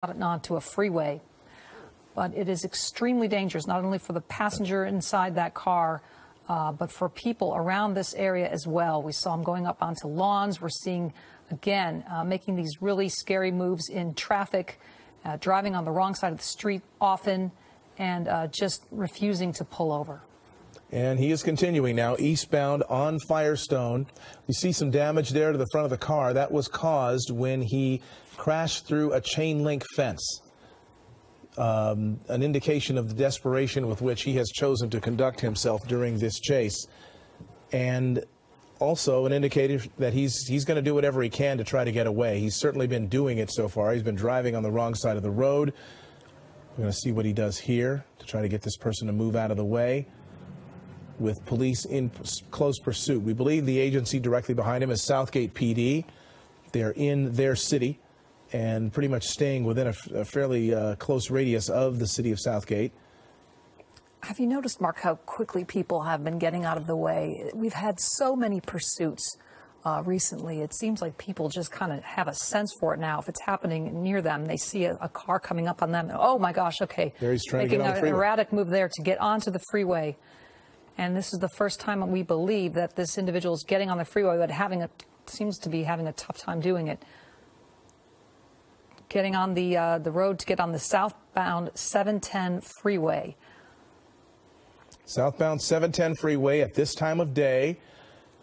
onto a freeway. But it is extremely dangerous, not only for the passenger inside that car, but for people around this area as well. We saw him going up onto lawns. We're seeing, again, making these really scary moves in traffic, driving on the wrong side of the street often, and just refusing to pull over. And he is continuing now eastbound on Firestone. You see some damage there to the front of the car. That was caused when he crashed through a chain link fence. An indication of the desperation with which he has chosen to conduct himself during this chase. And also an indicator that he's going to do whatever he can to try to get away. He's certainly been doing it so far. He's been driving on the wrong side of the road. We're going to see what he does here to try to get this person to move out of the way, with police in close pursuit. We believe the agency directly behind him is Southgate PD. They're in their city and pretty much staying within a fairly close radius of the city of Southgate. Have you noticed, Mark, how quickly people have been getting out of the way? We've had so many pursuits recently. It seems like people just kind of have a sense for it now. If it's happening near them, they see a car coming up on them. Oh, my gosh, okay. There he's trying to get on the freeway. Making an erratic move there to get onto the freeway. And this is the first time we believe that this individual is getting on the freeway, but seems to be having a tough time doing it. Getting on the road to get on the southbound 710 freeway. Southbound 710 freeway at this time of day.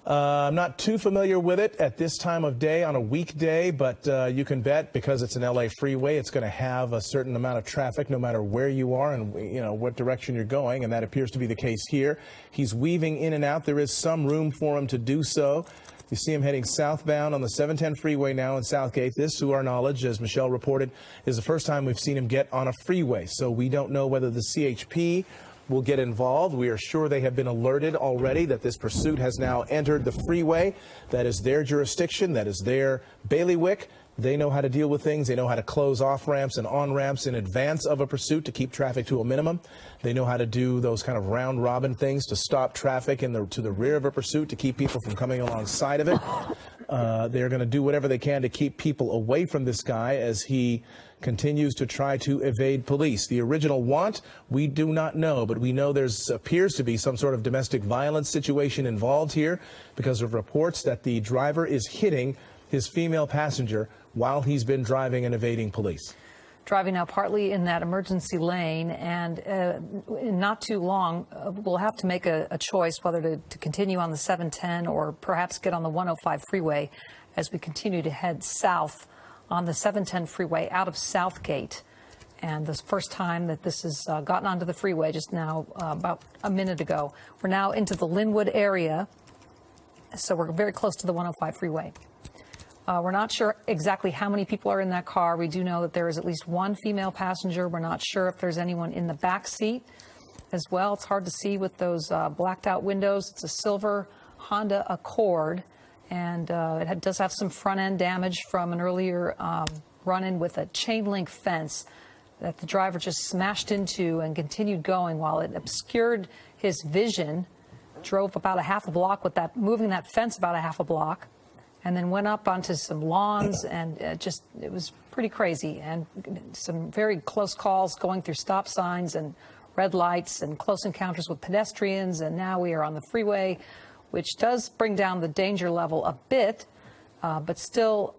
I'm not too familiar with it at this time of day on a weekday, but you can bet, because it's an LA freeway, it's going to have a certain amount of traffic no matter where you are and what direction you're going, and that appears to be the case here. He's weaving in and out. There is some room for him to do so. You see him heading southbound on the 710 freeway now in Southgate. This, to our knowledge, as Michelle reported, is the first time we've seen him get on a freeway. So we don't know whether the CHP will get involved. We are sure they have been alerted already that this pursuit has now entered the freeway. That is their jurisdiction. That is their bailiwick. They know how to deal with things. They know how to close off-ramps and on-ramps in advance of a pursuit to keep traffic to a minimum. They know how to do those kind of round-robin things to stop traffic to the rear of a pursuit to keep people from coming alongside of it. They're going to do whatever they can to keep people away from this guy as he continues to try to evade police. The original want, we do not know, but we know there's appears to be some sort of domestic violence situation involved here because of reports that the driver is hitting his female passenger while he's been driving and evading police. Driving now partly in that emergency lane, and in not too long, we'll have to make a choice whether to continue on the 710 or perhaps get on the 105 freeway as we continue to head south on the 710 freeway out of Southgate. And the first time that this has gotten onto the freeway just now, about a minute ago. We're now into the Linwood area, so we're very close to the 105 freeway. We're not sure exactly how many people are in that car. We do know that there is at least one female passenger. We're not sure if there's anyone in the back seat as well. It's hard to see with those blacked out windows. It's a silver Honda Accord, and it does have some front end damage from an earlier run-in with a chain link fence that the driver just smashed into and continued going while it obscured his vision. Drove about a half a block with that, moving that fence about a half a block, and then went up onto some lawns, and it was pretty crazy. And some very close calls going through stop signs and red lights and close encounters with pedestrians. And now we are on the freeway, which does bring down the danger level a bit, but still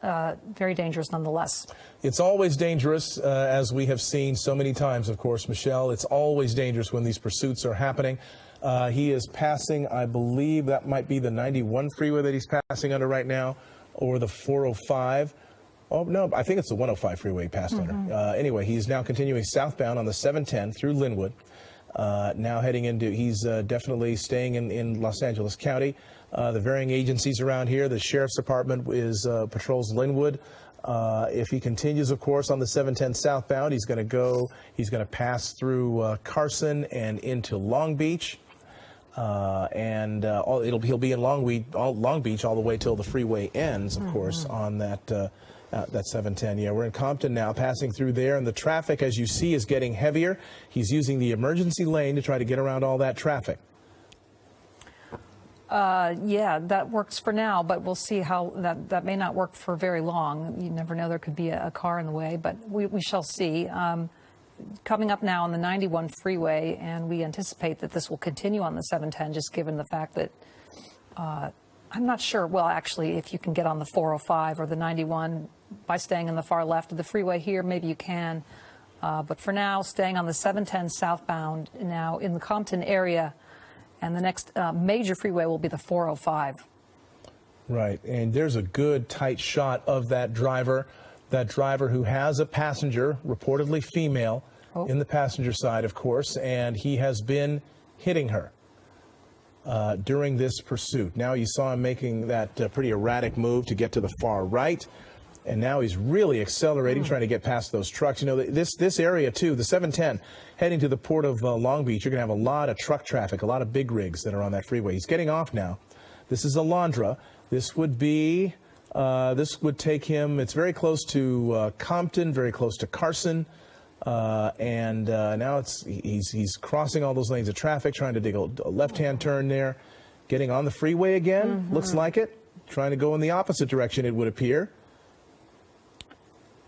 very dangerous nonetheless. It's always dangerous, as we have seen so many times, of course, Michelle. It's always dangerous when these pursuits are happening. He is passing, I believe that might be the 91 freeway that he's passing under right now, or the 405. Oh, no, I think it's the 105 freeway he passed under. Anyway, he's now continuing southbound on the 710 through Linwood. Now heading into, he's definitely staying in Los Angeles County. The varying agencies around here, the Sheriff's Department patrols Linwood. If he continues, of course, on the 710 southbound, he's going to pass through Carson and into Long Beach. He'll be in Long Beach all the way till the freeway ends, of course, on that 710. Yeah, we're in Compton now, passing through there, and the traffic, as you see, is getting heavier. He's using the emergency lane to try to get around all that traffic. Yeah, that works for now, but we'll see how that may not work for very long. You never know, there could be a car in the way, but we shall see. Coming up now on the 91 freeway, and we anticipate that this will continue on the 710, just given the fact that I'm not sure, well, actually, if you can get on the 405 or the 91 by staying in the far left of the freeway here, maybe you can. But for now, staying on the 710 southbound now in the Compton area, and the next major freeway will be the 405. Right, and there's a good tight shot of that driver who has a passenger, reportedly female, in the passenger side, of course, and he has been hitting her during this pursuit. Now you saw him making that pretty erratic move to get to the far right, and now he's really accelerating, trying to get past those trucks. You know, this area, too, the 710, heading to the port of Long Beach, you're going to have a lot of truck traffic, a lot of big rigs that are on that freeway. He's getting off now. This is Alondra. This would be, this would take him, it's very close to Compton, very close to Carson, and now he's crossing all those lanes of traffic, trying to dig a left-hand turn there, getting on the freeway again, looks like it, trying to go in the opposite direction, it would appear.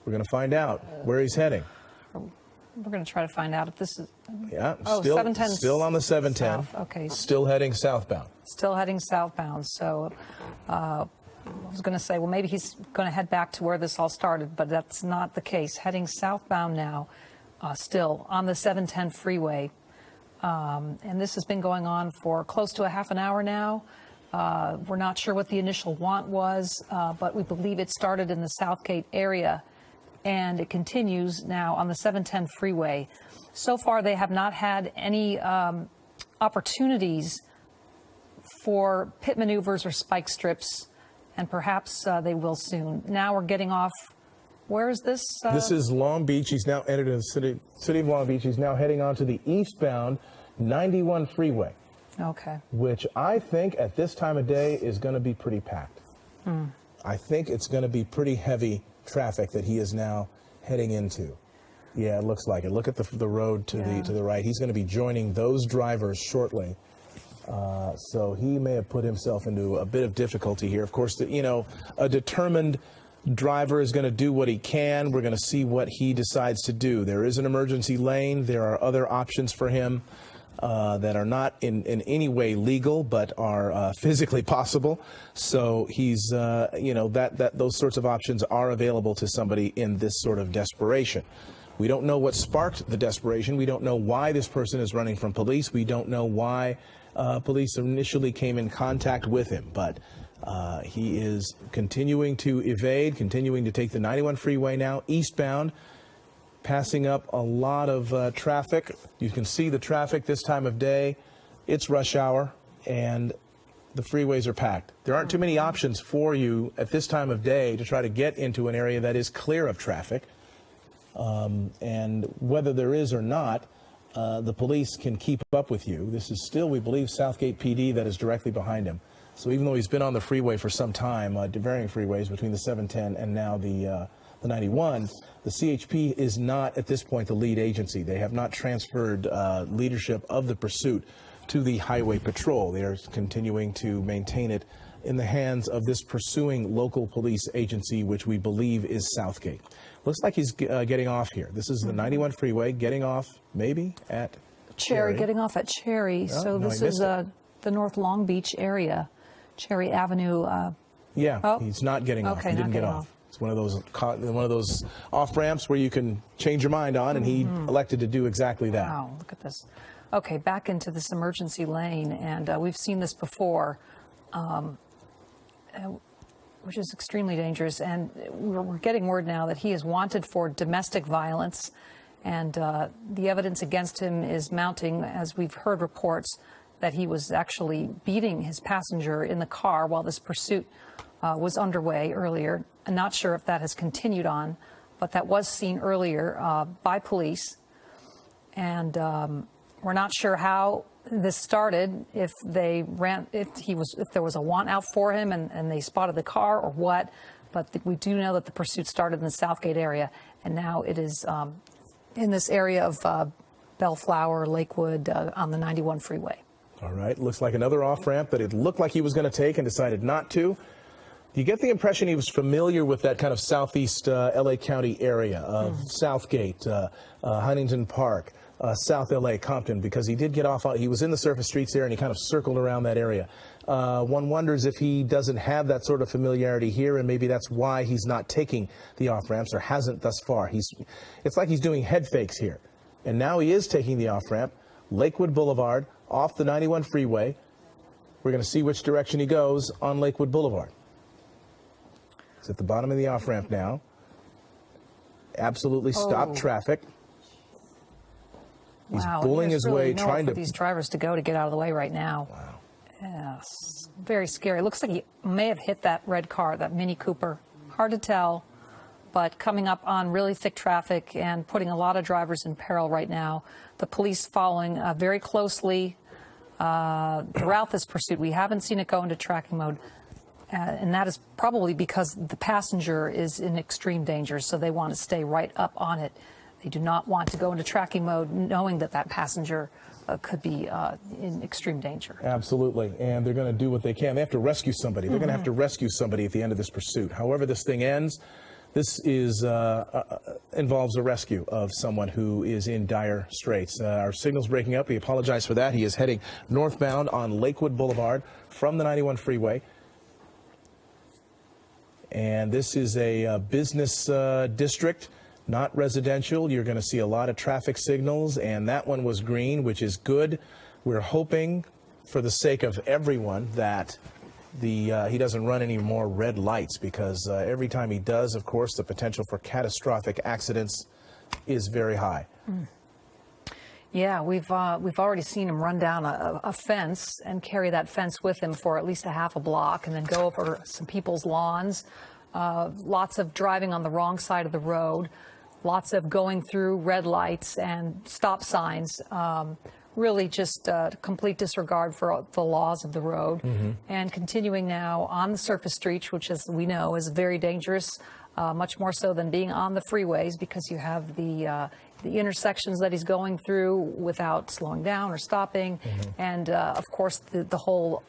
We're going to find out where he's heading. We're going to try to find out if this is... Yeah, still on the 710. South. Okay. Still heading southbound. Still heading southbound. So I was going to say, well, maybe he's going to head back to where this all started, but that's not the case. Heading southbound now, still on the 710 freeway. And this has been going on for close to a half an hour now. We're not sure what the initial want was, but we believe it started in the Southgate area, and it continues now on the 710 freeway. So far, they have not had any opportunities for pit maneuvers or spike strips, and perhaps they will soon. Now we're getting off. Where is this? This is Long Beach. He's now entered in the city of Long Beach. He's now heading on to the eastbound 91 freeway. Okay. Which I think at this time of day is going to be pretty packed. I think it's going to be pretty heavy traffic that he is now heading into. Yeah, it looks like it. Look at the road to the right. He's going to be joining those drivers shortly. So he may have put himself into a bit of difficulty here. Of course, you know, a determined driver is going to do what he can. We're going to see what he decides to do. There is an emergency lane. There are other options for him that are not in any way legal, but are physically possible. So he's, you know, those sorts of options are available to somebody in this sort of desperation. We don't know what sparked the desperation. We don't know why this person is running from police. We don't know why police initially came in contact with him. But he is continuing to evade, continuing to take the 91 freeway now eastbound, passing up a lot of traffic. You can see the traffic this time of day. It's rush hour, and the freeways are packed. There aren't too many options for you at this time of day to try to get into an area that is clear of traffic. And whether there is or not, the police can keep up with you. This is still, we believe, Southgate PD that is directly behind him. So even though he's been on the freeway for some time, varying freeways between the 710 and now the 91, the CHP is not at this point the lead agency. They have not transferred leadership of the pursuit to the Highway Patrol. They are continuing to maintain it in the hands of this pursuing local police agency, which we believe is Southgate. Looks like he's getting off here. This is the 91 freeway, getting off maybe at Cherry. Getting off at Cherry. Oh, so no, this is the North Long Beach area, Cherry Avenue. He's not getting off. Okay, He didn't get off. It's one of those off ramps where you can change your mind on, and he elected to do exactly that. Wow, look at this. Okay, back into this emergency lane, and we've seen this before, which is extremely dangerous. And we're getting word now that he is wanted for domestic violence, and the evidence against him is mounting, as we've heard reports that he was actually beating his passenger in the car while this pursuit was underway earlier. I'm not sure if that has continued on, but that was seen earlier by police. And we're not sure how this started, if there was a want out for him and they spotted the car or what. But we do know that the pursuit started in the Southgate area, and now it is in this area of Bellflower, Lakewood, on the 91 freeway. All right, looks like another off-ramp that it looked like he was going to take and decided not to. You get the impression he was familiar with that kind of southeast L.A. County area of Southgate, Huntington Park, South L.A., Compton, because he did get off. He was in the surface streets there, and he kind of circled around that area. One wonders if he doesn't have that sort of familiarity here, and maybe that's why he's not taking the off-ramps, or hasn't thus far. It's like he's doing head fakes here. And now he is taking the off-ramp, Lakewood Boulevard, off the 91 freeway. We're going to see which direction he goes on Lakewood Boulevard. He's at the bottom of the off-ramp now. Absolutely stopped traffic. He's bulling his way, trying to... these drivers to go to get out of the way right now. Wow. Yes, very scary. Looks like he may have hit that red car, that Mini Cooper. Hard to tell, but coming up on really thick traffic and putting a lot of drivers in peril right now. The police following very closely throughout this pursuit. We haven't seen it go into tracking mode. And that is probably because the passenger is in extreme danger, so they want to stay right up on it. They do not want to go into tracking mode knowing that that passenger could be in extreme danger. Absolutely, and they're going to do what they can. They have to rescue somebody. They're going to have to rescue somebody at the end of this pursuit. However this thing ends, this is involves a rescue of someone who is in dire straits. Our signal's breaking up. We apologize for that. He is heading northbound on Lakewood Boulevard from the 91 freeway. And this is a business district, not residential. You're going to see a lot of traffic signals, and that one was green, which is good. We're hoping, for the sake of everyone, that he doesn't run any more red lights, because every time he does, of course, the potential for catastrophic accidents is very high. Yeah, we've already seen him run down a fence and carry that fence with him for at least a half a block, and then go over some people's lawns. Lots of driving on the wrong side of the road, lots of going through red lights and stop signs. Really just complete disregard for the laws of the road. And continuing now on the surface streets, which, as we know, is very dangerous, much more so than being on the freeways, because you have the intersections that he's going through without slowing down or stopping. And, of course, the whole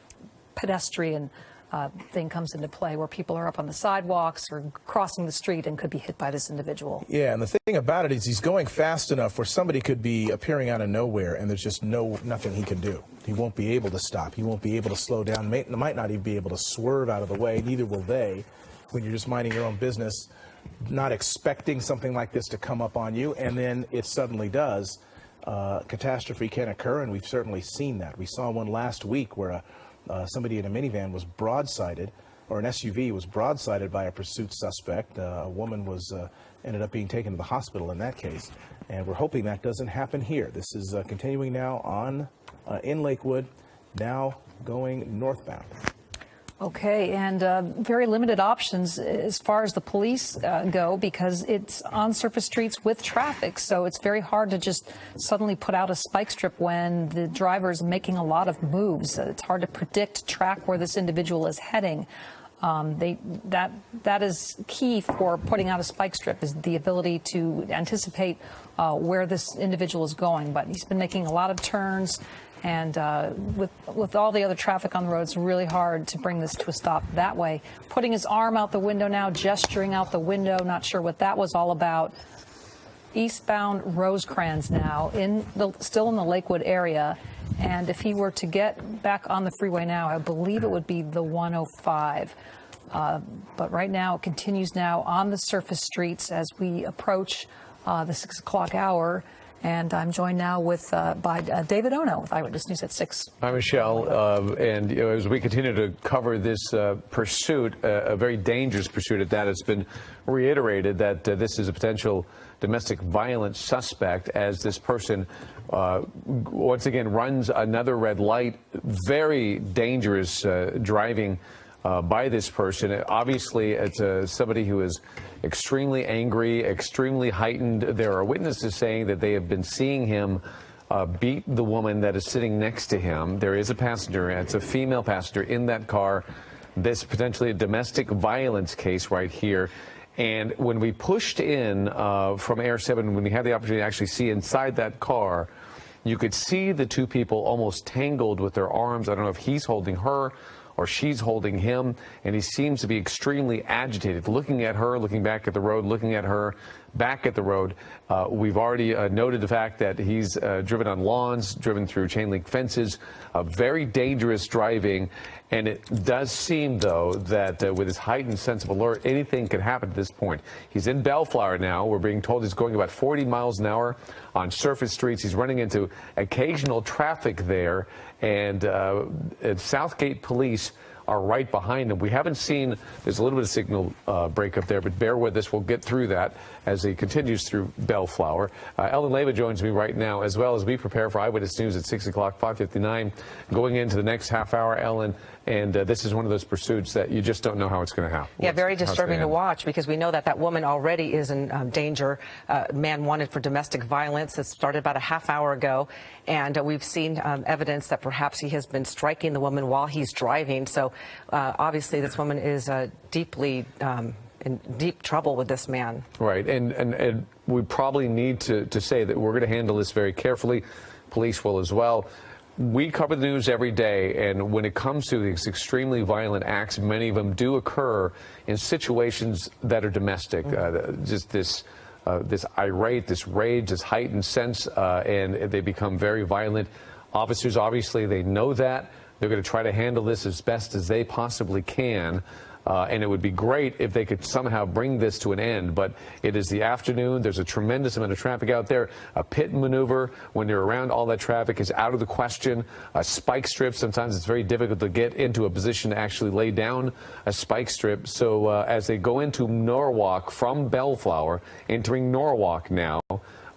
pedestrian thing comes into play, where people are up on the sidewalks or crossing the street and could be hit by this individual. Yeah, and the thing about it is he's going fast enough where somebody could be appearing out of nowhere, and there's just nothing he can do. He won't be able to stop. He won't be able to slow down. Might not even be able to swerve out of the way. Neither will they, when you're just minding your own business, not expecting something like this to come up on you, and then it suddenly does. Catastrophe can occur, and we've certainly seen that. We saw one last week where somebody in a minivan was broadsided, or an SUV was broadsided by a pursuit suspect. A woman was ended up being taken to the hospital in that case, and we're hoping that doesn't happen here. This is continuing now on in Lakewood, now going northbound. Okay, and very limited options as far as the police go, because it's on surface streets with traffic, so it's very hard to just suddenly put out a spike strip when the driver is making a lot of moves. It's hard to predict, track where this individual is heading. That is key for putting out a spike strip, is the ability to anticipate where this individual is going. But he's been making a lot of turns, and with all the other traffic on the road, it's really hard to bring this to a stop that way. Putting his arm out the window now, gesturing out the window, not sure what that was all about. Eastbound Rosecrans now, still in the Lakewood area. And if he were to get back on the freeway now, I believe it would be the 105. But right now, it continues now on the surface streets as we approach the 6 o'clock hour. And I'm joined now by David Ono with Eyewitness News at 6. Hi, Michelle. And as we continue to cover this pursuit, a very dangerous pursuit at that, it's been reiterated that this is a potential domestic violence suspect, as this person once again runs another red light. Very dangerous driving by this person. Obviously, it's somebody who is extremely angry, extremely heightened. There are witnesses saying that they have been seeing him beat the woman that is sitting next to him. There is a passenger, and it's a female passenger in that car. This potentially a domestic violence case right here. And when we pushed in from Air 7, when we had the opportunity to actually see inside that car, You could see the two people almost tangled with their arms. I don't know if he's holding her or she's holding him, and he seems to be extremely agitated, looking at her, looking back at the road, looking at her, back at the road. We've already noted the fact that he's driven on lawns, driven through chain link fences, very dangerous driving. And it does seem, though, that with his heightened sense of alert, anything could happen at this point. He's in Bellflower now. We're being told he's going about 40 miles an hour on surface streets. He's running into occasional traffic there. And Southgate police are right behind him. We haven't seen, there's a little bit of signal breakup there, but bear with us. We'll get through that as he continues through Bellflower. Ellen Leva joins me right now, as well as we prepare for Eyewitness News at 6 o'clock, 5:59. Going into the next half hour, Ellen, and this is one of those pursuits that you just don't know how it's going to happen. Yeah, very disturbing to watch, because we know that that woman already is in danger. Man wanted for domestic violence. It started about a half hour ago, and we've seen evidence that perhaps he has been striking the woman while he's driving. So obviously this woman is deeply in deep trouble with this man. Right, and we probably need to say that we're going to handle this very carefully. Police will as well. We cover the news every day, and when it comes to these extremely violent acts, many of them do occur in situations that are domestic. Just this irate, this rage, this heightened sense, and they become very violent. Officers, obviously, they know that. They're going to try to handle this as best as they possibly can. And it would be great if they could somehow bring this to an end. But it is the afternoon. There's a tremendous amount of traffic out there. A pit maneuver, when you're around all that traffic, is out of the question. A spike strip, sometimes it's very difficult to get into a position to actually lay down a spike strip. So as they go into Norwalk from Bellflower, entering Norwalk now,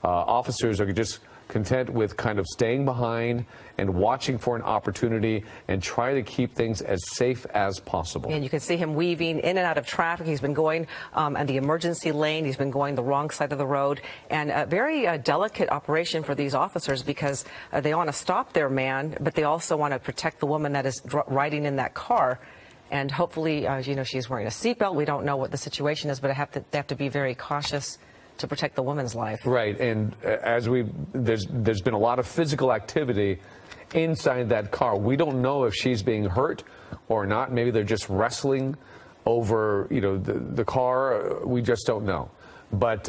officers are just content with kind of staying behind and watching for an opportunity and try to keep things as safe as possible. And you can see him weaving in and out of traffic. He's been going on the emergency lane. He's been going the wrong side of the road. And a very delicate operation for these officers, because they want to stop their man, but they also want to protect the woman that is riding in that car. And hopefully, you know, she's wearing a seatbelt. We don't know what the situation is, but they have to be very cautious to protect the woman's life. Right, and as there's been a lot of physical activity inside that car. We don't know if she's being hurt or not. Maybe they're just wrestling over, you know, the car. We just don't know. But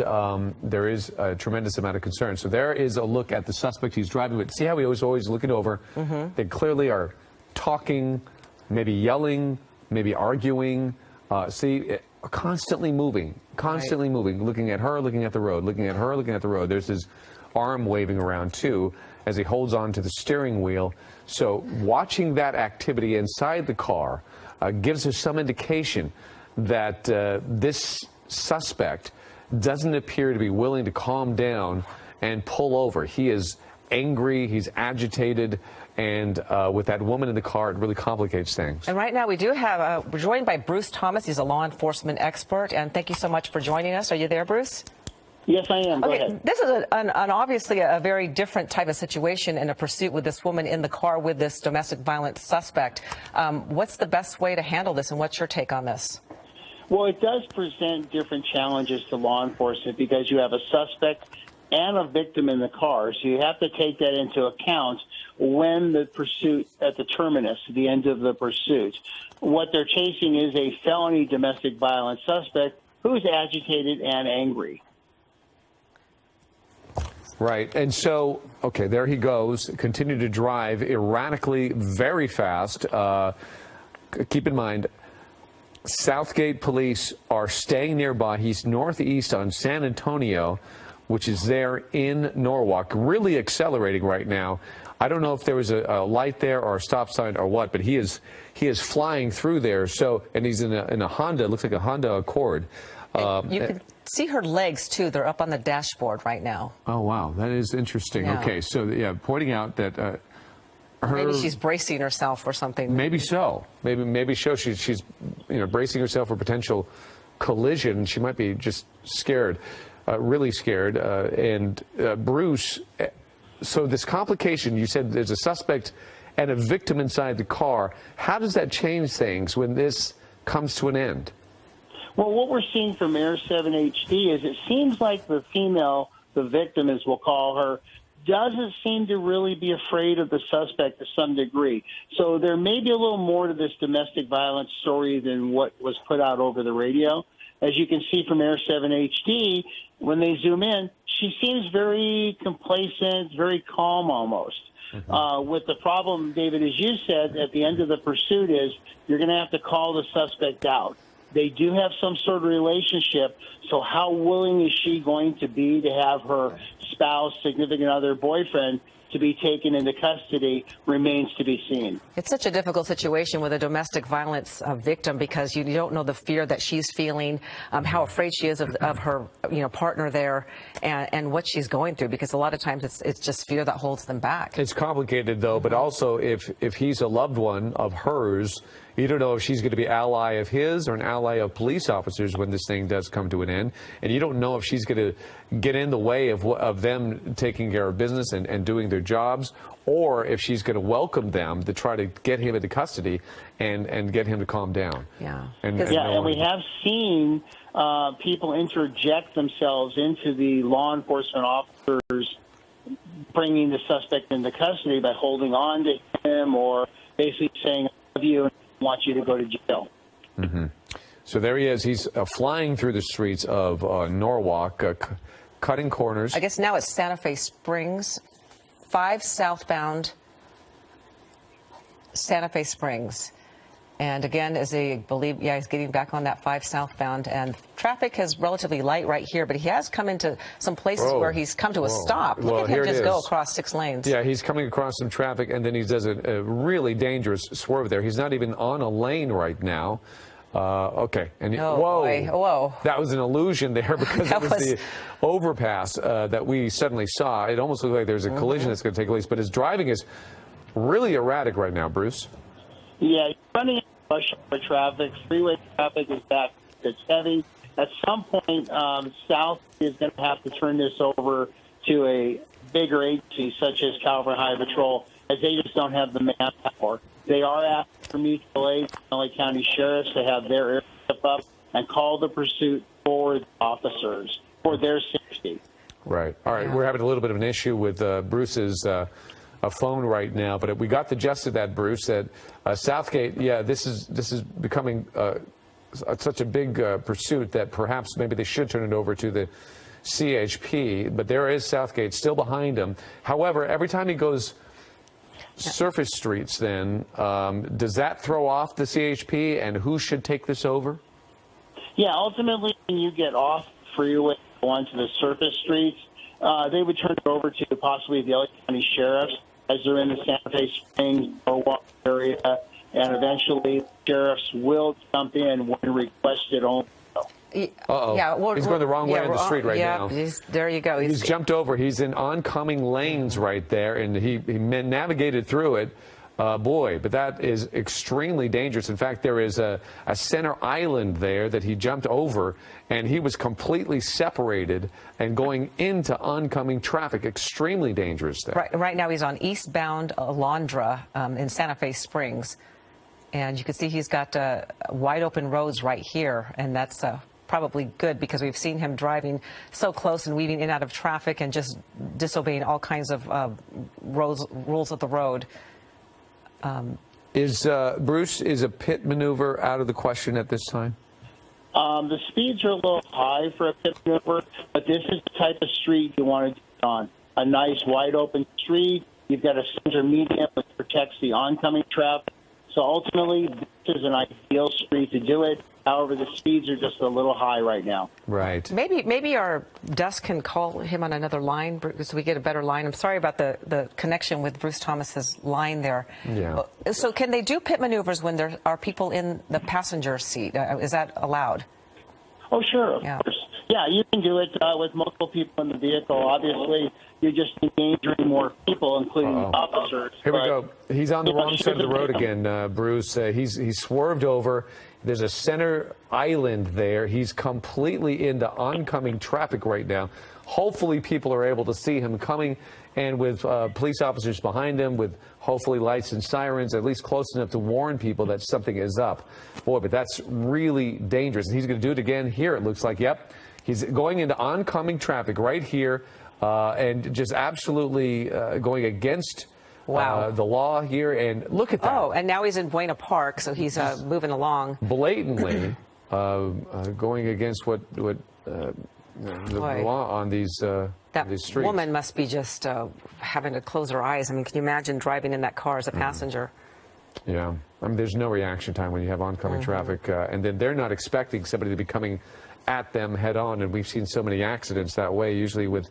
there is a tremendous amount of concern. So there is a look at the suspect. He's driving, but see how he was always looking over? They clearly are talking, maybe yelling, maybe arguing. Constantly moving, moving, looking at her, looking at the road, looking at her, looking at the road. There's his arm waving around, too, as he holds on to the steering wheel. So watching that activity inside the car gives us some indication that this suspect doesn't appear to be willing to calm down and pull over. He is angry, he's agitated, and with that woman in the car, it really complicates things. And right now we do have, we're joined by Bruce Thomas. He's a law enforcement expert, and thank you so much for joining us. Are you there, Bruce? Yes, I am. Go ahead. This is an obviously a very different type of situation in a pursuit with this woman in the car with this domestic violence suspect. What's the best way to handle this, and what's your take on this? Well, it does present different challenges to law enforcement, because you have a suspect and a victim in the car. So you have to take that into account when the pursuit at the terminus, the end of the pursuit. What they're chasing is a felony domestic violence suspect who's agitated and angry. Right. And so, okay, there he goes. Continue to drive erratically, very fast. Keep in mind, Southgate police are staying nearby. He's northeast on San Antonio, which is there in Norwalk, really accelerating right now. I don't know if there was a light there or a stop sign or what, but he is flying through there. So, and he's in a Honda. It looks like a Honda Accord. You can see her legs too. They're up on the dashboard right now. Oh wow, that is interesting. Yeah. Okay, so yeah, pointing out that maybe she's bracing herself or something. Maybe so. Maybe so. She's bracing herself for potential collision. She might be just scared. Really scared. And Bruce, so this complication, you said there's a suspect and a victim inside the car. How does that change things when this comes to an end? Well, what we're seeing from Air 7 HD is it seems like the female, the victim, as we'll call her, doesn't seem to really be afraid of the suspect to some degree. So there may be a little more to this domestic violence story than what was put out over the radio. As you can see from Air 7 HD, when they zoom in, she seems very complacent, very calm almost. With the problem, David, as you said, at the end of the pursuit is you're going to have to call the suspect out. They do have some sort of relationship, so how willing is she going to be to have her spouse, significant other, boyfriend to be taken into custody remains to be seen. It's such a difficult situation with a domestic violence victim because you don't know the fear that she's feeling, how afraid she is of her partner there, and what she's going through, because a lot of times it's just fear that holds them back. It's complicated, though, but also if he's a loved one of hers, you don't know if she's going to be ally of his or an ally of police officers when this thing does come to an end. And you don't know if she's going to get in the way of them taking care of business and doing their jobs, or if she's going to welcome them to try to get him into custody and get him to calm down. Yeah. And we have seen people interject themselves into the law enforcement officers bringing the suspect into custody by holding on to him or basically saying, I love you and want you to go to jail. So there he is. He's flying through the streets of Norwalk, cutting corners. I guess now it's Santa Fe Springs, 5 southbound Santa Fe Springs. And again, as they believe, he's getting back on that 5 southbound, and traffic is relatively light right here, but he has come into some places where he's come to a stop. Look at him just go across 6 lanes. Yeah, he's coming across some traffic, and then he does a really dangerous swerve there. He's not even on a lane right now. Okay. And whoa. That was an illusion there because it was the overpass that we suddenly saw. It almost looked like there's a collision that's going to take place, but his driving is really erratic right now, Bruce. Yeah, running into rush hour traffic, freeway traffic is back. It's heavy. At some point, South is going to have to turn this over to a bigger agency such as California Highway Patrol, as they just don't have the manpower. They are asking for mutual aid from LA County Sheriffs to have their area step up and call the pursuit for the officers, for their safety. Right. All right. We're having a little bit of an issue with Bruce's phone right now, but we got the gist of that, Bruce, that Southgate, this is becoming such a big pursuit that perhaps maybe they should turn it over to the CHP, but there is Southgate still behind him. However, every time he goes surface streets, then does that throw off the CHP, and who should take this over? Yeah, ultimately, when you get off freeway onto the surface streets, they would turn it over to possibly the LA County Sheriffs as they're in the Santa Fe Springs or area, and eventually sheriffs will jump in when requested only. Uh-oh. Yeah, he's going the wrong way on the street right now. There you go. He's jumped over. He's in oncoming lanes right there, and he navigated through it. Boy, but that is extremely dangerous. In fact, there is a center island there that he jumped over, and he was completely separated and going into oncoming traffic. Extremely dangerous there. Right now he's on eastbound Alondra in Santa Fe Springs, and you can see he's got wide open roads right here, and that's probably good because we've seen him driving so close and weaving in and out of traffic and just disobeying all kinds of rules of the road. Bruce, is a pit maneuver out of the question at this time? The speeds are a little high for a pit maneuver, but this is the type of street you want to do it on. A nice wide open street. You've got a center median that protects the oncoming traffic. So ultimately, this is an ideal street to do it. However, the speeds are just a little high right now. Right. Maybe our desk can call him on another line so we get a better line. I'm sorry about the connection with Bruce Thomas's line there. Yeah. So can they do pit maneuvers when there are people in the passenger seat? Is that allowed? Oh, sure, of course. Yeah, you can do it with multiple people in the vehicle. Obviously, you're just endangering more people, including the officers. Here we go. He's on the wrong side of the road again, Bruce. He's swerved over. There's a center island there. He's completely into oncoming traffic right now. Hopefully people are able to see him coming, and with police officers behind him with hopefully lights and sirens, at least close enough to warn people that something is up. Boy, but that's really dangerous. And he's going to do it again here, it looks like. Yep. He's going into oncoming traffic right here and just absolutely going against the law here. And look at that. Oh, and now he's in Buena Park, so he's moving along. Blatantly going against what the law on these streets. That woman must be just having to close her eyes. I mean, can you imagine driving in that car as a passenger? Yeah. I mean, there's no reaction time when you have oncoming traffic, and then they're not expecting somebody to be coming at them head on, and we've seen so many accidents that way, usually with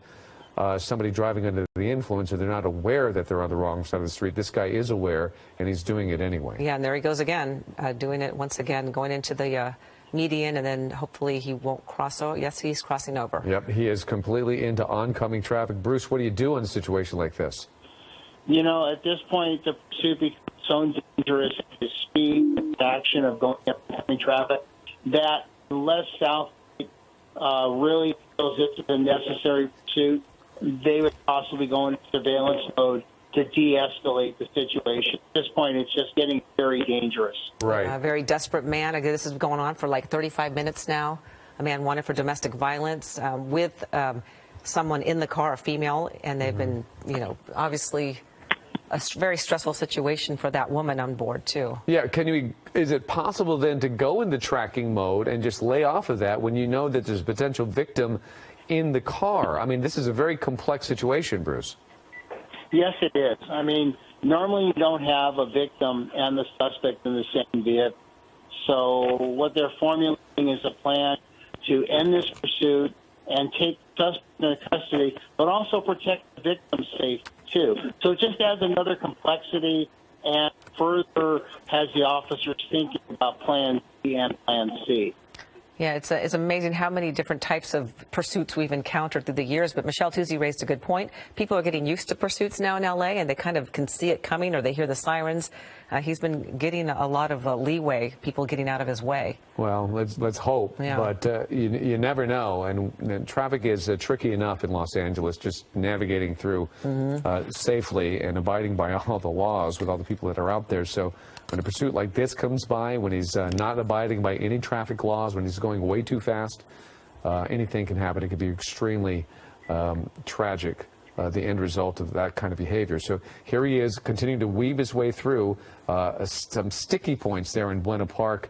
somebody driving under the influence, or they're not aware that they're on the wrong side of the street. This guy is aware, and he's doing it anyway. Yeah, and there he goes again, doing it once again, going into the median, and then hopefully he won't cross over. Yes, he's crossing over. Yep, he is completely into oncoming traffic. Bruce, what do you do in a situation like this? You know, at this point, the pursuit becomes so dangerous, the speed, the action of going up oncoming traffic, that unless South really feels it's a necessary pursuit, they would possibly go into surveillance mode to de-escalate the situation. At this point, it's just getting very dangerous. Right. A very desperate man. Again, this is going on for like 35 minutes now. A man wanted for domestic violence with someone in the car, a female, and they've been, you know, obviously a very stressful situation for that woman on board, too. Yeah, is it possible then to go into tracking mode and just lay off of that when you know that there's a potential victim in the car? I mean, this is a very complex situation, Bruce. Yes, it is. I mean, normally you don't have a victim and the suspect in the same vehicle. So what they're formulating is a plan to end this pursuit and take the suspect into custody, but also protect the victim's safety, too. So it just adds another complexity and further has the officers thinking about Plan B and Plan C. Yeah, it's amazing how many different types of pursuits we've encountered through the years. But Michelle Tuzzi raised a good point. People are getting used to pursuits now in L.A., and they kind of can see it coming, or they hear the sirens. He's been getting a lot of leeway, people getting out of his way. Well, let's hope. Yeah. But you never know. And traffic is tricky enough in Los Angeles, just navigating through safely and abiding by all the laws with all the people that are out there. So when a pursuit like this comes by, when he's not abiding by any traffic laws, when he's going way too fast, anything can happen. It could be extremely tragic, the end result of that kind of behavior. So here he is continuing to weave his way through some sticky points there in Buena Park,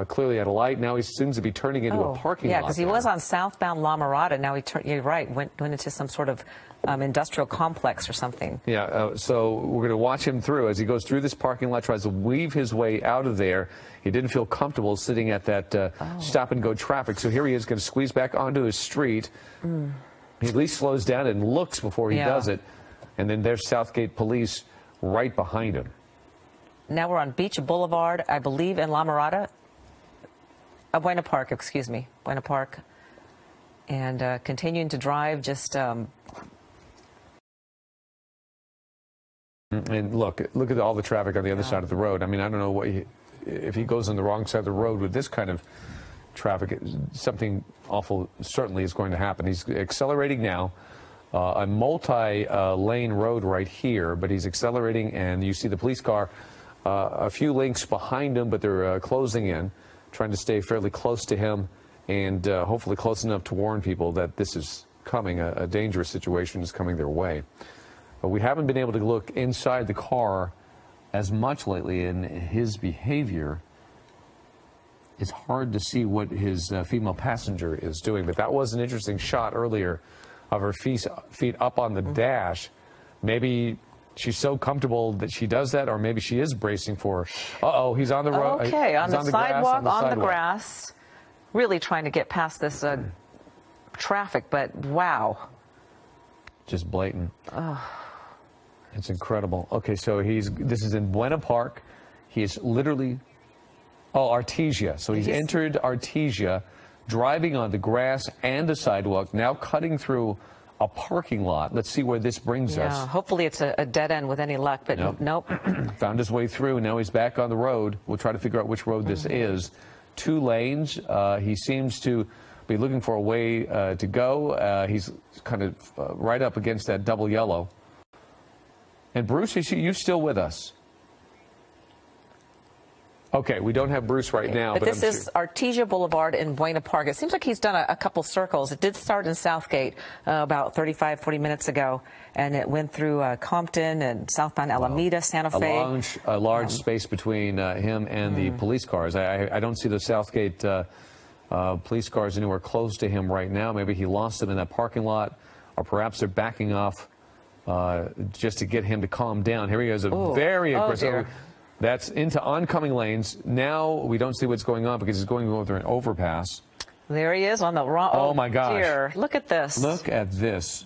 clearly at a light. Now he seems to be turning into a parking lot. Yeah, because he was on southbound La Mirada. Now you're right, went into some sort of industrial complex or something. Yeah, so we're going to watch him through as he goes through this parking lot, tries to weave his way out of there. He didn't feel comfortable sitting at that stop-and-go traffic, so here he is going to squeeze back onto his street. He at least slows down and looks before he does it, and then there's Southgate police right behind him. Now we're on Beach Boulevard, I believe, in La Mirada. Buena Park, excuse me, Buena Park. And continuing to drive, just... And look at all the traffic on the other side of the road. I mean, I don't know if he goes on the wrong side of the road with this kind of traffic, something awful certainly is going to happen. He's accelerating now, a multi-lane road right here, but he's accelerating, and you see the police car a few lengths behind him, but they're closing in, trying to stay fairly close to him, and hopefully close enough to warn people that this is coming, a dangerous situation is coming their way. But we haven't been able to look inside the car as much lately in his behavior. It's hard to see what his female passenger is doing, but that was an interesting shot earlier of her feet up on the dash. Maybe she's so comfortable that she does that, or maybe she is bracing for, uh-oh, he's on the road. Okay, on the sidewalk, on the sidewalk. grass, really trying to get past this traffic, but wow. Just blatant. It's incredible. Okay, so this is in Buena Park. He's literally, Artesia. So he's entered Artesia, driving on the grass and the sidewalk, now cutting through a parking lot. Let's see where this brings us. Hopefully it's a dead end with any luck, but nope. Found his way through. Now he's back on the road. We'll try to figure out which road this is. 2 lanes. He seems to be looking for a way to go. He's kind of right up against that double yellow. And Bruce, are you still with us? Okay, we don't have Bruce right now. But this is Artesia Boulevard in Buena Park. It seems like he's done a couple circles. It did start in Southgate about 35, 40 minutes ago, and it went through Compton and southbound Alameda, Santa Fe. A large space between him and the police cars. I don't see the Southgate police cars anywhere close to him right now. Maybe he lost them in that parking lot, or perhaps they're backing off just to get him to calm down. Here he is, very aggressive. That's into oncoming lanes. Now we don't see what's going on because he's going over an overpass. There he is on the wrong. Oh my gosh! Dear. Look at this. Look at this.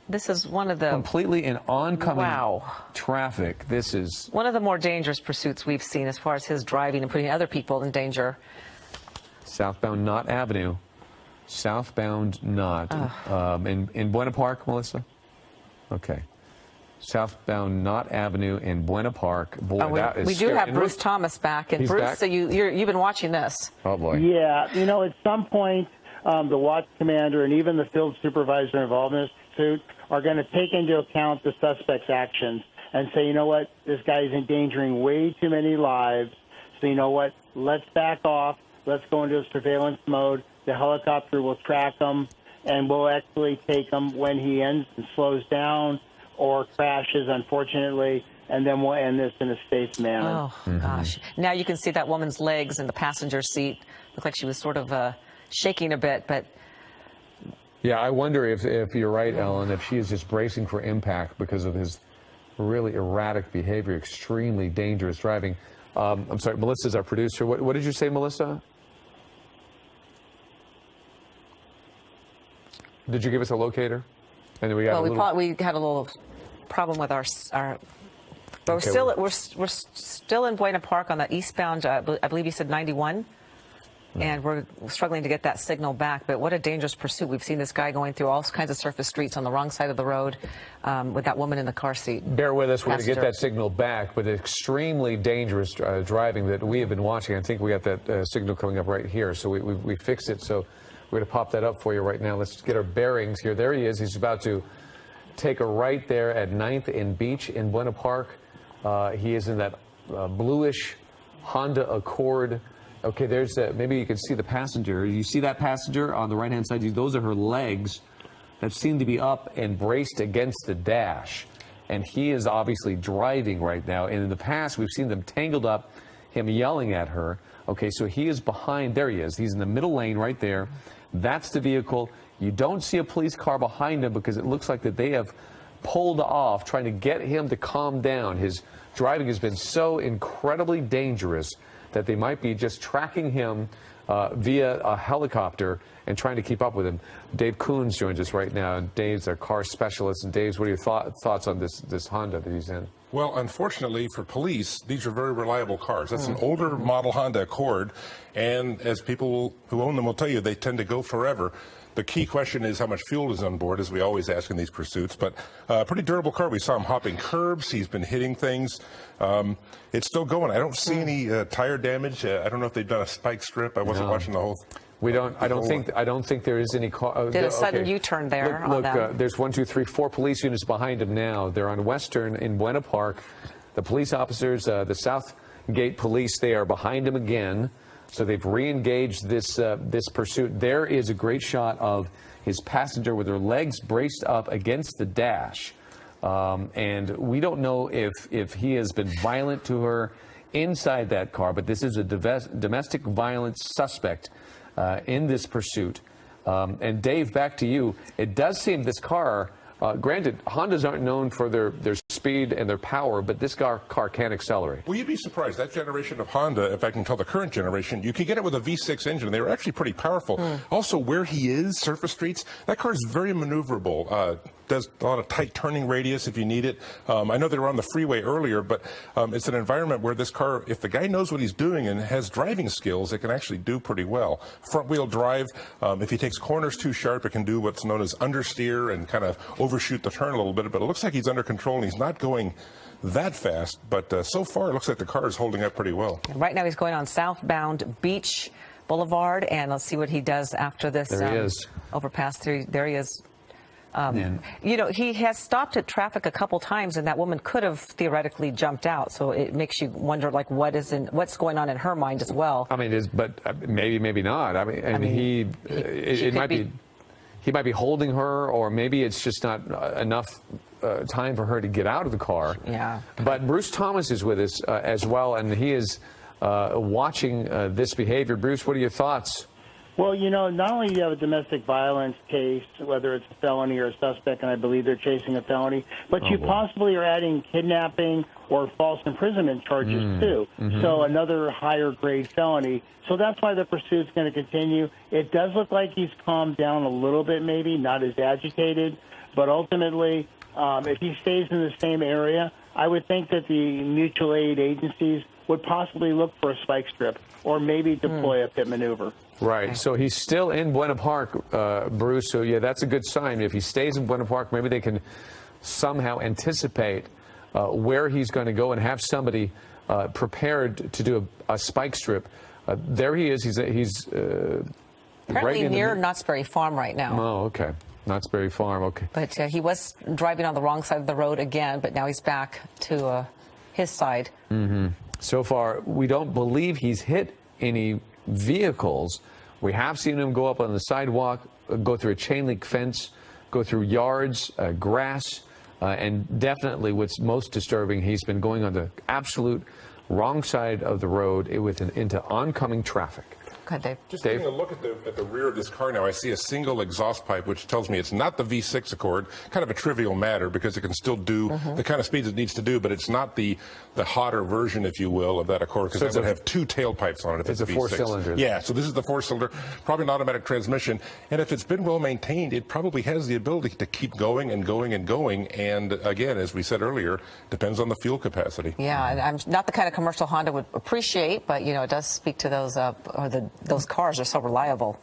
This is one of the completely in oncoming traffic. This is one of the more dangerous pursuits we've seen as far as his driving and putting other people in danger. Southbound Knott Avenue. Southbound Knott. In Buena Park, Melissa? Okay. Southbound Knott Avenue in Buena Park. Boy, that is we do have Bruce Thomas back. And Bruce, back? so you've been watching this. Oh, boy. Yeah. You know, at some point, the watch commander and even the field supervisor involved in this pursuit are going to take into account the suspect's actions and say, you know what, this guy is endangering way too many lives. So you know what, let's back off. Let's go into a surveillance mode. The helicopter will track him, and we'll actually take him when he ends and slows down or crashes, unfortunately, and then we'll end this in a safe manner. Oh, gosh. Now you can see that woman's legs in the passenger seat. Looked like she was sort of shaking a bit, but... Yeah, I wonder if you're right, Ellen, if she is just bracing for impact because of his really erratic behavior, extremely dangerous driving. I'm sorry, Melissa's our producer. What did you say, Melissa? Did you give us a locator? And then we got we had a little problem with our but we're still in Buena Park on the eastbound. I believe you said 91, and we're struggling to get that signal back. But what a dangerous pursuit! We've seen this guy going through all kinds of surface streets on the wrong side of the road with that woman in the car seat. Bear with us. We're going to get that signal back, but extremely dangerous driving that we have been watching. I think we got that signal coming up right here, so we fixed it. So we're going to pop that up for you right now. Let's get our bearings here. There he is. He's about to take a right there at 9th and Beach in Buena Park. He is in that bluish Honda Accord. Okay, there's maybe you can see the passenger. You see that passenger on the right-hand side? Those are her legs that seem to be up and braced against the dash. And he is obviously driving right now. And in the past, we've seen them tangled up, him yelling at her. Okay, so he is behind. There he is. He's in the middle lane right there. That's the vehicle. You don't see a police car behind him because it looks like that they have pulled off trying to get him to calm down. His driving has been so incredibly dangerous that they might be just tracking him via a helicopter and trying to keep up with him. Dave Coons joins us right now, and Dave's our car specialist. And Dave, what are your thoughts on this Honda that he's in? Well, unfortunately for police, these are very reliable cars. That's an older model Honda Accord, and as people who own them will tell you, they tend to go forever. The key question is how much fuel is on board, as we always ask in these pursuits. But pretty durable car. We saw him hopping curbs. He's been hitting things. It's still going. I don't see any tire damage. I don't know if they've done a spike strip. I wasn't watching the whole. We don't. I don't think there is any car. Did a sudden U-turn there. Look, there's 1, 2, 3, 4 police units behind him now. They're on Western in Buena Park. The police officers, the Southgate police, they are behind him again. So they've re-engaged this pursuit. There is a great shot of his passenger with her legs braced up against the dash. And we don't know if he has been violent to her inside that car, but this is a domestic violence suspect in this pursuit. And Dave, back to you. It does seem this car, granted, Hondas aren't known for their speed and their power, but this car can accelerate. Well, you'd be surprised. That generation of Honda, if I can tell the current generation, you can get it with a V6 engine. They were actually pretty powerful. Also, where he is, surface streets, that car is very maneuverable. Does a lot of tight turning radius if you need it. I know they were on the freeway earlier, but it's an environment where this car, if the guy knows what he's doing and has driving skills, it can actually do pretty well. Front-wheel drive, if he takes corners too sharp, it can do what's known as understeer and kind of overshoot the turn a little bit. But it looks like he's under control and he's not going that fast. But so far, it looks like the car is holding up pretty well. Right now, he's going on southbound Beach Boulevard, and let's see what he does after this there he is. overpass through. There he is. You know, he has stopped at traffic a couple times, and that woman could have theoretically jumped out. So it makes you wonder, like, what's going on in her mind as well. I mean, but maybe not. I mean, it might be. He might be holding her, or maybe it's just not enough time for her to get out of the car. Yeah. But Bruce Thomas is with us as well, and he is watching this behavior. Bruce, what are your thoughts? Well, you know, not only do you have a domestic violence case, whether it's a felony or a suspect, and I believe they're chasing a felony, but you possibly are adding kidnapping or false imprisonment charges, too. So another higher grade felony. So that's why the pursuit's going to continue. It does look like he's calmed down a little bit, maybe, not as agitated, but ultimately, if he stays in the same area, I would think that the mutual aid agencies would possibly look for a spike strip or maybe deploy a pit maneuver. Right. So he's still in Buena Park, Bruce. So, yeah, that's a good sign. If he stays in Buena Park, maybe they can somehow anticipate where he's going to go and have somebody prepared to do a spike strip. There he is. He's apparently right near Knott's Berry Farm right now. Oh, okay. Knott's Berry Farm, okay. But he was driving on the wrong side of the road again, but now he's back to his side. So far, we don't believe he's hit any vehicles. We have seen him go up on the sidewalk, go through a chain link fence, go through yards, grass, and definitely what's most disturbing, he's been going on the absolute wrong side of the road into oncoming traffic. Good, Dave. Just taking a look at the rear of this car now, I see a single exhaust pipe, which tells me it's not the V6 Accord. Kind of a trivial matter because it can still do the kind of speeds it needs to do, but it's not the hotter version, if you will, of that Accord, because it would have two tailpipes on it if it's a V6. Four-cylinder. Yeah, so this is the four-cylinder, probably an automatic transmission, and if it's been well maintained, it probably has the ability to keep going and going and going, and again, as we said earlier, depends on the fuel capacity. Yeah, and I'm not the kind of commercial Honda would appreciate, but, you know, it does speak to those, those cars are so reliable.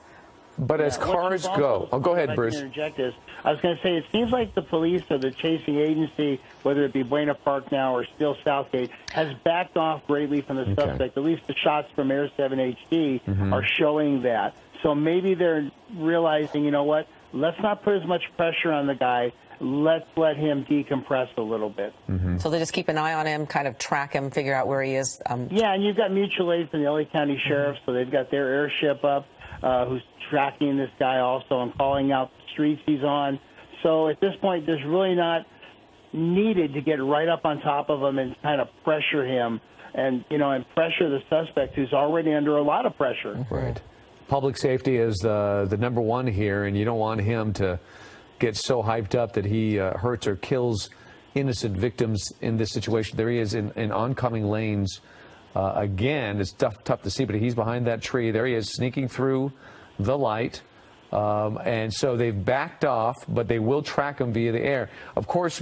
But as cars go, go ahead, Bruce. I was going to say, it seems like the police or the chasing agency, whether it be Buena Park now or still Southgate, has backed off greatly from the suspect. At least the shots from Air 7 HD are showing that. So maybe they're realizing, you know what, let's not put as much pressure on the guy. Let's let him decompress a little bit. So they just keep an eye on him, kind of track him, figure out where he is. Yeah, and you've got mutual aid from the LA County Sheriff, so they've got their airship up who's tracking this guy also and calling out the streets he's on. So at this point, there's really not needed to get right up on top of him and kind of pressure him and, you know, and pressure the suspect who's already under a lot of pressure. Right. Public safety is the number one here, and you don't want him to get so hyped up that he hurts or kills innocent victims in this situation. There he is in oncoming lanes. Again, it's tough to see, but he's behind that tree. There he is, sneaking through the light. And so they've backed off, but they will track him via the air. Of course,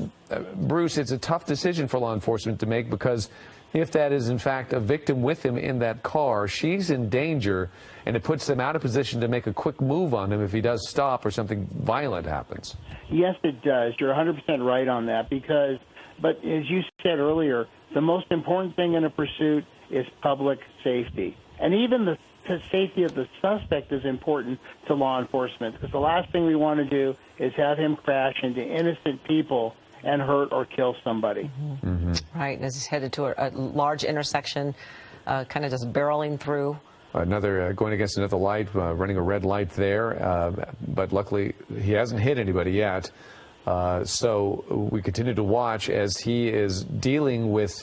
Bruce, it's a tough decision for law enforcement to make, because if that is, in fact, a victim with him in that car, she's in danger, and it puts them out of position to make a quick move on him if he does stop or something violent happens. Yes, it does. You're 100% right on that, but as you said earlier, the most important thing in a pursuit is public safety. And even the safety of the suspect is important to law enforcement, because the last thing we want to do is have him crash into innocent people and hurt or kill somebody. Right, as he's headed to a large intersection, kind of just barreling through. Another going against another light, running a red light there, but luckily he hasn't hit anybody yet. So we continue to watch as he is dealing with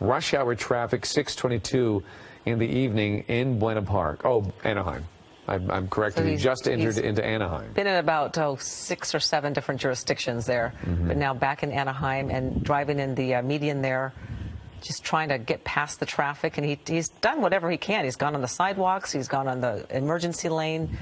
rush hour traffic, 6:22 in the evening in Buena Park. Oh, Anaheim. I'm correct. So he just entered into Anaheim. Been in about 6 or 7 different jurisdictions there, but now back in Anaheim and driving in the median there, just trying to get past the traffic. And he's done whatever he can. He's gone on the sidewalks. He's gone on the emergency lane.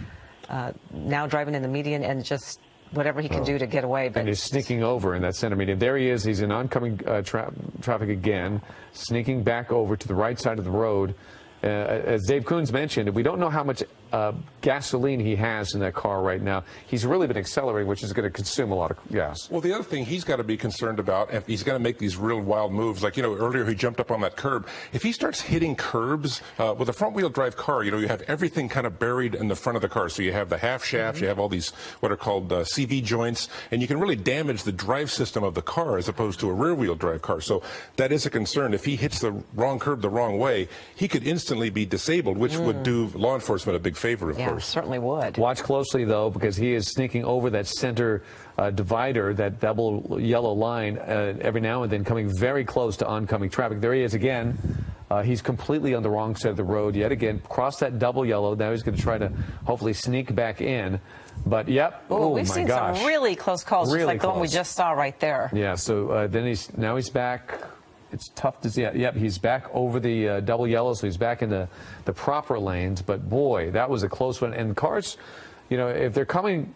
Now driving in the median and just whatever he can do to get away. But and he's sneaking over in that center median. There he is. He's in oncoming traffic again, sneaking back over to the right side of the road. As Dave Coons mentioned, we don't know how much gasoline he has in that car right now. He's really been accelerating, which is going to consume a lot of gas. Well, the other thing he's got to be concerned about, if he's going to make these real wild moves, like, earlier he jumped up on that curb. If he starts hitting curbs with a front-wheel drive car, you have everything kind of buried in the front of the car. So you have the half shaft, you have all these what are called CV joints, and you can really damage the drive system of the car as opposed to a rear-wheel drive car. So that is a concern. If he hits the wrong curb the wrong way, he could instantly be disabled, which would do law enforcement a big favor, of course. Certainly would. Watch closely, though, because he is sneaking over that center divider, that double yellow line, every now and then, coming very close to oncoming traffic. There he is again. He's completely on the wrong side of the road yet again. Cross that double yellow. Now he's going to try to hopefully sneak back in. But, yep. Oh, we've seen some really close calls, really just like close. the one we just saw right there. Yeah, so then he's back. It's tough to see. Yep, he's back over the double yellow, so he's back in the proper lanes. But, boy, that was a close one. And cars, if they're coming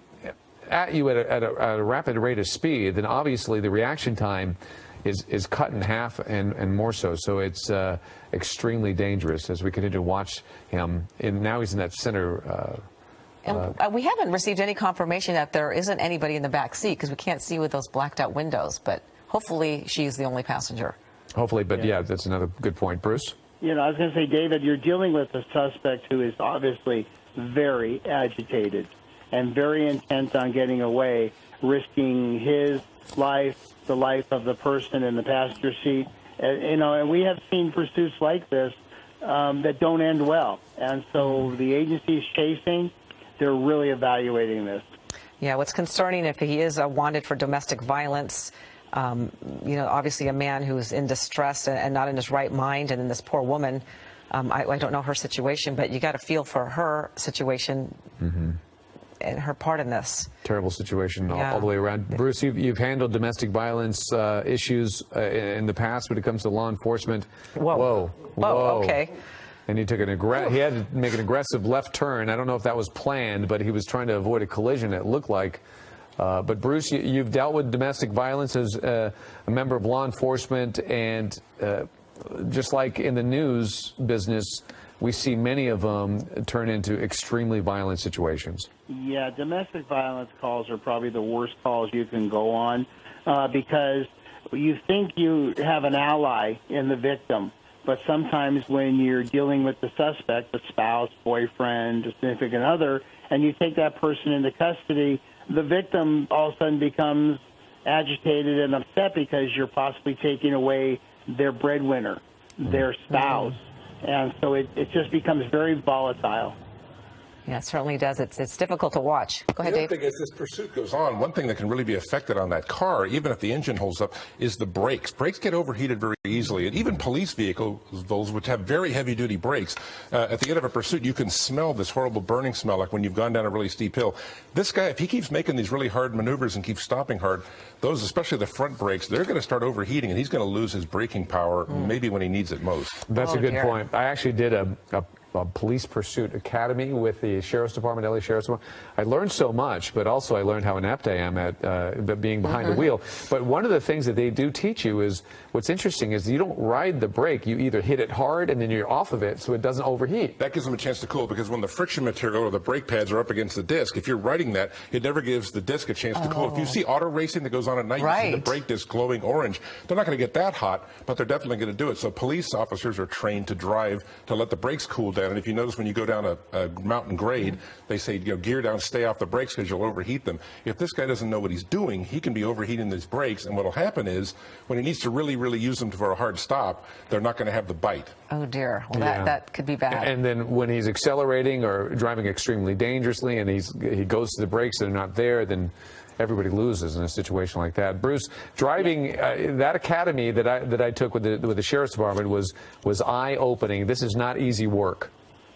at you at a rapid rate of speed, then obviously the reaction time is cut in half and more so. So it's extremely dangerous as we continue to watch him. And now he's in that center. And we haven't received any confirmation that there isn't anybody in the back seat because we can't see with those blacked out windows. But hopefully she's the only passenger. Hopefully, but yeah, that's another good point. Bruce? I was going to say, David, you're dealing with a suspect who is obviously very agitated and very intent on getting away, risking his life, the life of the person in the passenger seat. And we have seen pursuits like this that don't end well. And so the agency is chasing. They're really evaluating this. Yeah, what's concerning if he is wanted for domestic violence, obviously a man who's in distress and not in his right mind, and then this poor woman, I don't know her situation, but you got to feel for her situation and her part in this. Terrible situation all the way around. Bruce, you've handled domestic violence issues in the past when it comes to law enforcement. Whoa, okay. And he took he had to make an aggressive left turn. I don't know if that was planned, but he was trying to avoid a collision, it looked like. But Bruce, you've dealt with domestic violence as a member of law enforcement, and just like in the news business, we see many of them turn into extremely violent situations. Yeah, domestic violence calls are probably the worst calls you can go on because you think you have an ally in the victim, but sometimes when you're dealing with the suspect, the spouse, boyfriend, significant other, and you take that person into custody, the victim all of a sudden becomes agitated and upset because you're possibly taking away their breadwinner, their spouse. And so it just becomes very volatile. Yeah, it certainly does. It's difficult to watch. Go ahead, The Dave. other thing is, this pursuit goes on. One thing that can really be affected on that car, even if the engine holds up, is the brakes. Brakes get overheated very easily, and even police vehicles, those which have very heavy-duty brakes, at the end of a pursuit, you can smell this horrible burning smell, like when you've gone down a really steep hill. This guy, if he keeps making these really hard maneuvers and keeps stopping hard, those, especially the front brakes, they're going to start overheating, and he's going to lose his braking power maybe when he needs it most. That's a good point. I actually did a police pursuit academy with the Sheriff's Department, LA Sheriff's Department. I learned so much, but also I learned how inept I am at being behind the wheel. But one of the things that they do teach you is, what's interesting is you don't ride the brake. You either hit it hard and then you're off of it so it doesn't overheat. That gives them a chance to cool, because when the friction material or the brake pads are up against the disc, if you're riding that, it never gives the disc a chance to cool. If you see auto racing that goes on at night, you see the brake disc glowing orange. They're not going to get that hot, but they're definitely going to do it. So police officers are trained to drive to let the brakes cool down. And if you notice, when you go down a mountain grade, they say, gear down, stay off the brakes because you'll overheat them. If this guy doesn't know what he's doing, he can be overheating these brakes, and what will happen is when he needs to really, really use them for a hard stop, they're not going to have the bite. Oh, dear. Well, that could be bad. And then when he's accelerating or driving extremely dangerously and he goes to the brakes and they're not there, then everybody loses in a situation like that. Bruce, driving that academy that I took with the Sheriff's Department was eye-opening. This is not easy work.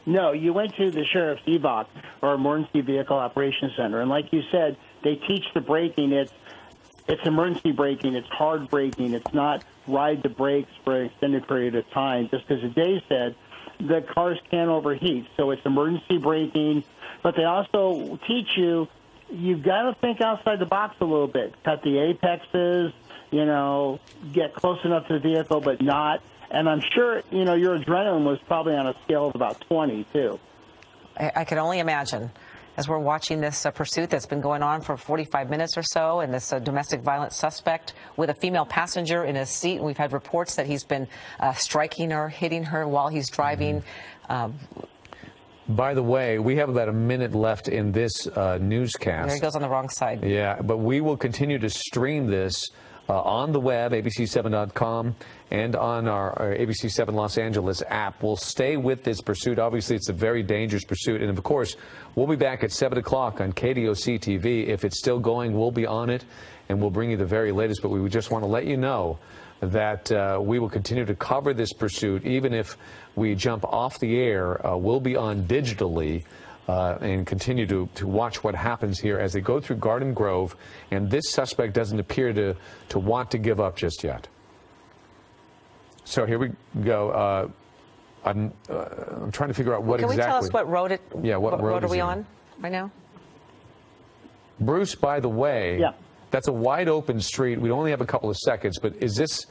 No, you went to the Sheriff's EVOC, or Emergency Vehicle Operations Center, and like you said, they teach the braking. It's emergency braking. It's hard braking. It's not ride the brakes for an extended period of time. Just because Dave said, the cars can overheat, so it's emergency braking. But they also teach you've got to think outside the box a little bit. Cut the apexes, get close enough to the vehicle, but not. And I'm sure, your adrenaline was probably on a scale of about 20, too. I can only imagine. As we're watching this pursuit that's been going on for 45 minutes or so, and this domestic violence suspect with a female passenger in his seat, and we've had reports that he's been striking her, hitting her while he's driving. By the way, we have about a minute left in this newscast. There he goes on the wrong side. Yeah, but we will continue to stream this on the web, abc7.com, and on our ABC7 Los Angeles app. We'll stay with this pursuit. Obviously, it's a very dangerous pursuit. And, of course, we'll be back at 7 o'clock on KDOC TV. If it's still going, we'll be on it, and we'll bring you the very latest. But we would just want to let you know that we will continue to cover this pursuit. Even if we jump off the air, we'll be on digitally. And continue to watch what happens here as they go through Garden Grove, and this suspect doesn't appear to want to give up just yet. So here we go. I'm trying to figure out what exactly. Can we tell us what road it? Yeah, what road are we on right now? Bruce, by the way, yeah. That's a wide open street. We only have a couple of seconds, but is this,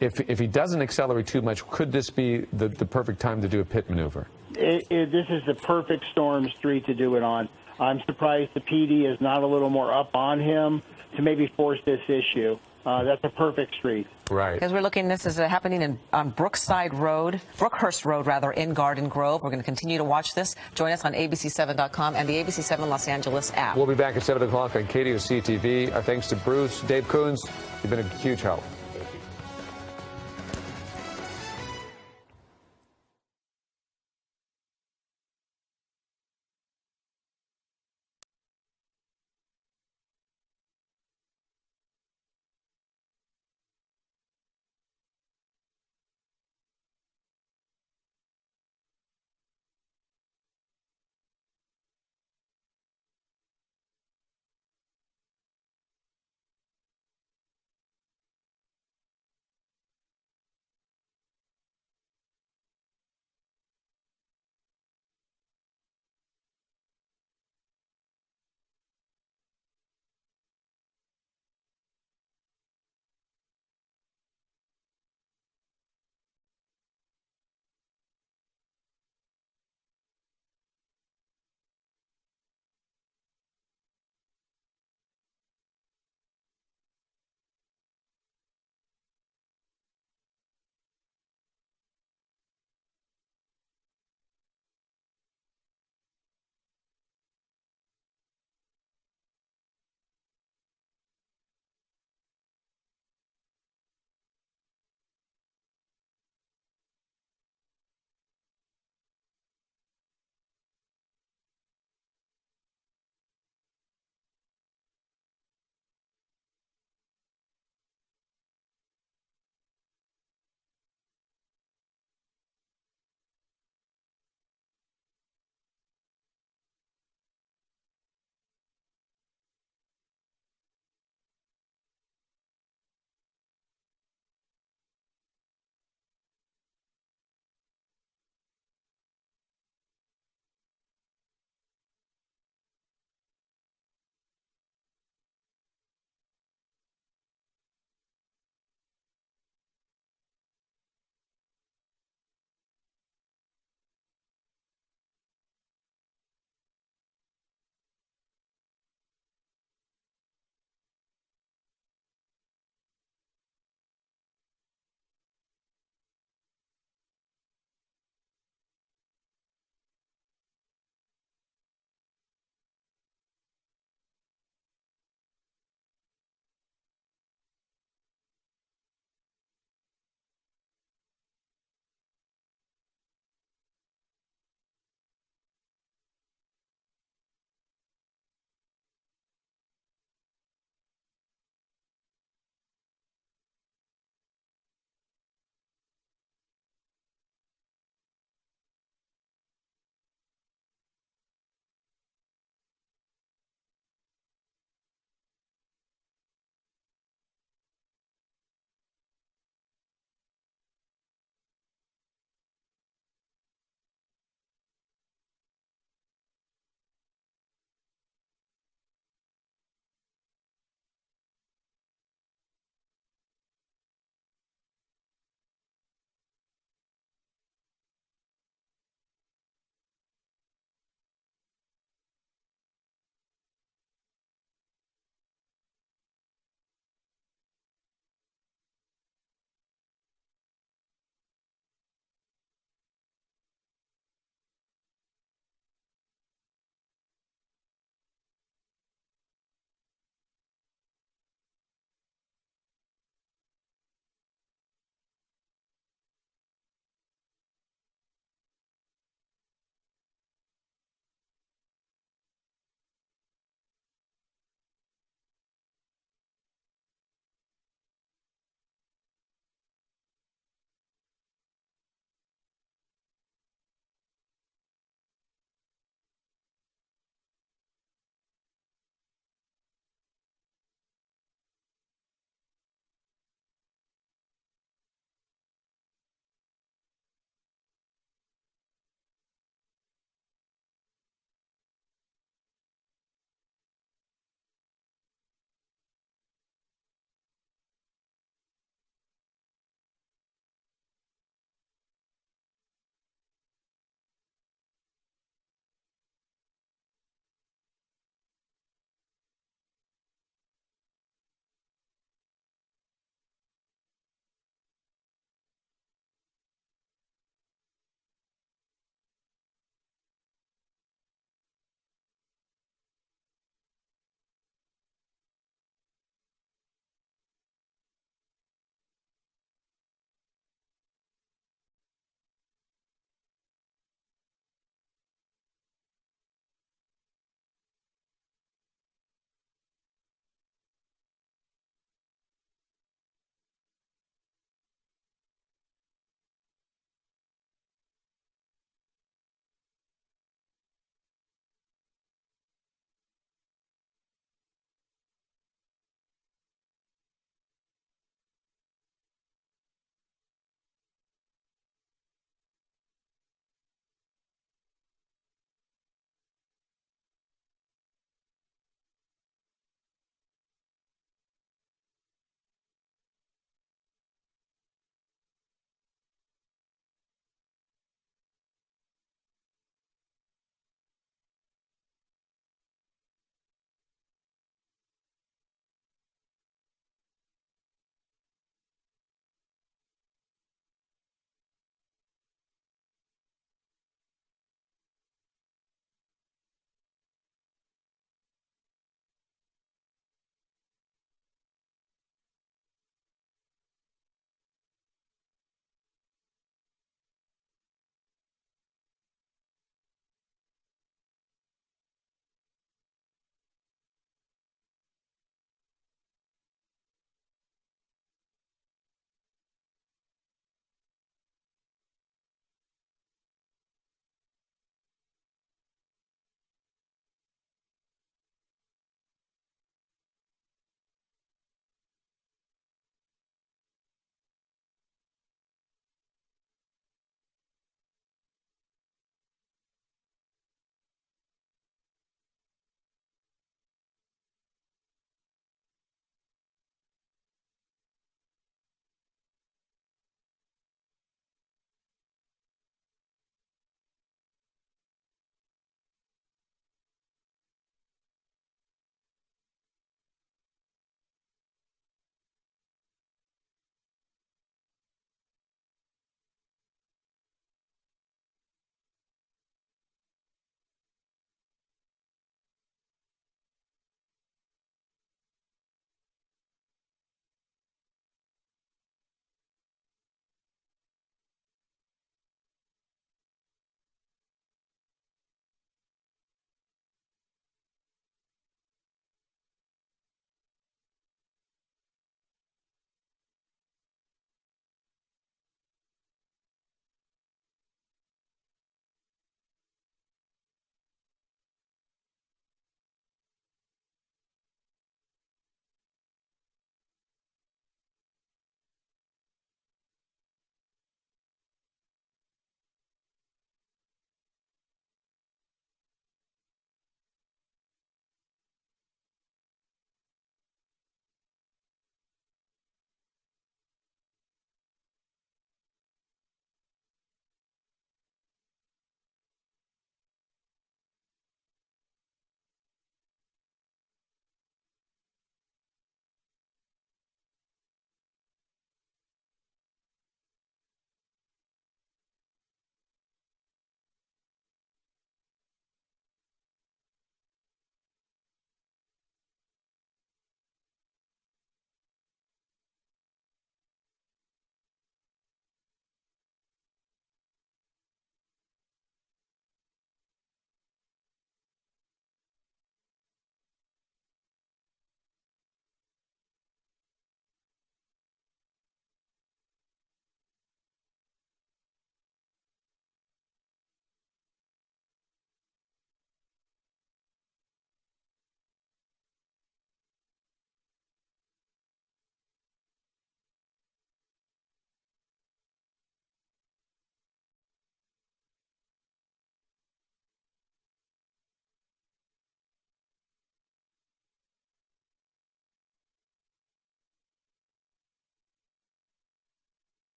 if he doesn't accelerate too much, could this be the perfect time to do a pit maneuver? This is the perfect storm street to do it on. I'm surprised the PD is not a little more up on him to maybe force this issue. That's a perfect street. Right. Because we're looking, this is happening on Brookhurst Road, rather, in Garden Grove. We're going to continue to watch this. Join us on ABC7.com and the ABC7 Los Angeles app. We'll be back at 7 o'clock on KDOC TV. Our thanks to Bruce, Dave Coons. You've been a huge help.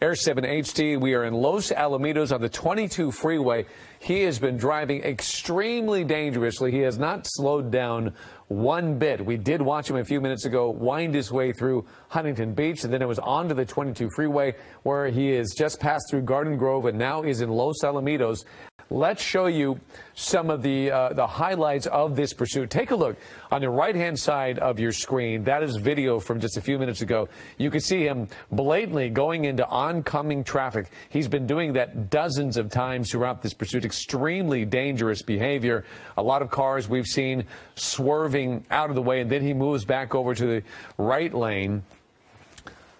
Air 7 HD. We are in Los Alamitos on the 22 freeway. He has been driving extremely dangerously. He has not slowed down one bit. We did watch him a few minutes ago wind his way through Huntington Beach, and then it was onto the 22 freeway where he has just passed through Garden Grove and now is in Los Alamitos. Let's show you some of the highlights of this pursuit. Take a look on the right-hand side of your screen. That is video from just a few minutes ago. You can see him blatantly going into oncoming traffic. He's been doing that dozens of times throughout this pursuit. Extremely dangerous behavior. A lot of cars we've seen swerving out of the way, and then he moves back over to the right lane.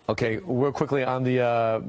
Okay, real quickly on the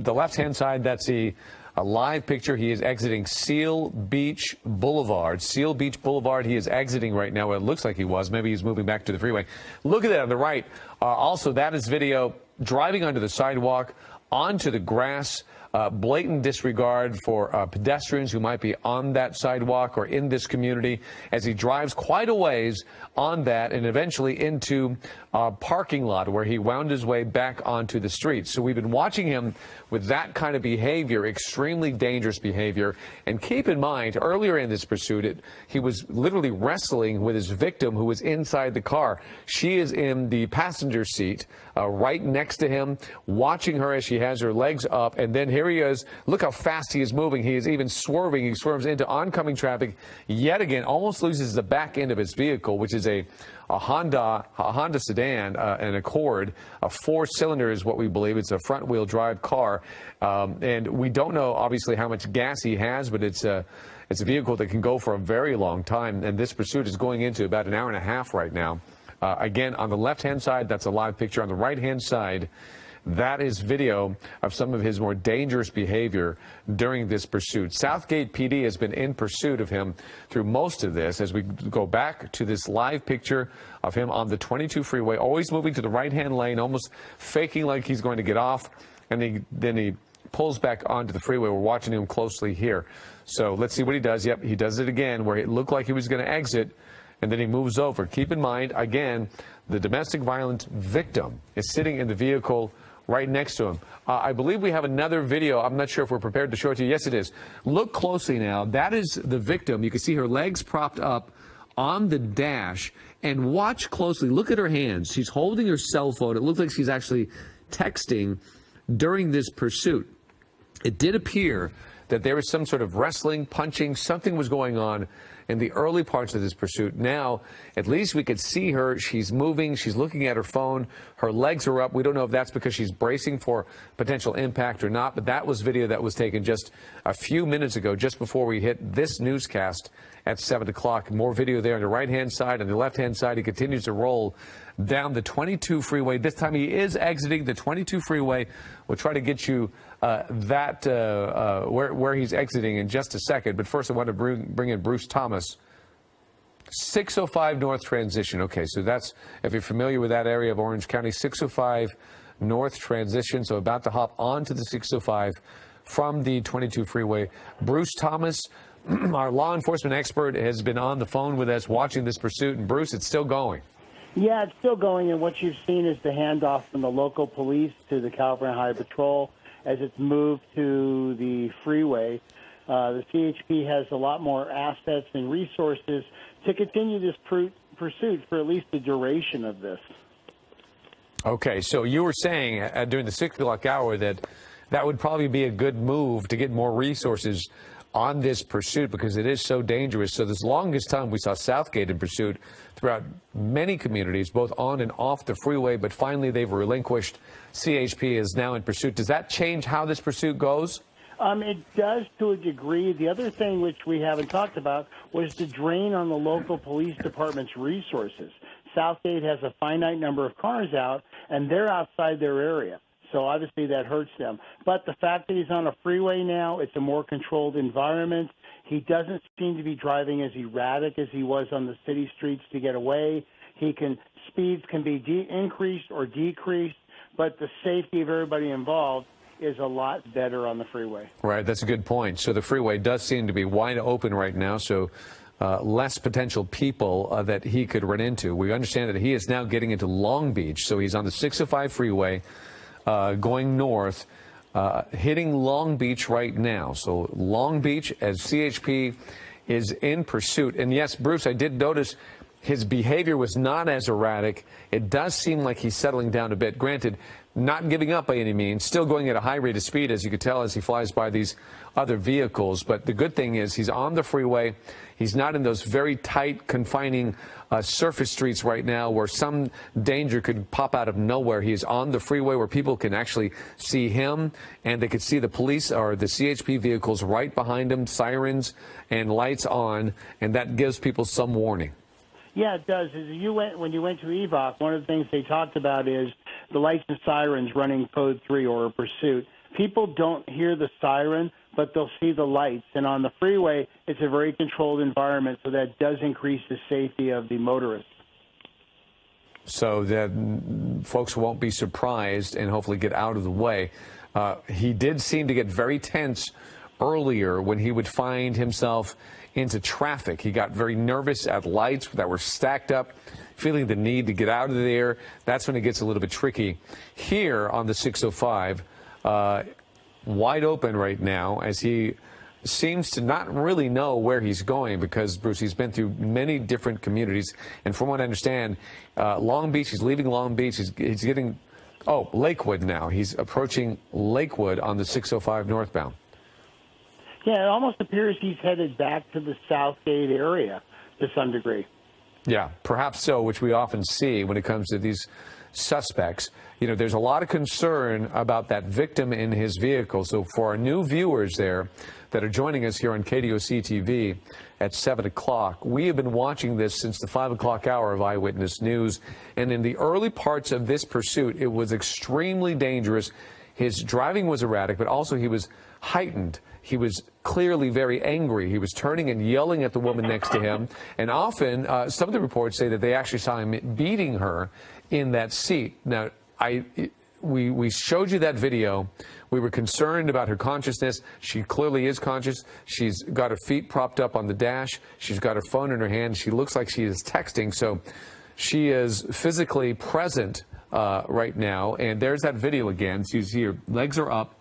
left-hand side, that's a live picture. He is exiting Seal Beach Boulevard. Seal Beach Boulevard, he is exiting right now. It looks like he was. Maybe he's moving back to the freeway. Look at that on the right. Also, that is video driving onto the sidewalk, onto the grass. Blatant disregard for pedestrians who might be on that sidewalk or in this community as he drives quite a ways on that and eventually into a parking lot where he wound his way back onto the street. So we've been watching him with that kind of behavior, extremely dangerous behavior. And keep in mind, earlier in this pursuit, he was literally wrestling with his victim who was inside the car. She is in the passenger seat right next to him, watching her as she has her legs up. And then here he is. Look how fast he is moving. He is even swerving. He swerves into oncoming traffic yet again, almost loses the back end of his vehicle, which is a Honda sedan, an Accord, a 4-cylinder is what we believe. It's a front-wheel drive car. And we don't know, obviously, how much gas he has, but it's a vehicle that can go for a very long time. And this pursuit is going into about an hour and a half right now. Again, on the left-hand side, that's a live picture. On the right-hand side, that is video of some of his more dangerous behavior during this pursuit. Southgate PD has been in pursuit of him through most of this. As we go back to this live picture of him on the 22 freeway, always moving to the right-hand lane, almost faking like he's going to get off, and then he pulls back onto the freeway. We're watching him closely here. So let's see what he does. Yep, he does it again where it looked like he was going to exit, and then he moves over. Keep in mind, again, the domestic violence victim is sitting in the vehicle right next to him. I believe we have another video. I'm not sure if we're prepared to show it to you. Yes, it is. Look closely now. That is the victim. You can see her legs propped up on the dash. And watch closely. Look at her hands. She's holding her cell phone. It looks like she's actually texting during this pursuit. It did appear that there was some sort of wrestling, punching, something was going on in the early parts of this pursuit. Now, at least we could see her. She's moving. She's looking at her phone. Her legs are up. We don't know if that's because she's bracing for potential impact or not, but that was video that was taken just a few minutes ago, just before we hit this newscast at 7 o'clock. More video there on the right-hand side. On the left-hand side, he continues to roll down the 22 freeway. This time he is exiting the 22 freeway. We'll try to get you where he's exiting in just a second. But first, I want to bring in Bruce Thomas. 605 North Transition. Okay, so that's, if you're familiar with that area of Orange County, 605 North Transition. So about to hop onto the 605 from the 22 freeway. Bruce Thomas, our law enforcement expert, has been on the phone with us watching this pursuit. And Bruce, it's still going. Yeah, it's still going, and what you've seen is the handoff from the local police to the California Highway Patrol as it's moved to the freeway. The CHP has a lot more assets and resources to continue this pursuit for at least the duration of this. Okay, so you were saying during the 6 o'clock hour that would probably be a good move to get more resources on this pursuit because it is so dangerous. So this longest time we saw Southgate in pursuit throughout many communities, both on and off the freeway, but finally they've relinquished. CHP is now in pursuit. Does that change how this pursuit goes? It does to a degree. The other thing which we haven't talked about was the drain on the local police department's resources. Southgate has a finite number of cars out, and they're outside their area. So obviously that hurts them. But the fact that he's on a freeway now, it's a more controlled environment. He doesn't seem to be driving as erratic as he was on the city streets to get away. Speeds can be increased or decreased, but the safety of everybody involved is a lot better on the freeway. Right, that's a good point. So the freeway does seem to be wide open right now, so less potential people that he could run into. We understand that he is now getting into Long Beach, so he's on the 605 freeway going north. hitting Long Beach right now. So Long Beach, as CHP is in pursuit. And yes, Bruce, I did notice his behavior was not as erratic. It does seem like he's settling down a bit. Granted, not giving up by any means, still going at a high rate of speed, as you could tell as he flies by these other vehicles. But the good thing is he's on the freeway. He's not in those very tight, confining surface streets right now where some danger could pop out of nowhere. He is on the freeway where people can actually see him, and they could see the police or the CHP vehicles right behind him, sirens and lights on, and that gives people some warning. Yeah, it does. When you went to EVOC, one of the things they talked about is the lights and sirens running code 3 or a pursuit. People don't hear the siren, but they'll see the lights. And on the freeway, it's a very controlled environment, so that does increase the safety of the motorists. So that folks won't be surprised and hopefully get out of the way. He did seem to get very tense earlier when he would find himself into traffic. He got very nervous at lights that were stacked up, feeling the need to get out of there. That's when it gets a little bit tricky. Here on the 605, wide open right now, as he seems to not really know where he's going because, Bruce, he's been through many different communities. And from what I understand, Long Beach, he's leaving Long Beach. He's getting, Lakewood now. He's approaching Lakewood on the 605 northbound. Yeah, it almost appears he's headed back to the Southgate area to some degree. Yeah, perhaps so, which we often see when it comes to these suspects. You know, there's a lot of concern about that victim in his vehicle. So for our new viewers there that are joining us here on KDOC TV at 7 o'clock, we have been watching this since the 5 o'clock hour of Eyewitness News. And in the early parts of this pursuit, it was extremely dangerous. His driving was erratic, but also he was heightened. He was clearly very angry. He was turning and yelling at the woman next to him. And often, some of the reports say that they actually saw him beating her in that seat. Now, we showed you that video. We were concerned about her consciousness. She clearly is conscious. She's got her feet propped up on the dash. She's got her phone in her hand. She looks like she is texting. So she is physically present right now. And there's that video again. So you see her legs are up.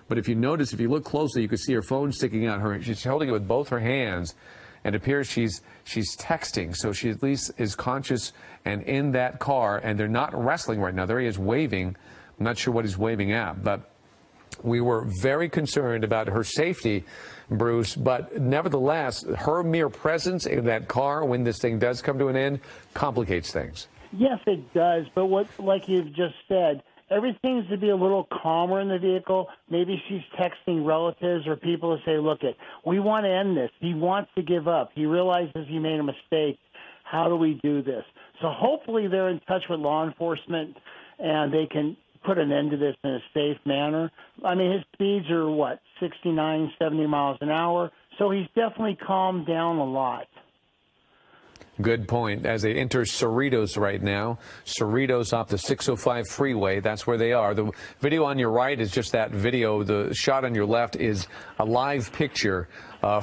But if you notice, if you look closely, you can see her phone sticking out. She's holding it with both her hands, and it appears she's texting. So she at least is conscious and in that car, and they're not wrestling right now. There he is waving. I'm not sure what he's waving at, but we were very concerned about her safety, Bruce. But nevertheless, her mere presence in that car when this thing does come to an end complicates things. Yes, it does. But like you've just said, everything seems to be a little calmer in the vehicle. Maybe she's texting relatives or people to say, look, we want to end this. He wants to give up. He realizes he made a mistake. How do we do this? So hopefully they're in touch with law enforcement and they can put an end to this in a safe manner. I mean, his speeds are, 69, 70 miles an hour. So he's definitely calmed down a lot. Good point. As they enter Cerritos right now, Cerritos off the 605 freeway, that's where they are. The video on your right is just that video. The shot on your left is a live picture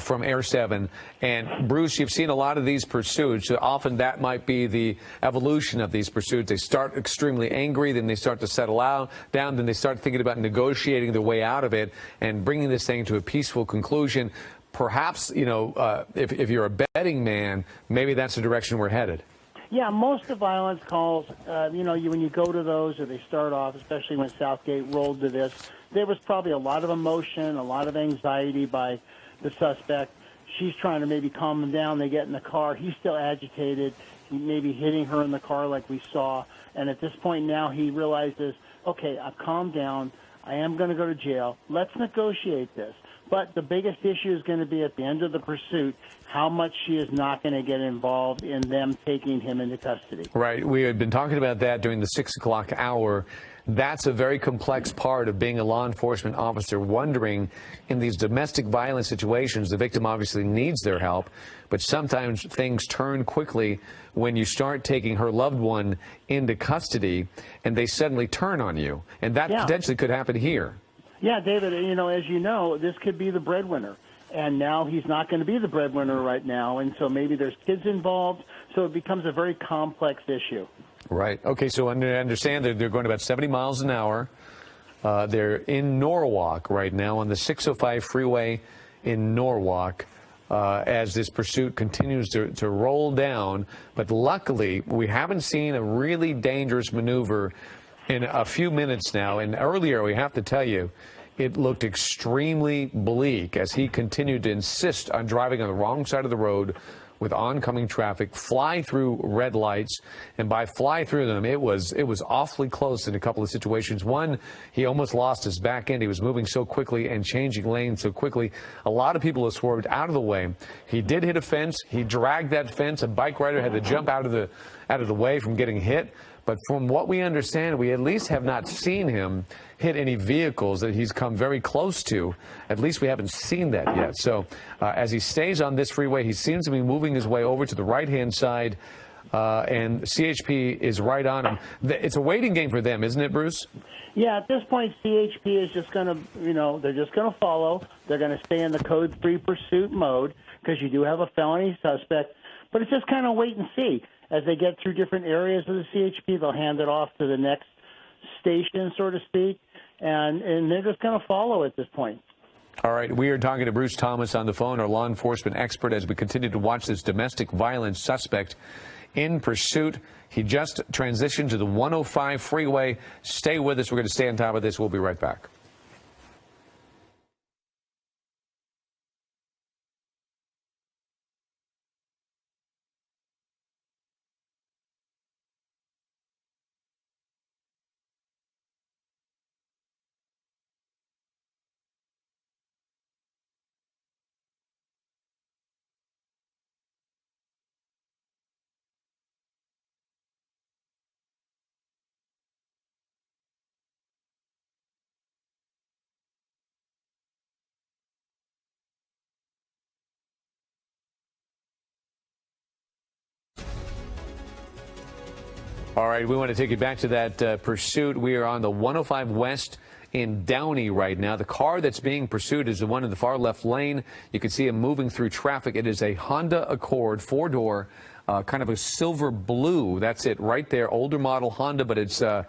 from Air 7. And, Bruce, you've seen a lot of these pursuits. Often that might be the evolution of these pursuits. They start extremely angry, then they start to settle down, then they start thinking about negotiating their way out of it and bringing this thing to a peaceful conclusion. Perhaps, if you're a betting man, maybe that's the direction we're headed. Yeah, most of the violence calls, when you go to those or they start off, especially when Southgate rolled to this, there was probably a lot of emotion, a lot of anxiety by the suspect. She's trying to maybe calm him down. They get in the car. He's still agitated. He may be hitting her in the car like we saw. And at this point now he realizes, okay, I've calmed down. I am going to go to jail. Let's negotiate this. But the biggest issue is going to be at the end of the pursuit, how much she is not going to get involved in them taking him into custody. Right. We had been talking about that during the 6 o'clock hour. That's a very complex part of being a law enforcement officer, wondering in these domestic violence situations, the victim obviously needs their help, but sometimes things turn quickly when you start taking her loved one into custody and they suddenly turn on you. And that potentially could happen here. Yeah, David, as you know, this could be the breadwinner. And now he's not going to be the breadwinner right now. And so maybe there's kids involved. So it becomes a very complex issue. Right. Okay, so I understand that they're going about 70 miles an hour. They're in Norwalk right now on the 605 freeway in Norwalk as this pursuit continues to roll down. But luckily, we haven't seen a really dangerous maneuver in a few minutes now. And earlier, we have to tell you, it looked extremely bleak as he continued to insist on driving on the wrong side of the road with oncoming traffic, fly through red lights, and by fly through them, it was awfully close in a couple of situations. One, he almost lost his back end. He was moving so quickly and changing lanes so quickly. A lot of people have swerved out of the way. He did hit a fence. He dragged that fence. A bike rider had to jump out of the way from getting hit. But from what we understand, we at least have not seen him hit any vehicles that he's come very close to. At least we haven't seen that yet. So as he stays on this freeway, he seems to be moving his way over to the right-hand side, and CHP is right on him. It's a waiting game for them, isn't it, Bruce? Yeah, at this point, CHP is just going to, they're just going to follow. They're going to stay in the code-free pursuit mode because you do have a felony suspect. But it's just kind of wait and see. As they get through different areas of the CHP, they'll hand it off to the next station, so to speak, and they're just going to follow at this point. All right, we are talking to Bruce Thomas on the phone, our law enforcement expert, as we continue to watch this domestic violence suspect in pursuit. He just transitioned to the 105 freeway. Stay with us. We're going to stay on top of this. We'll be right back. All right, we want to take you back to that pursuit. We are on the 105 West in Downey right now. The car that's being pursued is the one in the far left lane. You can see him moving through traffic. It is a Honda Accord, four-door, kind of a silver blue. That's it right there. Older model Honda, but it's a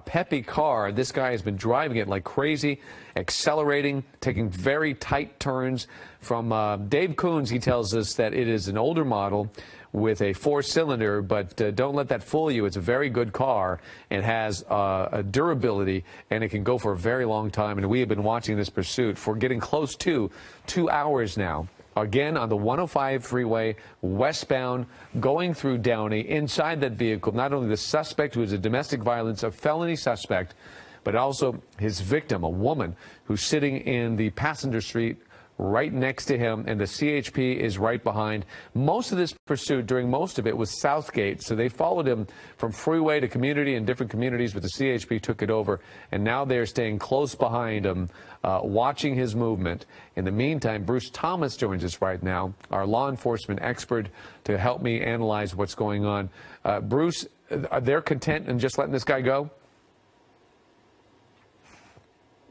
peppy car. This guy has been driving it like crazy, accelerating, taking very tight turns. From Dave Coons, he tells us that it is an older model with a four-cylinder, but don't let that fool you. It's a very good car and has a durability, and it can go for a very long time. And we have been watching this pursuit for getting close to 2 hours now. Again, on the 105 freeway, westbound, going through Downey. Inside that vehicle, not only the suspect, who is a domestic violence, a felony suspect, but also his victim, a woman who's sitting in the passenger seat right next to him, and the CHP is right behind. Most of this pursuit, during most of it, was Southgate, so they followed him from freeway to community in different communities, but the CHP took it over, and now they're staying close behind him, watching his movement. In the meantime, Bruce Thomas joins us right now, our law enforcement expert, to help me analyze what's going on. Bruce, they're content in just letting this guy go?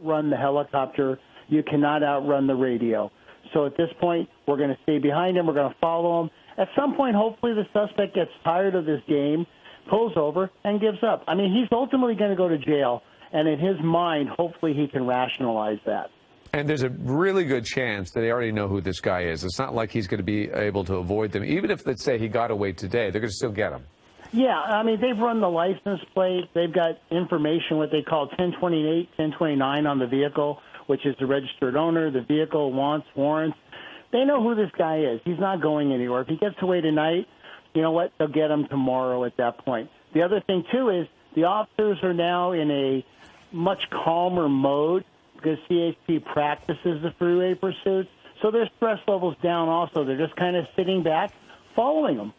Run the helicopter. You cannot outrun the radio. So at this point, we're going to stay behind him. We're going to follow him. At some point, hopefully the suspect gets tired of this game, pulls over, and gives up. I mean, he's ultimately going to go to jail, and in his mind, hopefully he can rationalize that. And there's a really good chance that they already know who this guy is. It's not like he's going to be able to avoid them. Even if, let's say, he got away today, they're going to still get him. Yeah, I mean, they've run the license plate. They've got information, what they call 1028, 1029 on the vehicle, which is the registered owner, the vehicle, wants, warrants. They know who this guy is. He's not going anywhere. If he gets away tonight, you know what? They'll get him tomorrow at that point. The other thing, too, is the officers are now in a much calmer mode because CHP practices the freeway pursuits. So their stress level's down also. They're just kind of sitting back, following them.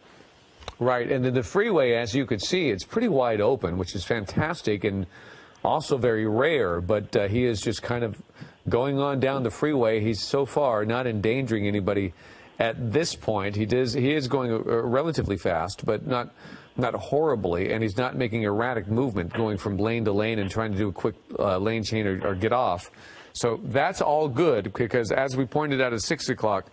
Right, and then the freeway, as you can see, it's pretty wide open, which is fantastic and also very rare, but he is just kind of going on down the freeway. He's so far not endangering anybody at this point. He is going relatively fast, but not horribly, and he's not making erratic movement going from lane to lane and trying to do a quick lane change or get off. So that's all good because, as we pointed out at 6 o'clock,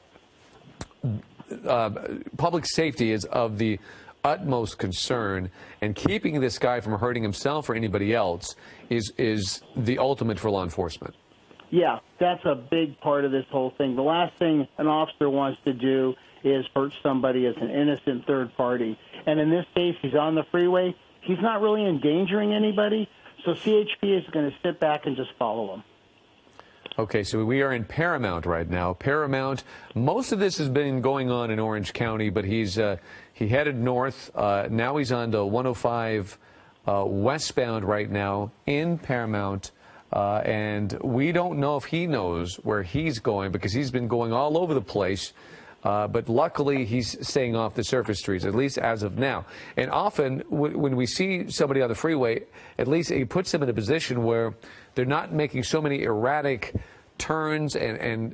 public safety is of the utmost concern, and keeping this guy from hurting himself or anybody else is the ultimate for law enforcement. Yeah, that's a big part of this whole thing. The last thing an officer wants to do is hurt somebody as an innocent third party. And in this case, he's on the freeway. He's not really endangering anybody, so CHP is going to sit back and just follow him. Okay, so we are in Paramount right now. Paramount, most of this has been going on in Orange County, but he headed north. Now he's on the 105 westbound right now in Paramount. And we don't know if he knows where he's going because he's been going all over the place. But luckily, he's staying off the surface streets, at least as of now. And often, when we see somebody on the freeway, at least it puts them in a position where they're not making so many erratic turns and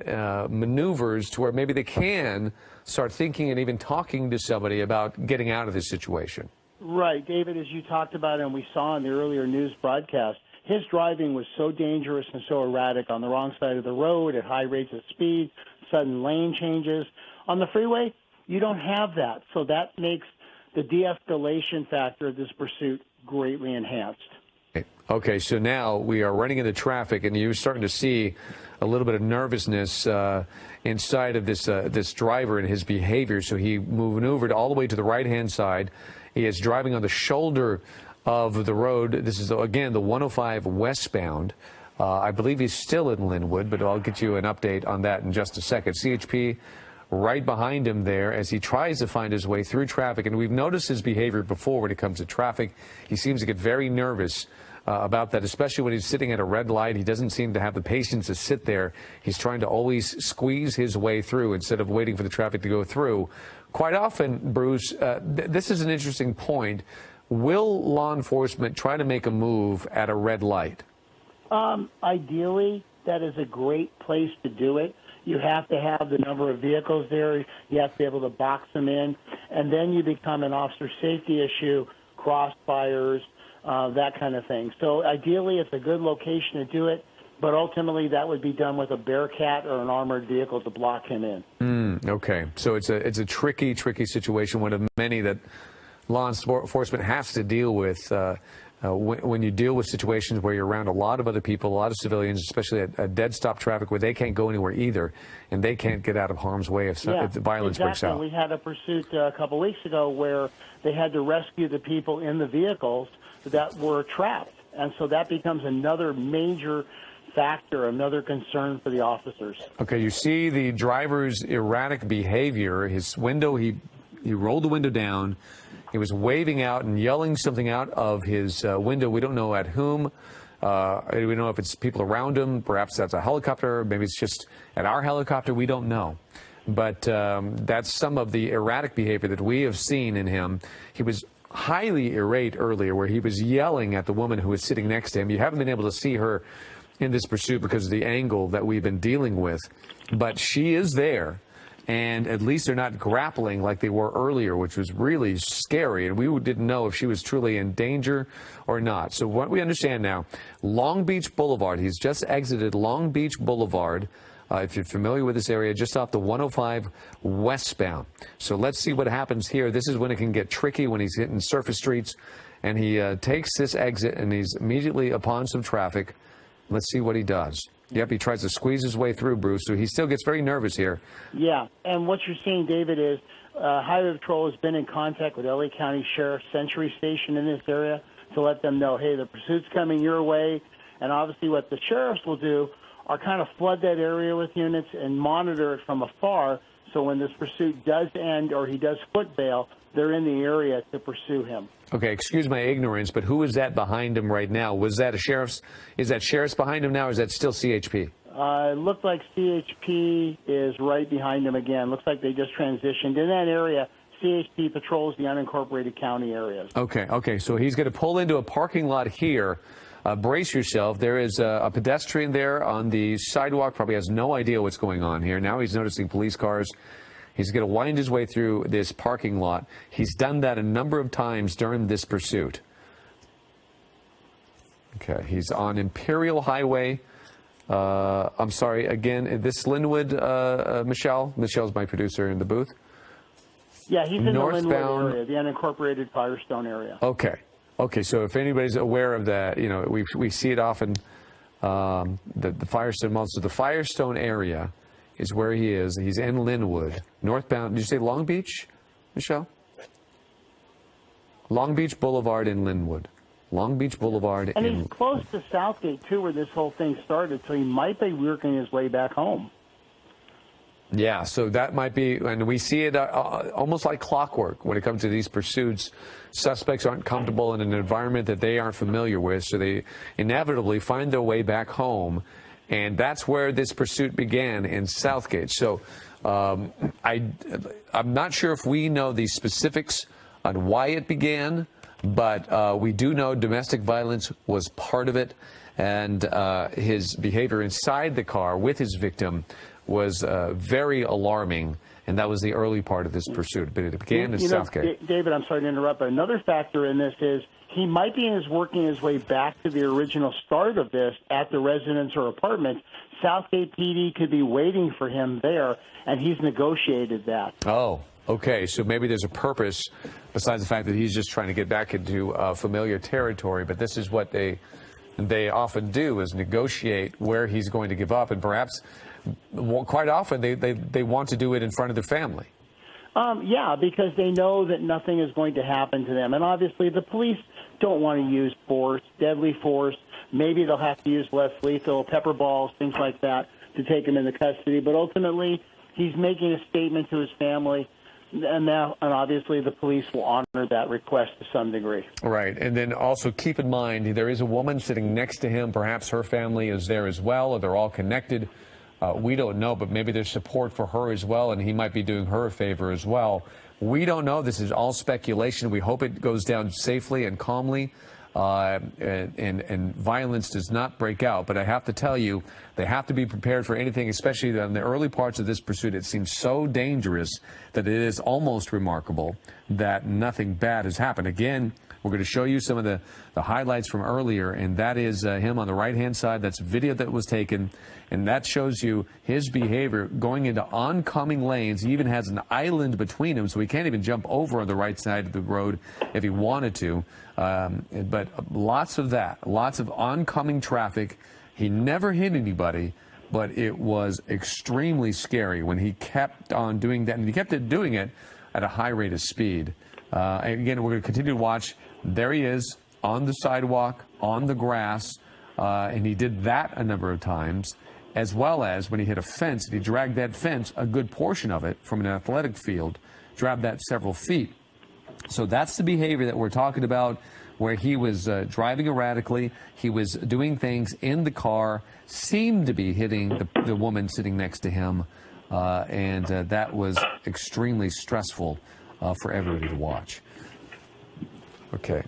maneuvers to where maybe they can start thinking and even talking to somebody about getting out of this situation. Right, David, as you talked about and we saw in the earlier news broadcast, his driving was so dangerous and so erratic on the wrong side of the road at high rates of speed, sudden lane changes. On the freeway, you don't have that, so that makes the de-escalation factor of this pursuit greatly enhanced. Okay, so now we are running into traffic, and you're starting to see a little bit of nervousness inside of this driver and his behavior. So he maneuvered all the way to the right-hand side. He is driving on the shoulder of the road. This is, again, the 105 westbound. I believe he's still in Linwood, but I'll get you an update on that in just a second. CHP right behind him there as he tries to find his way through traffic. And we've noticed his behavior before when it comes to traffic. He seems to get very nervous about that, especially when he's sitting at a red light. He doesn't seem to have the patience to sit there. He's trying to always squeeze his way through instead of waiting for the traffic to go through. Quite often, Bruce, this is an interesting point. Will law enforcement try to make a move at a red light? Ideally, that is a great place to do it. You have to have the number of vehicles there. You have to be able to box them in. And then you become an officer safety issue, crossfires, that kind of thing. So ideally, it's a good location to do it. But ultimately, that would be done with a Bearcat or an armored vehicle to block him in. Okay. So it's a tricky situation, one of many that law enforcement has to deal with. When you deal with situations where you're around a lot of other people, a lot of civilians, especially at dead stop traffic where they can't go anywhere either, and they can't get out of harm's way if the violence breaks out. We had a pursuit a couple weeks ago where they had to rescue the people in the vehicles that were trapped. And so that becomes another major factor, another concern for the officers. Okay, you see the driver's erratic behavior. His window, he rolled the window down. He was waving out and yelling something out of his window. We don't know at whom. We don't know if it's people around him. Perhaps that's a helicopter. Maybe it's just at our helicopter. We don't know. But that's some of the erratic behavior that we have seen in him. He was highly irate earlier, where he was yelling at the woman who was sitting next to him. You haven't been able to see her in this pursuit because of the angle that we've been dealing with. But she is there. And at least they're not grappling like they were earlier, which was really scary. And we didn't know if she was truly in danger or not. So what we understand now, Long Beach Boulevard, he's just exited Long Beach Boulevard. If you're familiar with this area, just off the 105 westbound. So let's see what happens here. This is when it can get tricky, when he's hitting surface streets. And he takes this exit, and he's immediately upon some traffic. Let's see what he does. Yep, he tries to squeeze his way through, Bruce, so he still gets very nervous here. Yeah, and what you're seeing, David, is Highway Patrol has been in contact with LA County Sheriff's Century Station in this area to let them know, hey, the pursuit's coming your way. And obviously what the sheriffs will do are kind of flood that area with units and monitor it from afar, so when this pursuit does end or he does foot bail, they're in the area to pursue him. Okay, excuse my ignorance, but who is that behind him right now? Was that a sheriff's? Is that sheriff's behind him now, or is that still CHP? It looked like CHP is right behind him again. Looks like they just transitioned. In that area, CHP patrols the unincorporated county areas. Okay, so he's going to pull into a parking lot here. Brace yourself. There is a pedestrian there on the sidewalk, probably has no idea what's going on here. Now he's noticing police cars. He's going to wind his way through this parking lot. He's done that a number of times during this pursuit. Okay, he's on Imperial Highway. I'm sorry, again, this Linwood, Michelle. Michelle's my producer in the booth. Yeah, he's in the Linwood northbound area, the unincorporated Firestone area. Okay. Okay, so if anybody's aware of that, you know, we see it often, the Firestone Mall. So the Firestone area is where he is. He's in Linwood, northbound. Did you say Long Beach, Michelle? Long Beach Boulevard in Linwood. Long Beach Boulevard and in... he's close to Southgate, too, where this whole thing started, so he might be working his way back home. Yeah, so that might be, and we see it almost like clockwork when it comes to these pursuits. Suspects aren't comfortable in an environment that they aren't familiar with, so they inevitably find their way back home, and that's where this pursuit began in Southgate. So I'm not sure if we know the specifics on why it began, but we do know domestic violence was part of it, and his behavior inside the car with his victim was very alarming, and that was the early part of this pursuit. But it began in Southgate. David, I'm sorry to interrupt, but another factor in this is he might be working his way back to the original start of this at the residence or apartment. Southgate PD could be waiting for him there, and he's negotiated that. Oh, okay. So maybe there's a purpose besides the fact that he's just trying to get back into familiar territory. But this is what they often do, is negotiate where he's going to give up, and perhaps quite often they want to do it in front of their family. Yeah, because they know that nothing is going to happen to them. And obviously the police don't want to use force, deadly force. Maybe they'll have to use less lethal, pepper balls, things like that, to take him into custody. But ultimately, he's making a statement to his family, and obviously the police will honor that request to some degree. Right. And then also keep in mind, there is a woman sitting next to him. Perhaps her family is there as well, or they're all connected. We don't know, but maybe there's support for her as well, and he might be doing her a favor as well. We don't know. This is all speculation. We hope it goes down safely and calmly, and violence does not break out. But I have to tell you, they have to be prepared for anything, especially in the early parts of this pursuit. It seems so dangerous that it is almost remarkable that nothing bad has happened. Again, we're going to show you some of the highlights from earlier, and that is him on the right-hand side. That's video that was taken, and that shows you his behavior going into oncoming lanes. He even has an island between him, so he can't even jump over on the right side of the road if he wanted to. But lots of that, lots of oncoming traffic. He never hit anybody, but it was extremely scary when he kept on doing that, and he kept doing it at a high rate of speed. Again, we're going to continue to watch. There he is on the sidewalk, on the grass, and he did that a number of times, as well as when he hit a fence, and he dragged that fence, a good portion of it, from an athletic field, dragged that several feet. So that's the behavior that we're talking about, where he was driving erratically, he was doing things in the car, seemed to be hitting the woman sitting next to him, and that was extremely stressful for everybody to watch. Okay.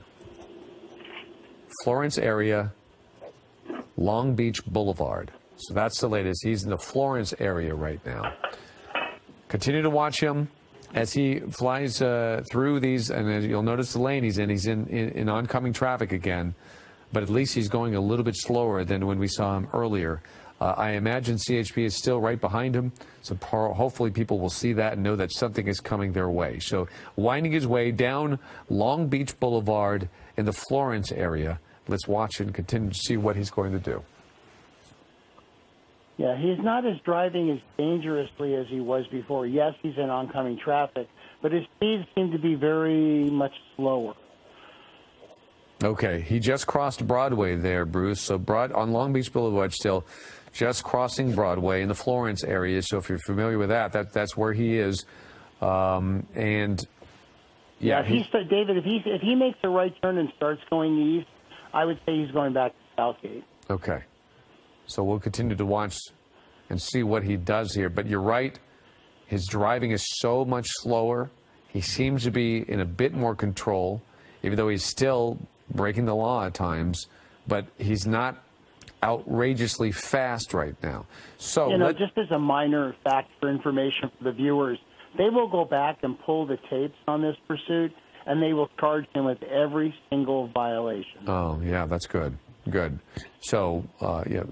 Florence area, Long Beach Boulevard. So that's the latest. He's in the Florence area right now. Continue to watch him as he flies through these, and as you'll notice the lane he's in oncoming traffic again, but at least he's going a little bit slower than when we saw him earlier. I imagine CHP is still right behind him, so hopefully people will see that and know that something is coming their way. So winding his way down Long Beach Boulevard in the Florence area. Let's watch and continue to see what he's going to do. Yeah, he's not driving as dangerously as he was before. Yes, he's in oncoming traffic, but his speeds seem to be very much slower. Okay, he just crossed Broadway there, Bruce. So on Long Beach Boulevard still, just crossing Broadway in the Florence area. So if you're familiar with that's where he is. And yeah, David, if he makes a right turn and starts going east, I would say he's going back to Southgate. Okay. So we'll continue to watch and see what he does here. But you're right, his driving is so much slower. He seems to be in a bit more control, even though he's still breaking the law at times. But he's not outrageously fast right now. So just as a minor fact for information for the viewers, they will go back and pull the tapes on this pursuit, and they will charge him with every single violation. Oh, yeah, that's good. Good. So, yeah,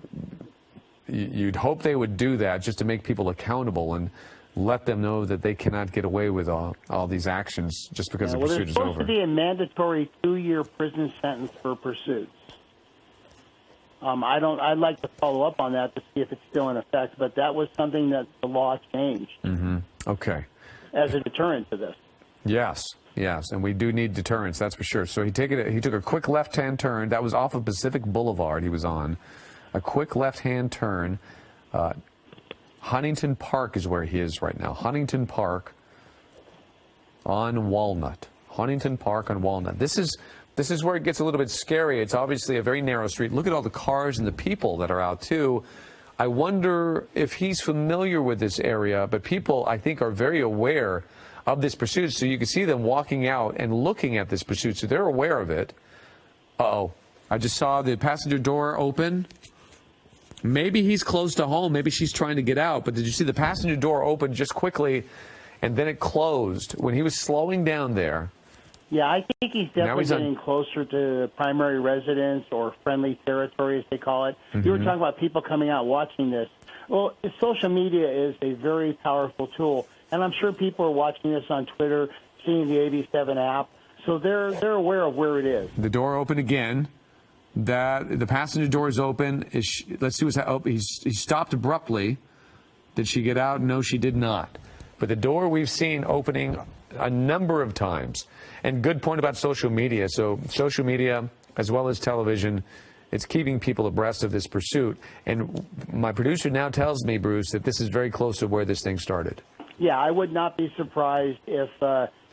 you'd hope they would do that just to make people accountable. And let them know that they cannot get away with all these actions just because the pursuit is over. There's supposed to be a mandatory 2-year prison sentence for pursuits. I'd like to follow up on that to see if it's still in effect, but that was something that the law changed. Mm-hmm. Okay. As a deterrent to this. Yes, and we do need deterrence, that's for sure. So he took a quick left-hand turn. That was off of Pacific Boulevard he was on. A quick left-hand turn. Huntington Park is where he is right now. Huntington Park on Walnut. Huntington Park on Walnut. This is where it gets a little bit scary. It's obviously a very narrow street. Look at all the cars and the people that are out, too. I wonder if he's familiar with this area, but people, I think, are very aware of this pursuit. So you can see them walking out and looking at this pursuit, so they're aware of it. Uh-oh. I just saw the passenger door open. Maybe he's close to home. Maybe she's trying to get out. But did you see the passenger door open just quickly, and then it closed when he was slowing down there? Yeah, I think he's definitely getting closer to primary residence or friendly territory, as they call it. Mm-hmm. You were talking about people coming out watching this. Well, social media is a very powerful tool, and I'm sure people are watching this on Twitter, seeing the AV7 app, so they're aware of where it is. The door opened again. The passenger door is open. Let's see what's happening. He stopped abruptly. Did she get out? No, she did not. But the door we've seen opening a number of times. And good point about social media. So social media, as well as television, it's keeping people abreast of this pursuit. And my producer now tells me, Bruce, that this is very close to where this thing started. Yeah, I would not be surprised if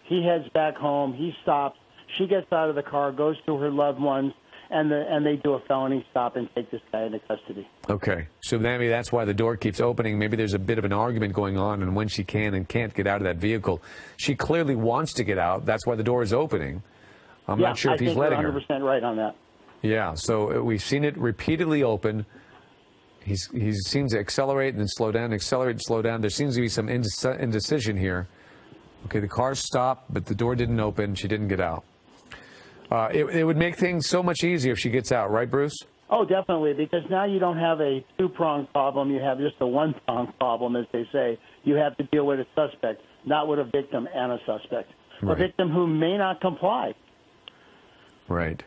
he heads back home, he stops, she gets out of the car, goes to her loved ones, and they do a felony stop and take this guy into custody. Okay. So maybe that's why the door keeps opening. Maybe there's a bit of an argument going on and when she can and can't get out of that vehicle. She clearly wants to get out. That's why the door is opening. I'm not sure if he's letting her. I think you're 100% right on that. Yeah, so we've seen it repeatedly open. He seems to accelerate and then slow down, accelerate and slow down. There seems to be some indecision here. Okay, the car stopped, but the door didn't open. She didn't get out. It would make things so much easier if she gets out, right, Bruce? Oh, definitely, because now you don't have a two-pronged problem. You have just a one-pronged problem, as they say. You have to deal with a suspect, not with a victim and a suspect. Right. A victim who may not comply. Right.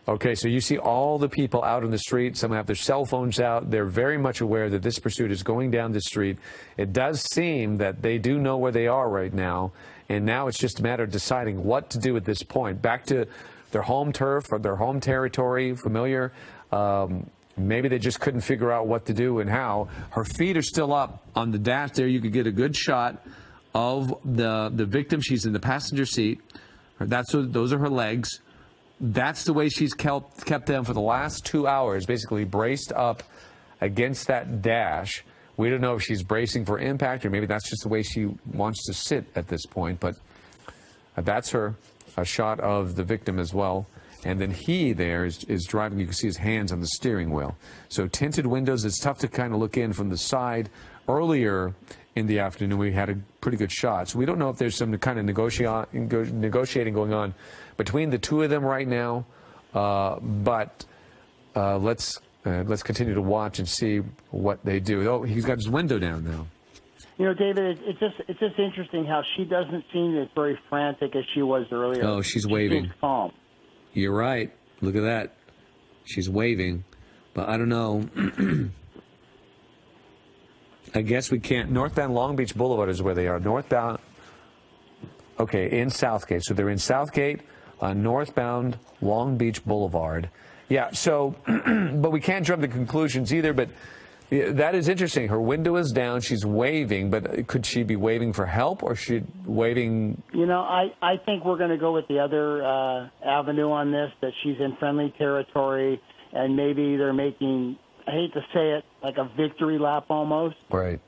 Okay, so you see all the people out on the street. Some have their cell phones out. They're very much aware that this pursuit is going down the street. It does seem that they do know where they are right now, and now it's just a matter of deciding what to do at this point. Back to their home turf or their home territory, familiar. Maybe they just couldn't figure out what to do and how. Her feet are still up on the dash there. You could get a good shot of the victim. She's in the passenger seat. Those are her legs. That's the way she's kept them for the last 2 hours, basically braced up against that dash. We don't know if she's bracing for impact or maybe that's just the way she wants to sit at this point, but that's her. A shot of the victim as well. And then he there is driving. You can see his hands on the steering wheel. So tinted windows, it's tough to kind of look in from the side. Earlier in the afternoon, we had a pretty good shot. So we don't know if there's some kind of negotiating going on between the two of them right now. But let's continue to watch and see what they do. Oh, he's got his window down now. You know, David, it's just interesting how she doesn't seem as very frantic as she was earlier. Oh, she's waving. She seems calm. You're right. Look at that. She's waving. But I don't know. I guess we can't. Northbound Long Beach Boulevard is where they are. Northbound. Okay, in Southgate. So they're in Southgate on northbound Long Beach Boulevard. Yeah, so, but we can't jump to conclusions either, but that is interesting. Her window is down. She's waving, but could she be waving for help or she waving? You know, I think we're going to go with the other avenue on this, that she's in friendly territory and maybe they're making, I hate to say it, like a victory lap almost. Right.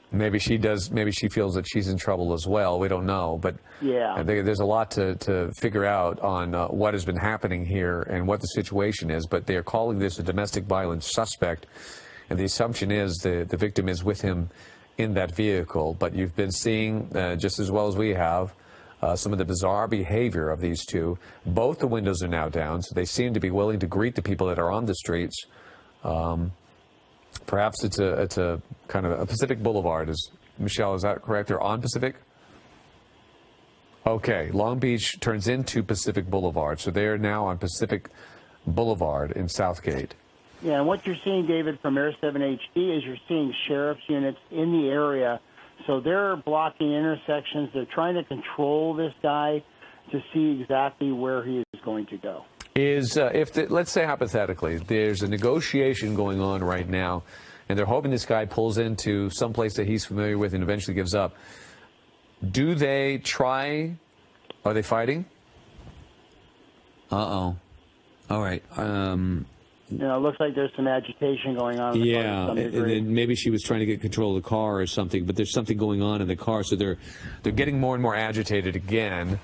Maybe she does. Maybe she feels that she's in trouble as well. We don't know. But yeah, I think there's a lot to figure out on what has been happening here and what the situation is. But they are calling this a domestic violence suspect. And the assumption is the victim is with him in that vehicle. But you've been seeing, just as well as we have, some of the bizarre behavior of these two. Both the windows are now down, so they seem to be willing to greet the people that are on the streets. Perhaps it's a kind of a Pacific Boulevard is Michelle, is that correct? They're on Pacific? Okay, Long Beach turns into Pacific Boulevard, so they are now on Pacific Boulevard in Southgate. Yeah, and what you're seeing, David, from Air 7 HD is you're seeing sheriff's units in the area. So they're blocking intersections. They're trying to control this guy to see exactly where he is going to go. Let's say hypothetically, there's a negotiation going on right now, and they're hoping this guy pulls into some place that he's familiar with and eventually gives up. Do they try? Are they fighting? Uh-oh. All right. You know, it looks like there's some agitation going on. Yeah, and then maybe she was trying to get control of the car or something, but there's something going on in the car, so they're getting more and more agitated again.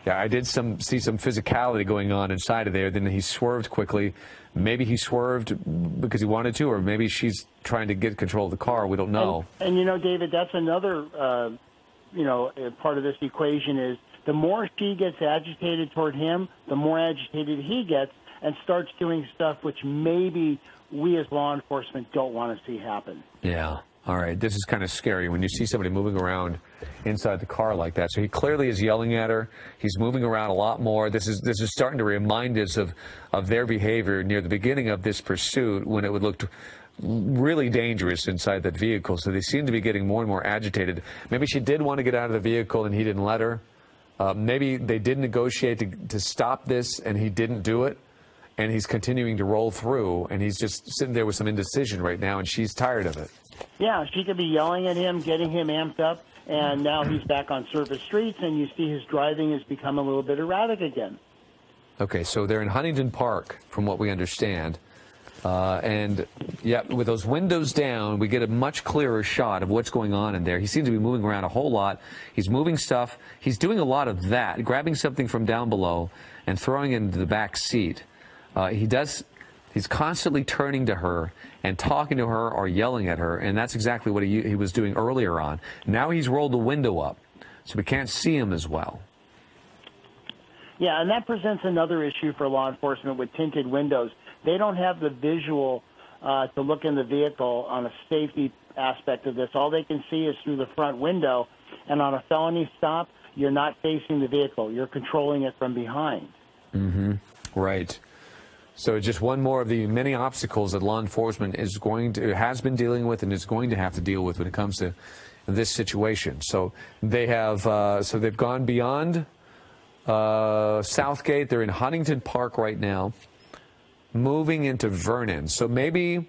Yeah, I did see some physicality going on inside of there. Then he swerved quickly. Maybe he swerved because he wanted to, or maybe she's trying to get control of the car. We don't know. And you know, David, that's another, part of this equation is the more she gets agitated toward him, the more agitated he gets and starts doing stuff which maybe we as law enforcement don't want to see happen. Yeah. All right. This is kind of scary when you see somebody moving around inside the car like that. So he clearly is yelling at her. He's moving around a lot more. This is starting to remind us of their behavior near the beginning of this pursuit when it would look really dangerous inside that vehicle. So they seem to be getting more and more agitated. Maybe she did want to get out of the vehicle and he didn't let her. Maybe they did negotiate to stop this and he didn't do it. And he's continuing to roll through, and he's just sitting there with some indecision right now, and she's tired of it. Yeah, she could be yelling at him, getting him amped up, and now he's back on surface streets, and you see his driving has become a little bit erratic again. Okay, so they're in Huntington Park, from what we understand. And, yeah, with those windows down, we get a much clearer shot of what's going on in there. He seems to be moving around a whole lot. He's moving stuff. He's doing a lot of that, grabbing something from down below and throwing it into the back seat. He's constantly turning to her and talking to her or yelling at her, and that's exactly what he was doing earlier on. Now he's rolled the window up, so we can't see him as well. Yeah, and that presents another issue for law enforcement with tinted windows. They don't have the visual to look in the vehicle on a safety aspect of this. All they can see is through the front window, and on a felony stop, you're not facing the vehicle. You're controlling it from behind. Mm-hmm. Right. So just one more of the many obstacles that law enforcement has been dealing with and is going to have to deal with when it comes to this situation. So they have, they've gone beyond Southgate. They're in Huntington Park right now, moving into Vernon. So maybe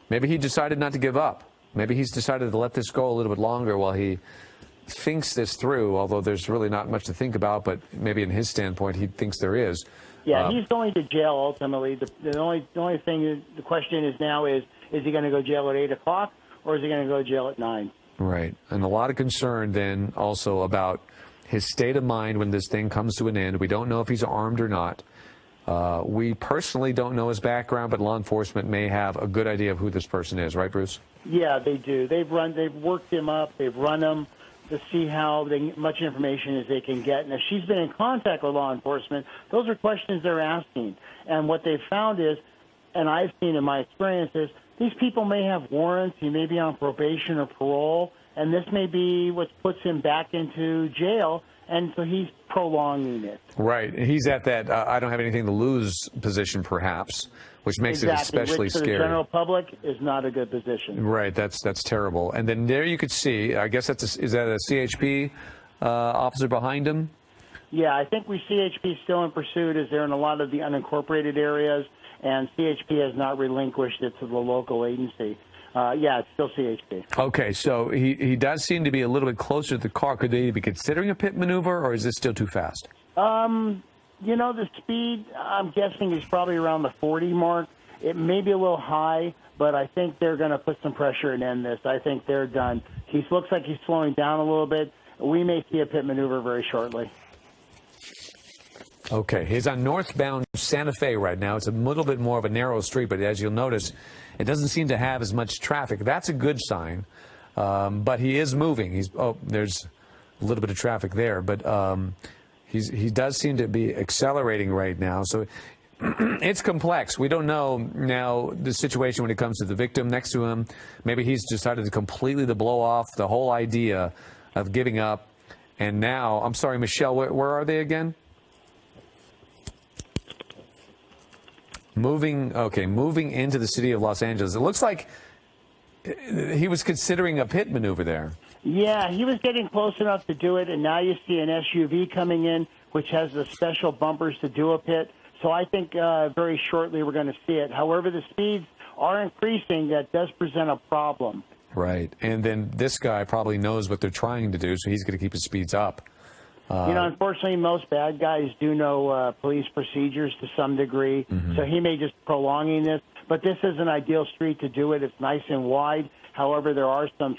he decided not to give up. Maybe he's decided to let this go a little bit longer while he thinks this through, although there's really not much to think about, but maybe in his standpoint, he thinks there is. Yeah, he's going to jail ultimately. The only thing, the question is now is he going to go jail at 8 o'clock or is he going to go jail at 9? Right. And a lot of concern then also about his state of mind when this thing comes to an end. We don't know if he's armed or not. We personally don't know his background, but law enforcement may have a good idea of who this person is. Right, Bruce? Yeah, they do. They've worked him up. They've run him to see how much information as they can get. And if she's been in contact with law enforcement, those are questions they're asking. And what they've found is, and I've seen in my experiences, these people may have warrants. He may be on probation or parole, and this may be what puts him back into jail. And so he's prolonging it. Right. He's at that I don't have anything to lose position, perhaps, which makes it especially scary. Which for the general public is not a good position. Right. That's terrible. And then there you could see, I guess is that a CHP officer behind him? Yeah, I think CHP is still in pursuit as they're in a lot of the unincorporated areas, and CHP has not relinquished it to the local agency. Yeah, it's still CHP. Okay, so he does seem to be a little bit closer to the car. Could they be considering a pit maneuver, or is this still too fast? You know, the speed, I'm guessing, is probably around the 40 mark. It may be a little high, but I think they're going to put some pressure and end this. I think they're done. He looks like he's slowing down a little bit. We may see a pit maneuver very shortly. Okay, he's on northbound Santa Fe right now. It's a little bit more of a narrow street, but as you'll notice, it doesn't seem to have as much traffic. That's a good sign, but he is moving. There's a little bit of traffic there, but he does seem to be accelerating right now. So it's complex. We don't know now the situation when it comes to the victim next to him. Maybe he's decided to completely to blow off the whole idea of giving up. And now, I'm sorry, Michelle, where are they again? Moving into the city of Los Angeles. It looks like he was considering a pit maneuver there. Yeah, he was getting close enough to do it, and now you see an SUV coming in, which has the special bumpers to do a pit. So I think very shortly we're going to see it. However, the speeds are increasing. That does present a problem. Right. And then this guy probably knows what they're trying to do, so he's going to keep his speeds up. Unfortunately, most bad guys do know police procedures to some degree, so he may just prolonging this. But this is an ideal street to do it. It's nice and wide. However, there are some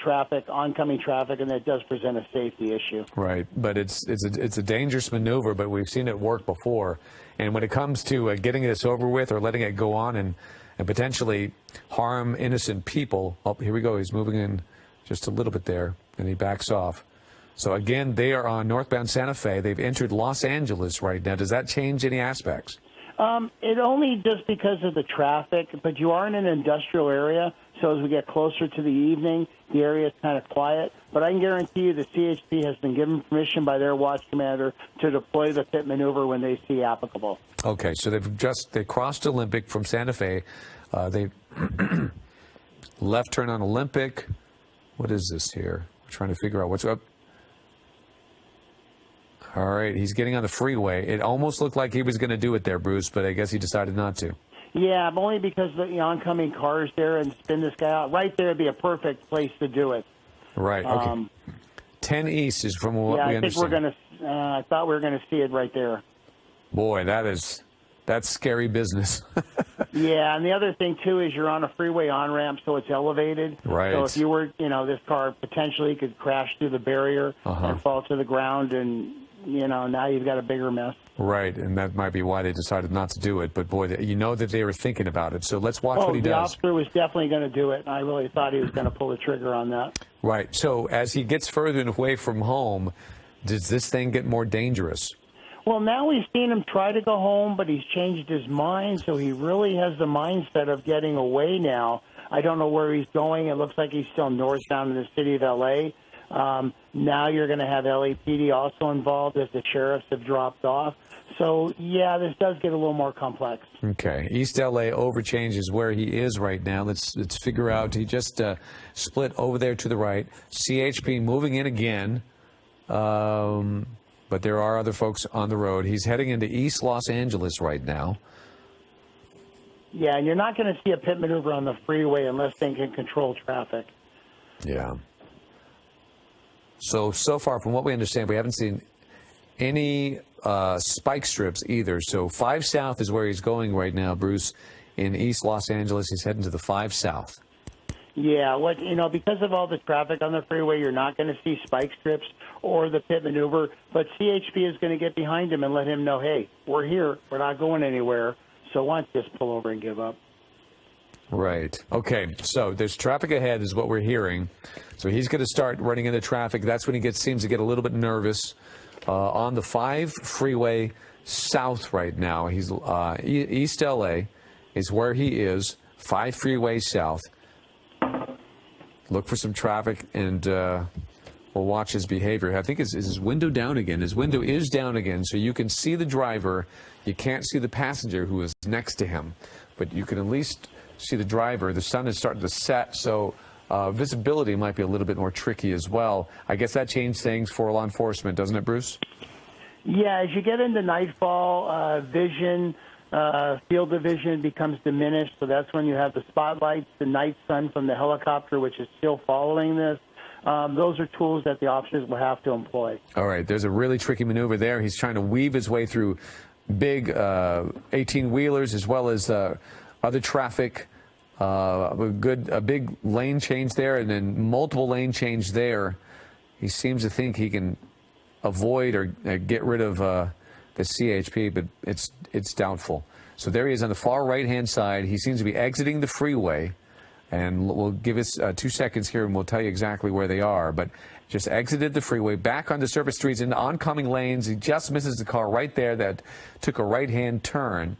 oncoming traffic, and that does present a safety issue. Right, but it's a dangerous maneuver, but we've seen it work before. And when it comes to getting this over with or letting it go on and potentially harm innocent people, oh, here we go. He's moving in just a little bit there, and he backs off. So, again, they are on northbound Santa Fe. They've entered Los Angeles right now. Does that change any aspects? It only just because of the traffic, but you are in an industrial area, so as we get closer to the evening, the area is kind of quiet. But I can guarantee you the CHP has been given permission by their watch commander to deploy the pit maneuver when they see applicable. Okay, so they crossed Olympic from Santa Fe. They left turn on Olympic. What is this here? We're trying to figure out what's up. All right, he's getting on the freeway. It almost looked like he was going to do it there, Bruce, but I guess he decided not to. Yeah, only because the oncoming cars there and spin this guy out. Right there would be a perfect place to do it. Right, okay. 10 East is from what we understand. Yeah, I think we're going to, I thought we were going to see it right there. Boy, that's scary business. Yeah, and the other thing, too, is you're on a freeway on-ramp, so it's elevated. Right. So if you were, this car potentially could crash through the barrier and fall to the ground, and, now you've got a bigger mess. Right, and that might be why they decided not to do it. But, boy, you know that they were thinking about it. So let's watch what he does. The officer was definitely going to do it, and I really thought he was going to pull the trigger on that. Right. So as he gets further and away from home, does this thing get more dangerous? Well, now we've seen him try to go home, but he's changed his mind, so he really has the mindset of getting away now. I don't know where he's going. It looks like he's still northbound in the city of L.A. Now you're going to have LAPD also involved as the sheriffs have dropped off. So, yeah, this does get a little more complex. Okay. East L.A. overchange is where he is right now. Let's figure out. He just split over there to the right. CHP moving in again. But there are other folks on the road. He's heading into East Los Angeles right now. Yeah, and you're not going to see a pit maneuver on the freeway unless they can control traffic. Yeah. So far, from what we understand, we haven't seen any spike strips either. So 5 South is where he's going right now, Bruce. In East Los Angeles, he's heading to the 5 South. Yeah, because of all the traffic on the freeway, you're not going to see spike strips or the pit maneuver. But CHP is going to get behind him and let him know, hey, we're here. We're not going anywhere. So why don't you just pull over and give up? Right. Okay. So there's traffic ahead is what we're hearing. So he's going to start running into traffic. That's when he seems to get a little bit nervous. On the 5 freeway south right now. He's East L.A. is where he is. 5 freeway south. Look for some traffic, and we'll watch his behavior. I think is his window down again. His window is down again, so you can see the driver. You can't see the passenger who is next to him, but you can at least see the driver. The sun is starting to set, so visibility might be a little bit more tricky as well. I guess that changed things for law enforcement, doesn't it, Bruce? Yeah, as you get into nightfall, field of vision becomes diminished, so that's when you have the spotlights, the night sun from the helicopter, which is still following this. Those are tools that the officers will have to employ. All right, there's a really tricky maneuver there. He's trying to weave his way through big 18-wheelers as well as other traffic. A big lane change there, and then multiple lane change there. He seems to think he can avoid or get rid of the CHP, but it's doubtful. So there he is on the far right-hand side. He seems to be exiting the freeway, and we'll give us 2 seconds here, and we'll tell you exactly where they are. But just exited the freeway, back onto surface streets into oncoming lanes. He just misses the car right there that took a right-hand turn.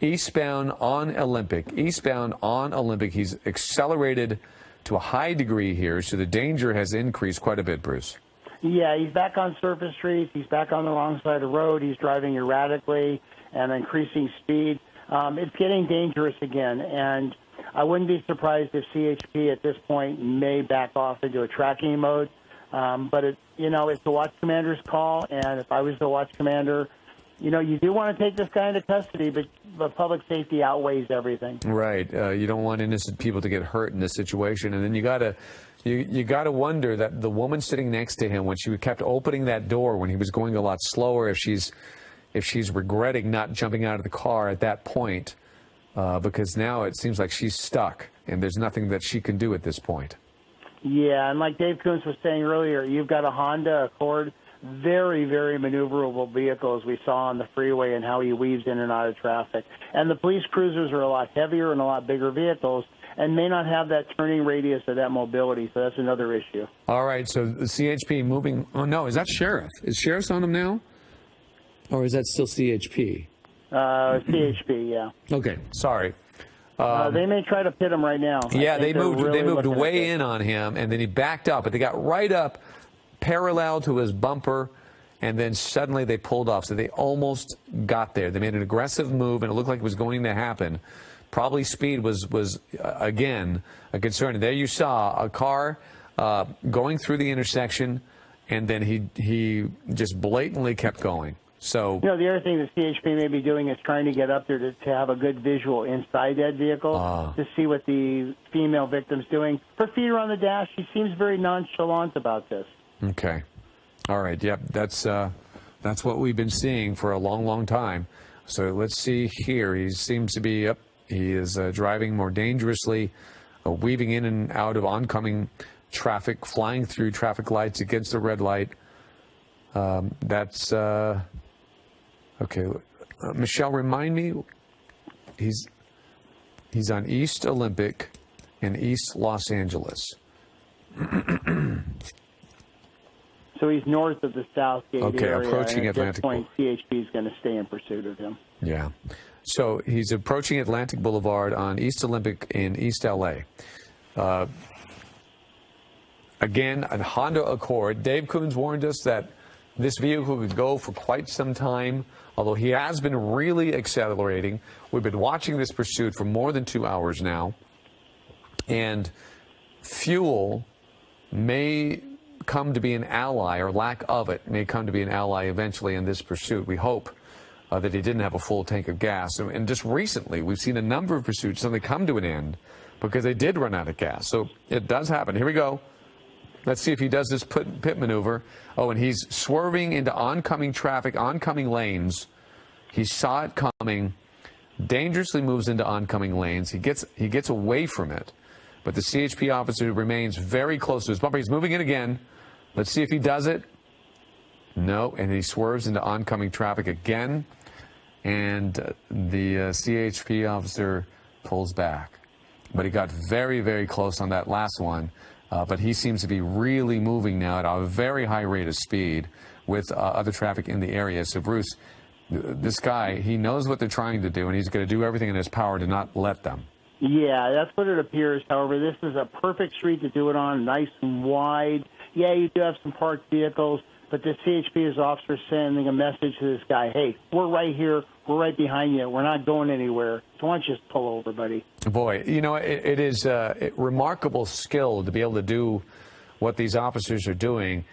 eastbound on Olympic. Eastbound on Olympic. He's accelerated to a high degree here, so the danger has increased quite a bit, Bruce. Yeah, he's back on surface streets. He's back on the wrong side of the road. He's driving erratically and increasing speed. It's getting dangerous again, and I wouldn't be surprised if CHP at this point may back off into a tracking mode. But it's the watch commander's call, and if I was the watch commander, you do want to take this guy into custody, but public safety outweighs everything. Right. You don't want innocent people to get hurt in this situation, and then you gotta wonder that the woman sitting next to him, when she kept opening that door when he was going a lot slower, if she's regretting not jumping out of the car at that point, because now it seems like she's stuck and there's nothing that she can do at this point. Yeah, and like Dave Koontz was saying earlier, you've got a Honda Accord, very, very maneuverable vehicle, as we saw on the freeway, and how he weaves in and out of traffic. And the police cruisers are a lot heavier and a lot bigger vehicles and may not have that turning radius or that mobility, so that's another issue. All right, so the CHP moving. Oh, no, is that Sheriff? Is Sheriff's on him now? Or is that still CHP? CHP, yeah. Okay, sorry. They may try to pit him right now. Yeah, they moved way in on him, and then he backed up, but they got right up parallel to his bumper, and then suddenly they pulled off. So they almost got there. They made an aggressive move, and it looked like it was going to happen. Probably speed was again a concern. And there you saw a car going through the intersection, and then he just blatantly kept going. So the other thing that CHP may be doing is trying to get up there to have a good visual inside that vehicle to see what the female victim's doing. Her feet are on the dash. She seems very nonchalant about this. Okay. All right. Yep. That's what we've been seeing for a long, long time. So let's see here. He seems to be up. He is driving more dangerously, weaving in and out of oncoming traffic, flying through traffic lights against the red light. That's okay. Michelle, remind me. He's on East Olympic in East Los Angeles. So he's north of the Southgate area. Okay, approaching Atlantic. At this point, CHP is going to stay in pursuit of him. Yeah. So he's approaching Atlantic Boulevard on East Olympic in East L.A. Again, a Honda Accord. Dave Koontz warned us that this vehicle could go for quite some time, although he has been really accelerating. We've been watching this pursuit for more than 2 hours now. And fuel may come to be an ally, or lack of it may come to be an ally eventually in this pursuit. We hope that he didn't have a full tank of gas. And just recently, we've seen a number of pursuits suddenly come to an end because they did run out of gas. So it does happen. Here we go. Let's see if he does this pit maneuver. Oh, and he's swerving into oncoming traffic, oncoming lanes. He saw it coming, dangerously moves into oncoming lanes. He gets away from it. But the CHP officer remains very close to his bumper. He's moving in again. Let's see if he does it. No, and he swerves into oncoming traffic again. And the CHP officer pulls back. But he got very, very close on that last one. But he seems to be really moving now at a very high rate of speed with other traffic in the area. So, Bruce, this guy, he knows what they're trying to do, and he's going to do everything in his power to not let them. Yeah, that's what it appears. However, this is a perfect street to do it on, nice and wide. Yeah, you do have some parked vehicles, but the CHP is officer sending a message to this guy, hey, we're right here, we're right behind you, we're not going anywhere, so why don't you just pull over, buddy? Boy, you know, it is a remarkable skill to be able to do what these officers are doing.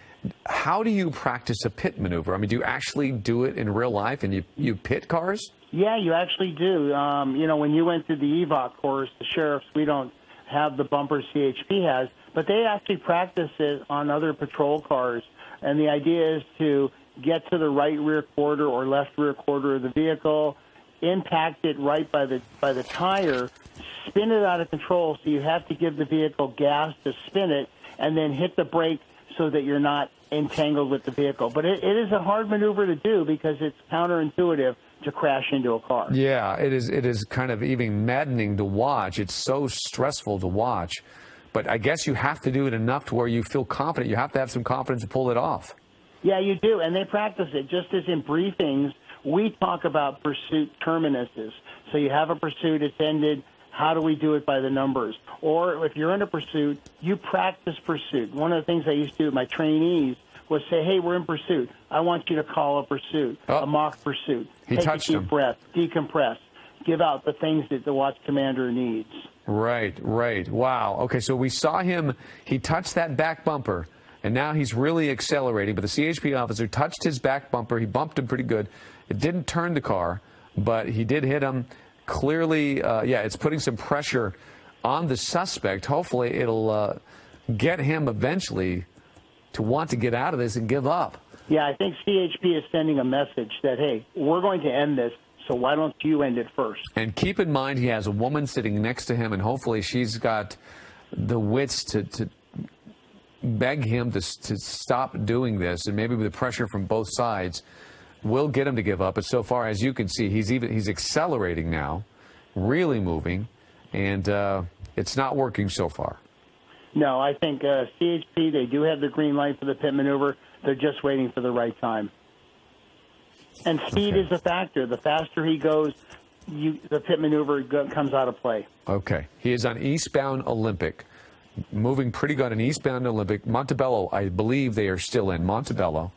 How do you practice a pit maneuver? I mean, do you actually do it in real life, and you pit cars? Yeah, you actually do. You know, when you went through the EVOC course, the sheriffs, we don't have the bumper CHP has, but they actually practice it on other patrol cars. And the idea is to get to the right rear quarter or left rear quarter of the vehicle, impact it right by the tire, spin it out of control, so you have to give the vehicle gas to spin it, and then hit the brake so that you're not entangled with the vehicle. But it is a hard maneuver to do because it's counterintuitive to crash into a car. Yeah, it is kind of even maddening to watch. It's so stressful to watch. But I guess you have to do it enough to where you feel confident. You have to have some confidence to pull it off. Yeah, you do, and they practice it. Just as in briefings, we talk about pursuit terminuses. So you have a pursuit, it's ended. How do we do it by the numbers? Or if you're in a pursuit, you practice pursuit. One of the things I used to do with my trainees was say, hey, we're in pursuit. I want you to call a pursuit, a mock pursuit. He Take touched a deep him. breath, decompress, give out the things that the watch commander needs. Right, right. Wow. Okay, so we saw him, he touched that back bumper, and now he's really accelerating. But the CHP officer touched his back bumper. He bumped him pretty good. It didn't turn the car, but he did hit him. Clearly, yeah, it's putting some pressure on the suspect. Hopefully, it'll get him eventually to want to get out of this and give up. Yeah, I think CHP is sending a message that, hey, we're going to end this, so why don't you end it first? And keep in mind, he has a woman sitting next to him, and hopefully she's got the wits to beg him to stop doing this, and maybe with the pressure from both sides will get him to give up. But so far, as you can see, he's accelerating now, really moving, and it's not working so far. No, I think CHP, they do have the green light for the pit maneuver. They're just waiting for the right time. And speed is a factor. The faster he goes, the pit maneuver comes out of play. Okay. He is on eastbound Olympic, moving pretty good on eastbound Olympic. Montebello, I believe they are still in. Montebello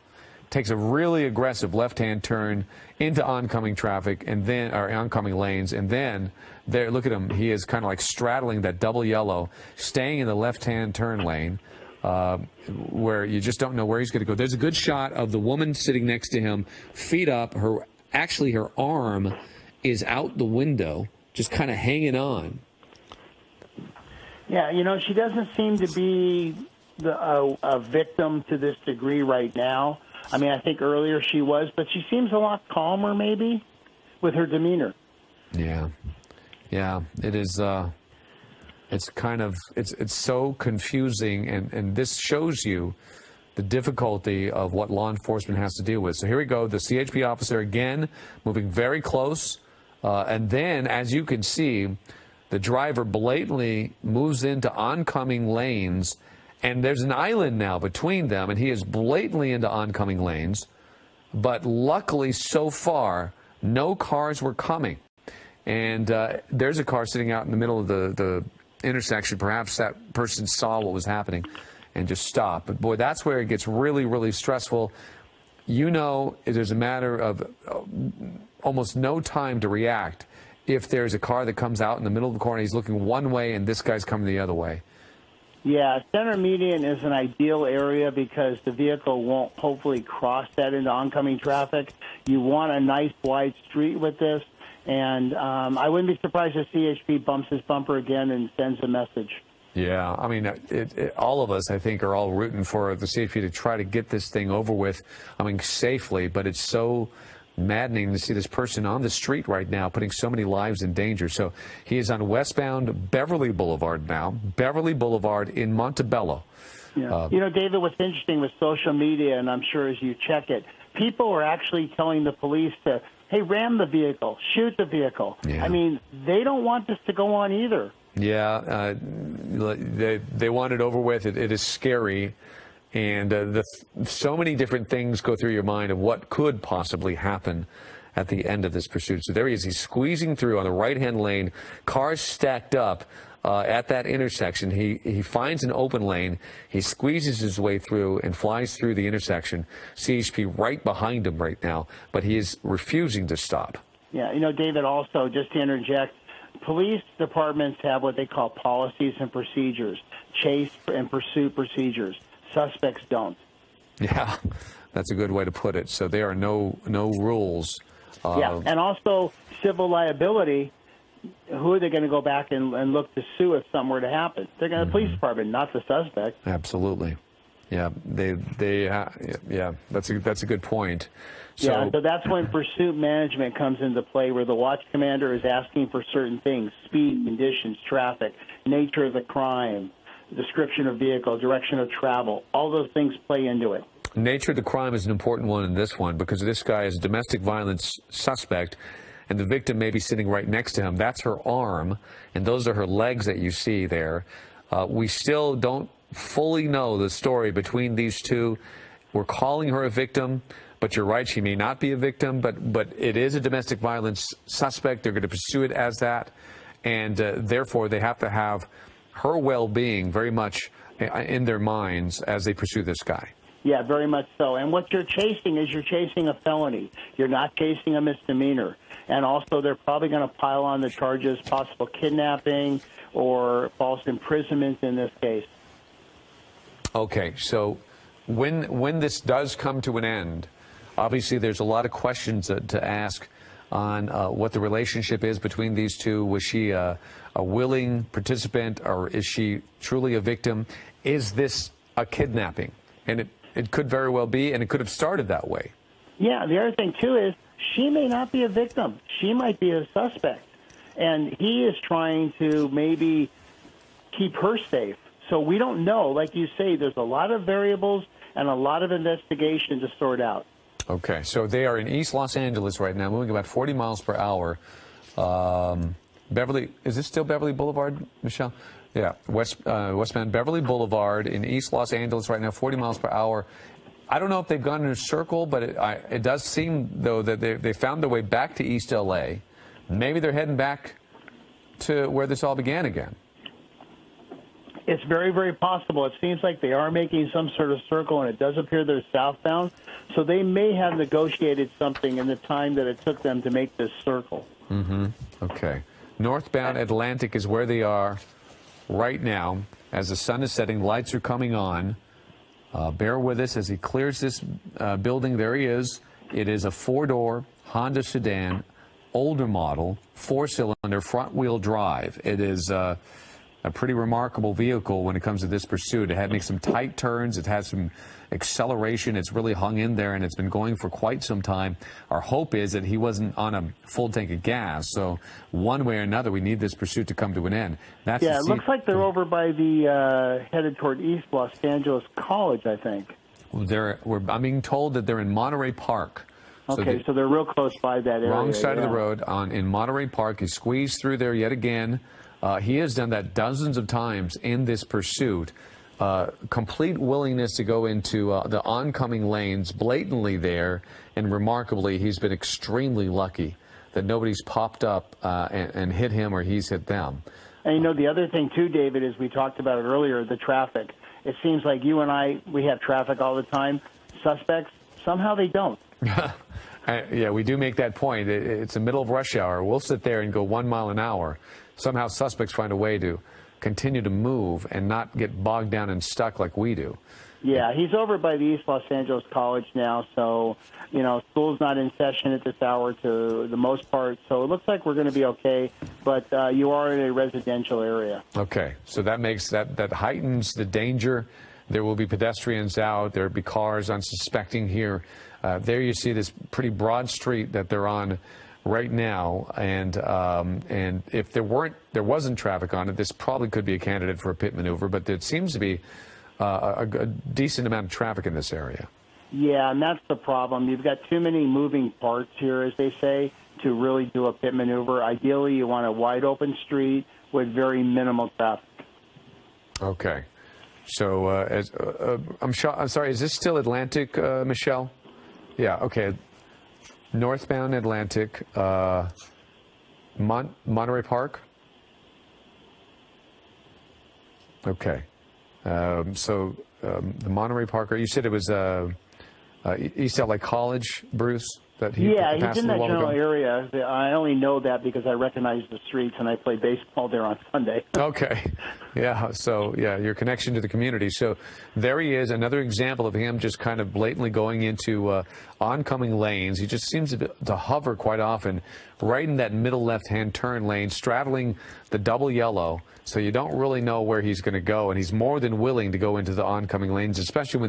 takes a really aggressive left-hand turn into oncoming traffic, and then, or oncoming lanes, and then there, look at him. He is kind of like straddling that double yellow, staying in the left-hand turn lane, where you just don't know where he's going to go. There's a good shot of the woman sitting next to him, feet up. Actually, her arm is out the window, just kind of hanging on. Yeah, you know, she doesn't seem to be a victim to this degree right now. I mean, I think earlier she was, but she seems a lot calmer, maybe, with her demeanor. Yeah. Yeah, it is. It's kind of, it's so confusing, and this shows you the difficulty of what law enforcement has to deal with. So here we go. The CHP officer again moving very close, and then, as you can see, the driver blatantly moves into oncoming lanes, and there's an island now between them, and he is blatantly into oncoming lanes. But luckily, so far, no cars were coming. And there's a car sitting out in the middle of the intersection. Perhaps that person saw what was happening and just stopped. But, boy, that's where it gets really, really stressful. You know, there's a matter of almost no time to react if there's a car that comes out in the middle of the corner. He's looking one way, and this guy's coming the other way. Yeah, center median is an ideal area because the vehicle won't hopefully cross that into oncoming traffic. You want a nice wide street with this, and I wouldn't be surprised if CHP bumps his bumper again and sends a message. Yeah, I mean, all of us, I think, are all rooting for the CHP to try to get this thing over with, I mean, safely, but it's so maddening to see this person on the street right now putting so many lives in danger. So he is on westbound Beverly Boulevard now, Beverly Boulevard in Montebello. Yeah. You know, David, what's interesting with social media, and I'm sure as you check it, people are actually telling the police to, hey, ram the vehicle, shoot the vehicle. Yeah. I mean, they don't want this to go on either. Yeah, they want it over with. It is scary. And so many different things go through your mind of what could possibly happen at the end of this pursuit. So there he is. He's squeezing through on the right-hand lane, cars stacked up at that intersection. He finds an open lane. He squeezes his way through and flies through the intersection. CHP right behind him right now, but he is refusing to stop. Yeah, you know, David, also, just to interject, police departments have what they call policies and procedures, chase and pursuit procedures. Suspects don't. Yeah, that's a good way to put it. So there are no rules. Yeah, and also civil liability. Who are they going to go back and look to sue if something were to happen? They're going to the police department, not the suspect. Absolutely. Yeah, yeah, that's a good point. So that's when pursuit management comes into play, where the watch commander is asking for certain things: speed, conditions, traffic, nature of the crime, description of vehicle, direction of travel. All those things play into it. Nature of the crime is an important one in this one because this guy is a domestic violence suspect, and the victim may be sitting right next to him. That's her arm, and those are her legs that you see there. We still don't fully know the story between these two. We're calling her a victim, But you're right, she may not be a victim, but it is a domestic violence suspect. They're going to pursue it as that, and therefore they have to have her well-being very much in their minds as they pursue this guy. Yeah, very much so. And what you're chasing is you're chasing a felony. You're not chasing a misdemeanor. And also they're probably going to pile on the charges, possible kidnapping or false imprisonment in this case. Okay, so when this does come to an end, obviously there's a lot of questions to ask on what the relationship is between these two. Was she a willing participant, or is she truly a victim? Is this a kidnapping? And it could very well be, and it could have started that way. Yeah, the other thing, too, is she may not be a victim. She might be a suspect. And he is trying to maybe keep her safe. So we don't know. Like you say, there's a lot of variables and a lot of investigation to sort out. Okay, so they are in East Los Angeles right now, moving about 40 miles per hour. Beverly, is this still Beverly Boulevard, Michelle? Yeah, westbound Beverly Boulevard in East Los Angeles right now, 40 miles per hour. I don't know if they've gone in a circle, but it does seem, though, that they found their way back to East L.A. Maybe they're heading back to where this all began again. It's very, very possible. It seems like they are making some sort of circle, and it does appear they're southbound. So they may have negotiated something in the time that it took them to make this circle. Mm-hmm. Okay. Northbound Atlantic is where they are right now. As the sun is setting, lights are coming on. Bear with us as he clears this building. There he is. It is a four-door Honda sedan, older model, four-cylinder, front-wheel drive. It is a pretty remarkable vehicle when it comes to this pursuit. It had to make some tight turns. It has some acceleration. It's really hung in there, and it's been going for quite some time. Our hope is that he wasn't on a full tank of gas. So one way or another, we need this pursuit to come to an end. That's yeah, it looks like they're over by the headed toward East Los Angeles College, I think. I'm being told that they're in Monterey Park. Okay, so they're real close by that area. Wrong side of the road in Monterey Park. He squeezed through there yet again. He has done that dozens of times in this pursuit. Complete willingness to go into the oncoming lanes blatantly there, and remarkably, he's been extremely lucky that nobody's popped up and hit him or he's hit them. And you know, the other thing too, David, is we talked about it earlier, the traffic. It seems like you and I, we have traffic all the time. Suspects, somehow they don't. Yeah, we do make that point. It's the middle of rush hour. We'll sit there and go 1 mile an hour. Somehow suspects find a way to continue to move and not get bogged down and stuck like we do. Yeah, he's over by the East Los Angeles College now, so, you know, school's not in session at this hour to the most part, so it looks like we're going to be okay, but you are in a residential area. Okay, so that makes that heightens the danger. There will be pedestrians out. There will be cars unsuspecting here. There you see this pretty broad street that they're on right now, and if there wasn't traffic on it, this probably could be a candidate for a pit maneuver, but there seems to be a decent amount of traffic in this area. Yeah, and that's the problem. You've got too many moving parts here, as they say, to really do a pit maneuver. Ideally, you want a wide open street with very minimal traffic. Okay. So I'm sorry, is this still Atlantic, Michelle? Yeah, okay. Northbound Atlantic, Monterey Park? Okay. So the Monterey Park, you said it was East LA College, Bruce? That he yeah, passed he's in that a general ago? area. I only know that because I recognize the streets, and I play baseball there on Sunday. Okay. Yeah, so, yeah, your connection to the community. So there he is, another example of him just kind of blatantly going into oncoming lanes. He just seems to hover quite often right in that middle left-hand turn lane, straddling the double yellow, so you don't really know where he's going to go, and he's more than willing to go into the oncoming lanes, especially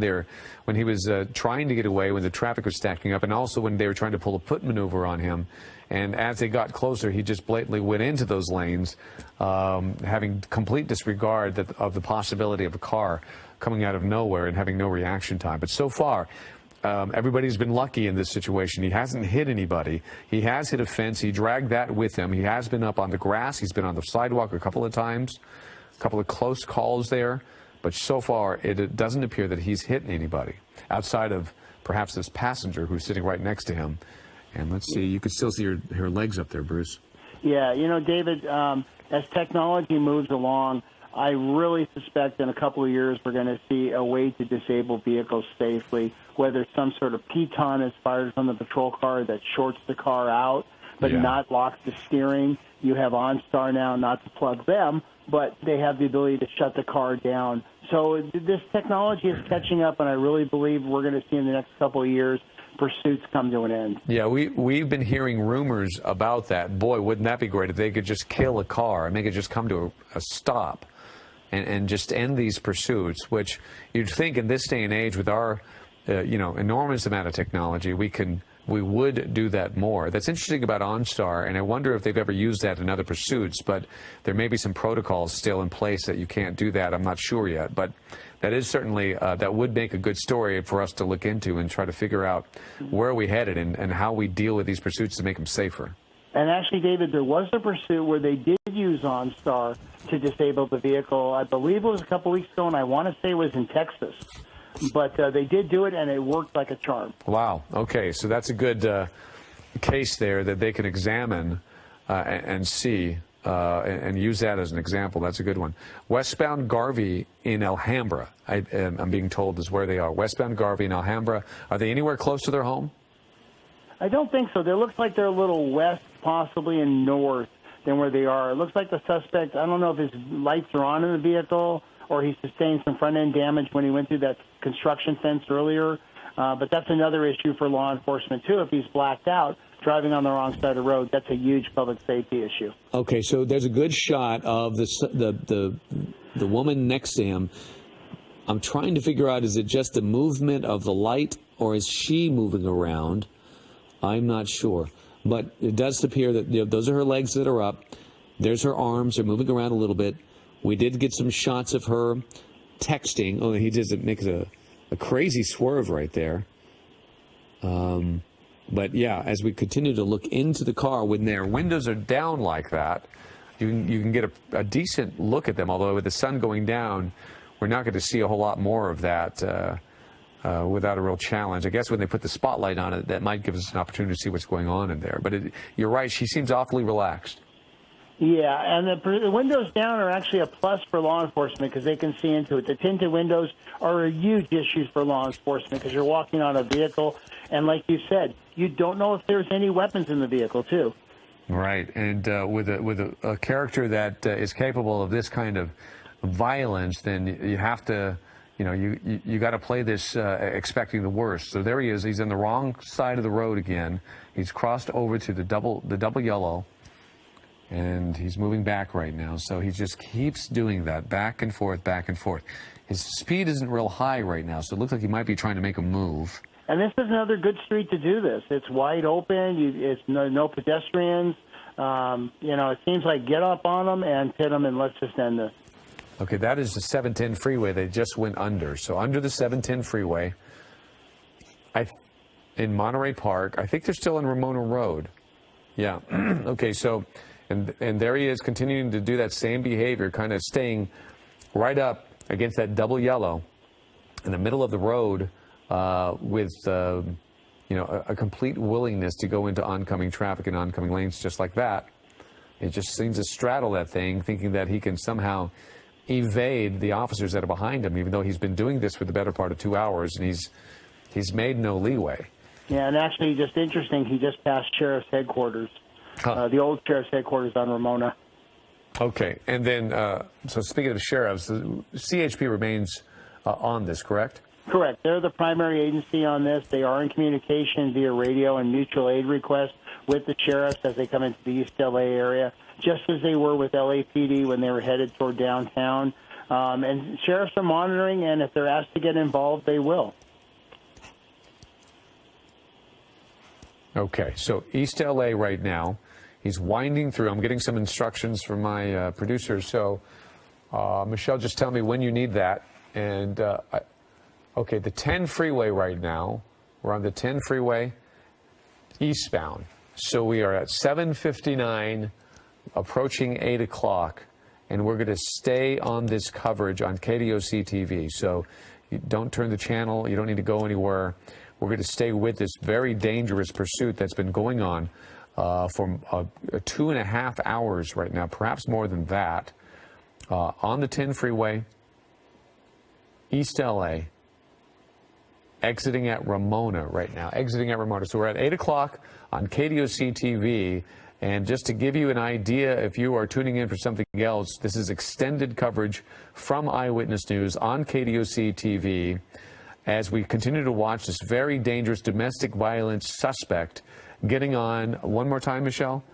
when he was trying to get away, when the traffic was stacking up, and also when they were trying to pull a put maneuver on him. And as they got closer, he just blatantly went into those lanes, having complete disregard of the possibility of a car coming out of nowhere and having no reaction time. But so far, everybody's been lucky in this situation. He hasn't hit anybody. He has hit a fence. He dragged that with him. He has been up on the grass. He's been on the sidewalk a couple of times, a couple of close calls there. But so far, it doesn't appear that he's hit anybody outside of perhaps this passenger who's sitting right next to him. And let's see, you can still see her legs up there, Bruce. Yeah, you know, David, as technology moves along, I really suspect in a couple of years we're going to see a way to disable vehicles safely, whether some sort of piton is fired from the patrol car that shorts the car out but not locks the steering. You have OnStar now, not to plug them, but they have the ability to shut the car down. So this technology is catching up, and I really believe we're going to see in the next couple of years pursuits come to an end. Yeah, we've been hearing rumors about that. Boy, wouldn't that be great if they could just kill a car and make it just come to a stop and just end these pursuits, which you'd think in this day and age with our enormous amount of technology, we would do that more. That's interesting about OnStar, and I wonder if they've ever used that in other pursuits, but there may be some protocols still in place that you can't do that. I'm not sure yet, but that is certainly, that would make a good story for us to look into and try to figure out where we headed and how we deal with these pursuits to make them safer. And actually, David, there was a pursuit where they did use OnStar to disable the vehicle. I believe it was a couple weeks ago, and I want to say it was in Texas. But they did do it, and it worked like a charm. Wow. Okay, so that's a good case there that they can examine and see and use that as an example. That's a good one. Westbound Garvey in Alhambra, I'm being told, is where they are. Westbound Garvey in Alhambra. Are they anywhere close to their home? I don't think so. It looks like they're a little west, possibly, and north than where they are. It looks like the suspect, I don't know if his lights are on in the vehicle or he sustained some front-end damage when he went through that construction fence earlier. But that's another issue for law enforcement, too. If he's blacked out, driving on the wrong side of the road, that's a huge public safety issue. Okay, so there's a good shot of the woman next to him. I'm trying to figure out, is it just the movement of the light, or is she moving around? I'm not sure. But it does appear that those are her legs that are up. There's her arms. They're moving around a little bit. We did get some shots of her texting. Oh, he does make a crazy swerve right there. But, yeah, as we continue to look into the car, when their windows are down like that, you can get a decent look at them, although with the sun going down, we're not going to see a whole lot more of that without a real challenge. I guess when they put the spotlight on it, that might give us an opportunity to see what's going on in there. But you're right, she seems awfully relaxed. Yeah, and the windows down are actually a plus for law enforcement because they can see into it. The tinted windows are a huge issue for law enforcement because you're walking on a vehicle, and like you said, you don't know if there's any weapons in the vehicle, too. Right, and with a character that is capable of this kind of violence, then you have to, you got to play this expecting the worst. So there he is. He's on the wrong side of the road again. He's crossed over to the double yellow. And he's moving back right now, so he just keeps doing that, back and forth, back and forth. His speed isn't real high right now, so it looks like he might be trying to make a move. And this is another good street to do this. It's wide open. It's no pedestrians. It seems like get up on them and hit them, and let's just end this. Okay, that is the 710 freeway they just went under. So under the 710 freeway, in Monterey Park, I think they're still on Ramona Road. Yeah. Okay, so... And there he is continuing to do that same behavior, kind of staying right up against that double yellow in the middle of the road with, a complete willingness to go into oncoming traffic and oncoming lanes just like that. He just seems to straddle that thing, thinking that he can somehow evade the officers that are behind him, even though he's been doing this for the better part of 2 hours, and he's made no leeway. Yeah, and actually, just interesting, he just passed Sheriff's headquarters. The old sheriff's headquarters on Ramona. Okay, and then, so speaking of sheriffs, the CHP remains on this, correct? Correct. They're the primary agency on this. They are in communication via radio and mutual aid requests with the sheriffs as they come into the East LA area, just as they were with LAPD when they were headed toward downtown. And sheriffs are monitoring, and if they're asked to get involved, they will. Okay, so East LA right now. He's winding through. I'm getting some instructions from my producer. So, Michelle, just tell me when you need that. And, okay, the 10 freeway right now. We're on the 10 freeway eastbound. So we are at 7:59, approaching 8 o'clock. And we're going to stay on this coverage on KDOC TV. So you don't turn the channel. You don't need to go anywhere. We're going to stay with this very dangerous pursuit that's been going on for 2.5 hours right now, perhaps more than that, on the 10 freeway, East LA, exiting at Ramona right now, exiting at Ramona. So we're at 8 o'clock on KDOC TV. And just to give you an idea, if you are tuning in for something else, this is extended coverage from Eyewitness News on KDOC TV as we continue to watch this very dangerous domestic violence suspect getting on, one more time, Michelle,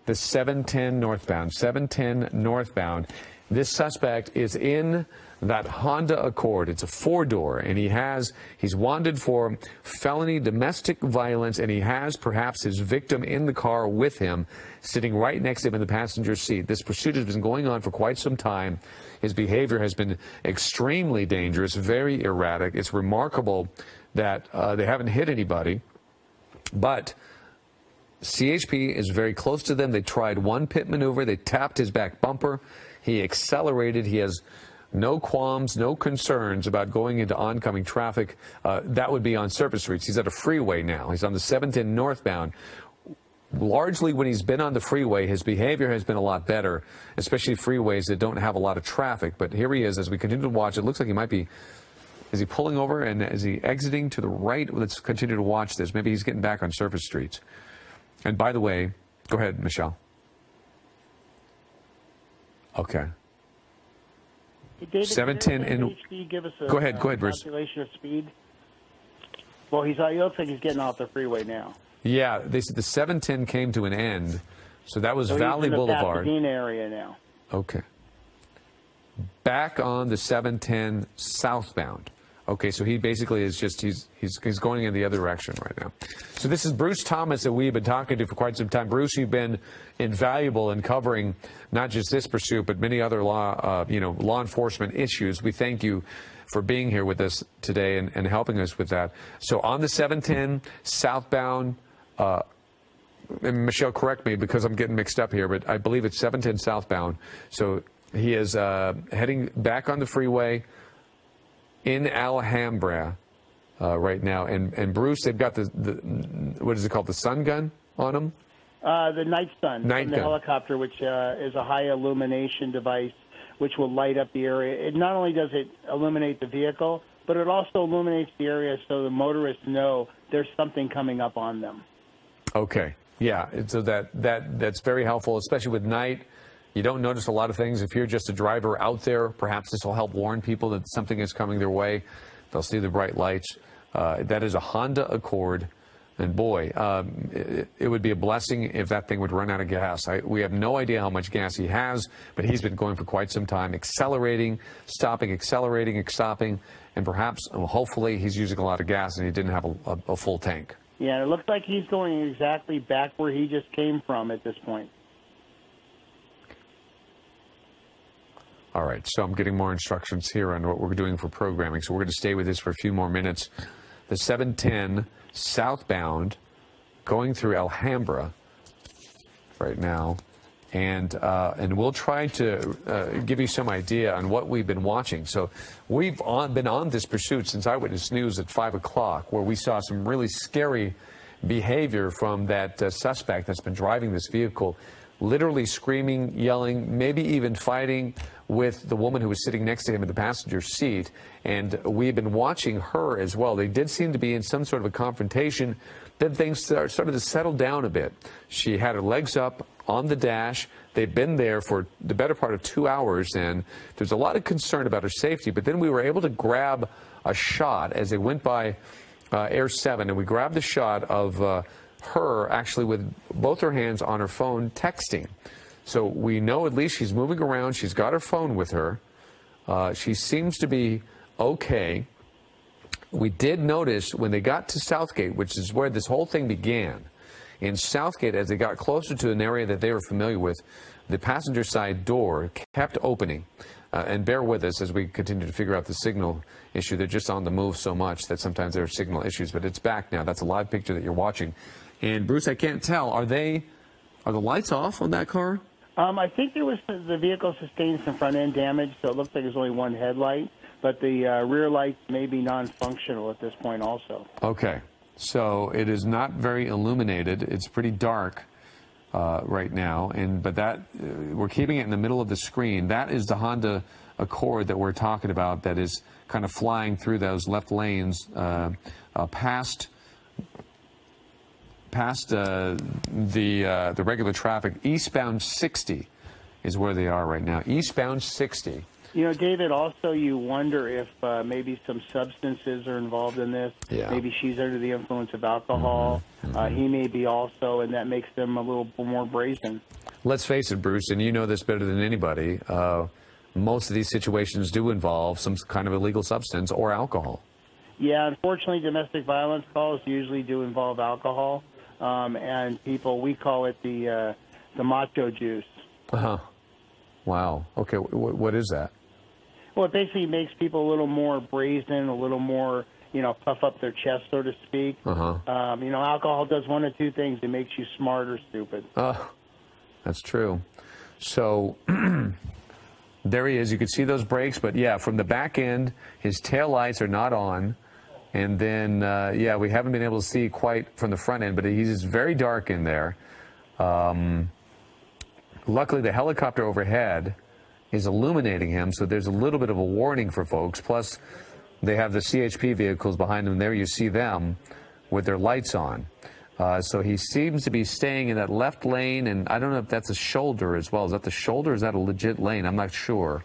the 710 northbound, 710 northbound. This suspect is in that Honda Accord. It's a 4-door, and he's wanted for felony domestic violence, and he has perhaps his victim in the car with him, sitting right next to him in the passenger seat. This pursuit has been going on for quite some time. His behavior has been extremely dangerous, very erratic. It's remarkable that they haven't hit anybody, but CHP is very close to them. They tried one pit maneuver. They tapped his back bumper. He accelerated. He has no qualms, no concerns about going into oncoming traffic. That would be on surface streets. He's at a freeway now. He's on the 710 northbound. Largely when he's been on the freeway, his behavior has been a lot better, especially freeways that don't have a lot of traffic. But here he is as we continue to watch. It looks like he might be, is he pulling over and is he exiting to the right? Let's continue to watch this. Maybe he's getting back on surface streets. And by the way, go ahead, Michelle. Okay. David, 710 and give us a, go ahead, Bruce. Calculation of speed. Well, he looks like he's getting off the freeway now. Yeah, they said the 710 came to an end, so that was Valley Boulevard. He's in the Pasadena area now. Okay. Back on the 710 southbound. Okay, so he basically is just, he's going in the other direction right now. So this is Bruce Thomas that we've been talking to for quite some time. Bruce, you've been invaluable in covering not just this pursuit, but many other law enforcement issues. We thank you for being here with us today and helping us with that. So on the 710 southbound, and Michelle, correct me because I'm getting mixed up here, but I believe it's 710 southbound. So he is heading back on the freeway in Alhambra right now. And Bruce, they've got the what is it called, the sun gun on him? The night sun from the helicopter, which is a high illumination device which will light up the area. It not only does it illuminate the vehicle, but it also illuminates the area so the motorists know there's something coming up on them. Okay. Yeah. So that's very helpful, especially with night. You don't notice a lot of things. If you're just a driver out there, perhaps this will help warn people that something is coming their way. They'll see the bright lights. That is a Honda Accord. And boy, it would be a blessing if that thing would run out of gas. We have no idea how much gas he has, but he's been going for quite some time, accelerating, stopping, accelerating, stopping, and perhaps, hopefully, he's using a lot of gas and he didn't have a full tank. Yeah, it looks like he's going exactly back where he just came from at this point. All right, so I'm getting more instructions here on what we're doing for programming, so we're going to stay with this for a few more minutes. The 710 southbound going through Alhambra right now, and we'll try to give you some idea on what we've been watching. So we've been on this pursuit since Eyewitness News at 5 o'clock, where we saw some really scary behavior from that suspect that's been driving this vehicle, literally screaming, yelling, maybe even fighting with the woman who was sitting next to him in the passenger seat. And we've been watching her as well. They did seem to be in some sort of a confrontation. Then things started to settle down a bit. She had her legs up on the dash. They've been there for the better part of 2 hours, and there's a lot of concern about her safety. But then we were able to grab a shot as they went by Air 7, and we grabbed the shot of her actually with both her hands on her phone texting. So we know at least she's moving around. She's got her phone with her. She seems to be okay. We did notice when they got to Southgate, which is where this whole thing began, in Southgate, as they got closer to an area that they were familiar with, the passenger side door kept opening. And bear with us as we continue to figure out the signal issue. They're just on the move so much that sometimes there are signal issues, but it's back now. That's a live picture that you're watching. And Bruce, I can't tell. Are the lights off on that car? I think the vehicle sustained some front end damage, so it looks like there's only one headlight. but the rear lights may be non-functional at this point also. Okay. So it is not very illuminated. It's pretty dark right now, but that we're keeping it in the middle of the screen. That is the Honda Accord that we're talking about, that is kind of flying through those left lanes past the regular traffic. Eastbound 60 is where they are right now. Eastbound 60. You know, David, also you wonder if maybe some substances are involved in this. Yeah. Maybe she's under the influence of alcohol. He may be also, and that makes them a little more brazen. Let's face it, Bruce, and you know this better than anybody, most of these situations do involve some kind of illegal substance or alcohol. Yeah, unfortunately, domestic violence calls usually do involve alcohol, and people, we call it the macho juice. Uh-huh. Wow. Okay, what is that? Well, it basically makes people a little more brazen, a little more, puff up their chest, so to speak. Alcohol does one of two things. It makes you smart or stupid. That's true. So there he is. You can see those brakes, but yeah, from the back end, his tail lights are not on. And then, we haven't been able to see quite from the front end, but he's very dark in there. Luckily, the helicopter overhead is illuminating him, so there's a little bit of a warning for folks. Plus, they have the CHP vehicles behind him. There you see them with their lights on. So he seems to be staying in that left lane, and I don't know if that's a shoulder as well. Is that the shoulder, or is that a legit lane? I'm not sure.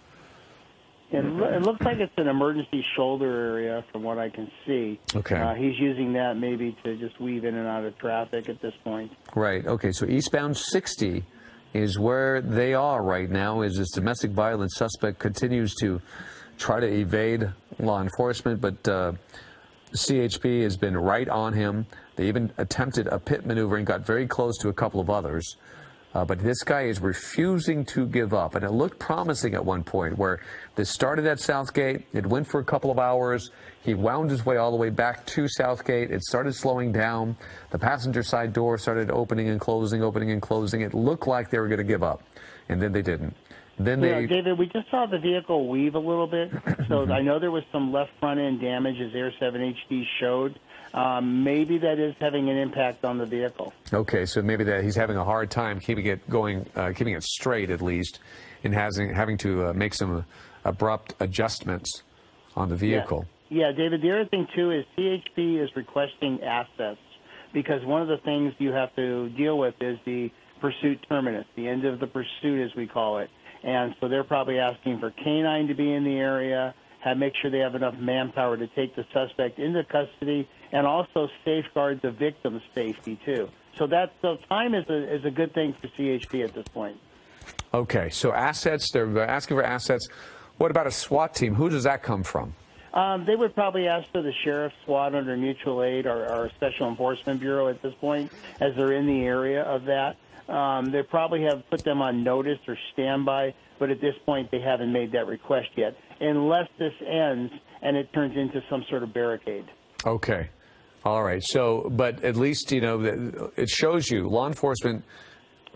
It looks like it's an emergency shoulder area from what I can see. Okay. He's using that maybe to just weave in and out of traffic at this point. Right. Okay, so eastbound 60 is where they are right now, as this domestic violence suspect continues to try to evade law enforcement, but CHP has been right on him. They even attempted a pit maneuver and got very close to a couple of others. But this guy is refusing to give up. And it looked promising at one point, where this started at Southgate. It went for a couple of hours. He wound his way all the way back to Southgate. It started slowing down. The passenger side door started opening and closing, opening and closing. It looked like they were going to give up. And then they didn't. Then David, we just saw the vehicle weave a little bit. So I know there was some left front end damage, as Air 7 HD showed. Maybe that is having an impact on the vehicle. Okay, so maybe that he's having a hard time keeping it going, keeping it straight at least, and having to make some abrupt adjustments on the vehicle. Yeah, David, the other thing, too, is CHP is requesting assets, because one of the things you have to deal with is the pursuit terminus, the end of the pursuit, as we call it. And so they're probably asking for canine to be in the area, make sure they have enough manpower to take the suspect into custody, and also safeguard the victim's safety, too. So time is a good thing for CHP at this point. Okay, so assets, they're asking for assets. What about a SWAT team? Who does that come from? They would probably ask for the sheriff's SWAT under mutual aid or Special Enforcement Bureau at this point, as they're in the area of that. They probably have put them on notice or standby, but at this point they haven't made that request yet, unless this ends and it turns into some sort of barricade. Okay. All right. So, but at least, it shows you law enforcement,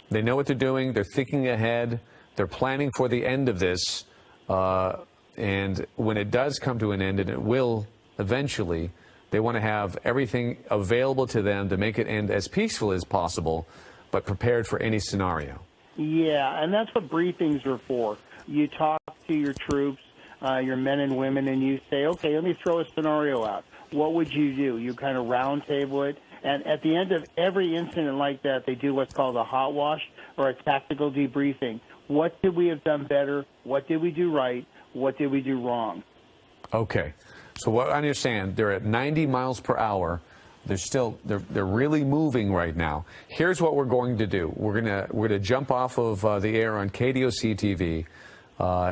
they know what they're doing. They're thinking ahead. They're planning for the end of this. And when it does come to an end, and it will eventually, they want to have everything available to them to make it end as peaceful as possible, but prepared for any scenario. Yeah, and that's what briefings are for. You talk to your troops, your men and women, and you say, okay, let me throw a scenario out. What would you do? You kind of round table it. And at the end of every incident like that, they do what's called a hot wash or a tactical debriefing. What did we have done better? What did we do right? What did we do wrong? Okay. So what I understand, they're at 90 miles per hour. They're really moving right now. Here's what we're going to do. We're gonna jump off of the air on KDOC TV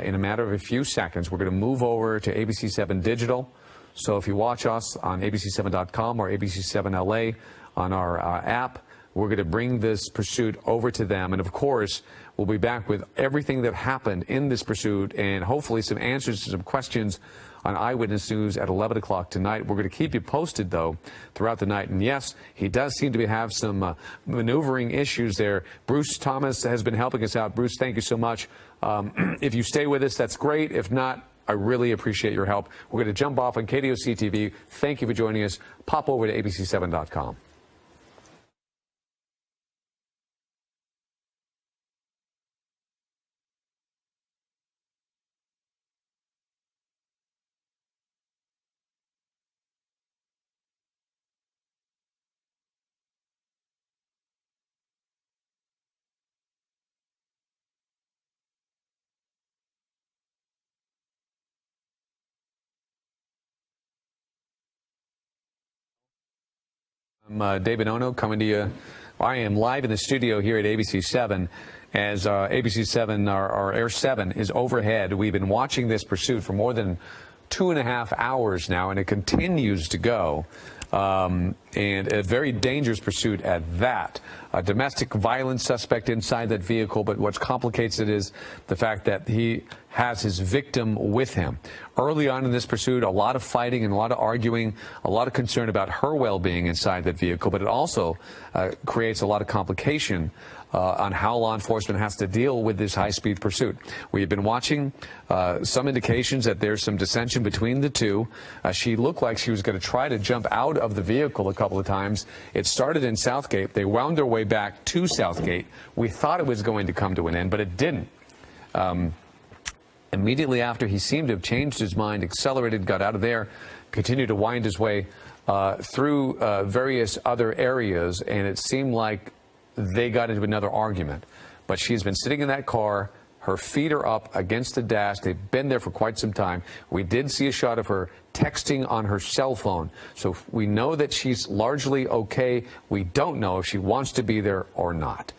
in a matter of a few seconds. We're gonna move over to ABC7 Digital. So if you watch us on abc7.com or ABC7LA on our app, we're going to bring this pursuit over to them. And of course, we'll be back with everything that happened in this pursuit and hopefully some answers to some questions on Eyewitness News at 11 o'clock tonight. We're going to keep you posted, though, throughout the night. And yes, he does seem to have some maneuvering issues there. Bruce Thomas has been helping us out. Bruce, thank you so much. If you stay with us, that's great. If not, I really appreciate your help. We're going to jump off on KDOC TV. Thank you for joining us. Pop over to abc7.com. I'm David Ono coming to you. I am live in the studio here at ABC7 as ABC7, our Air 7, is overhead. We've been watching this pursuit for more than 2.5 hours now, and it continues to go. And a very dangerous pursuit at that. A domestic violence suspect inside that vehicle, but what complicates it is the fact that he has his victim with him. Early on in this pursuit, a lot of fighting and a lot of arguing, a lot of concern about her well-being inside that vehicle, but it also creates a lot of complication on how law enforcement has to deal with this high-speed pursuit. We have been watching some indications that there's some dissension between the two. She looked like she was going to try to jump out of the vehicle a couple of times. It started in Southgate. They wound their way back to Southgate. We thought it was going to come to an end, but it didn't. Immediately after, he seemed to have changed his mind, accelerated, got out of there, continued to wind his way through various other areas, and it seemed like they got into another argument. But she's been sitting in that car. Her feet are up against the dash. They've been there for quite some time. We did see a shot of her texting on her cell phone. So we know that she's largely okay. We don't know if she wants to be there or not.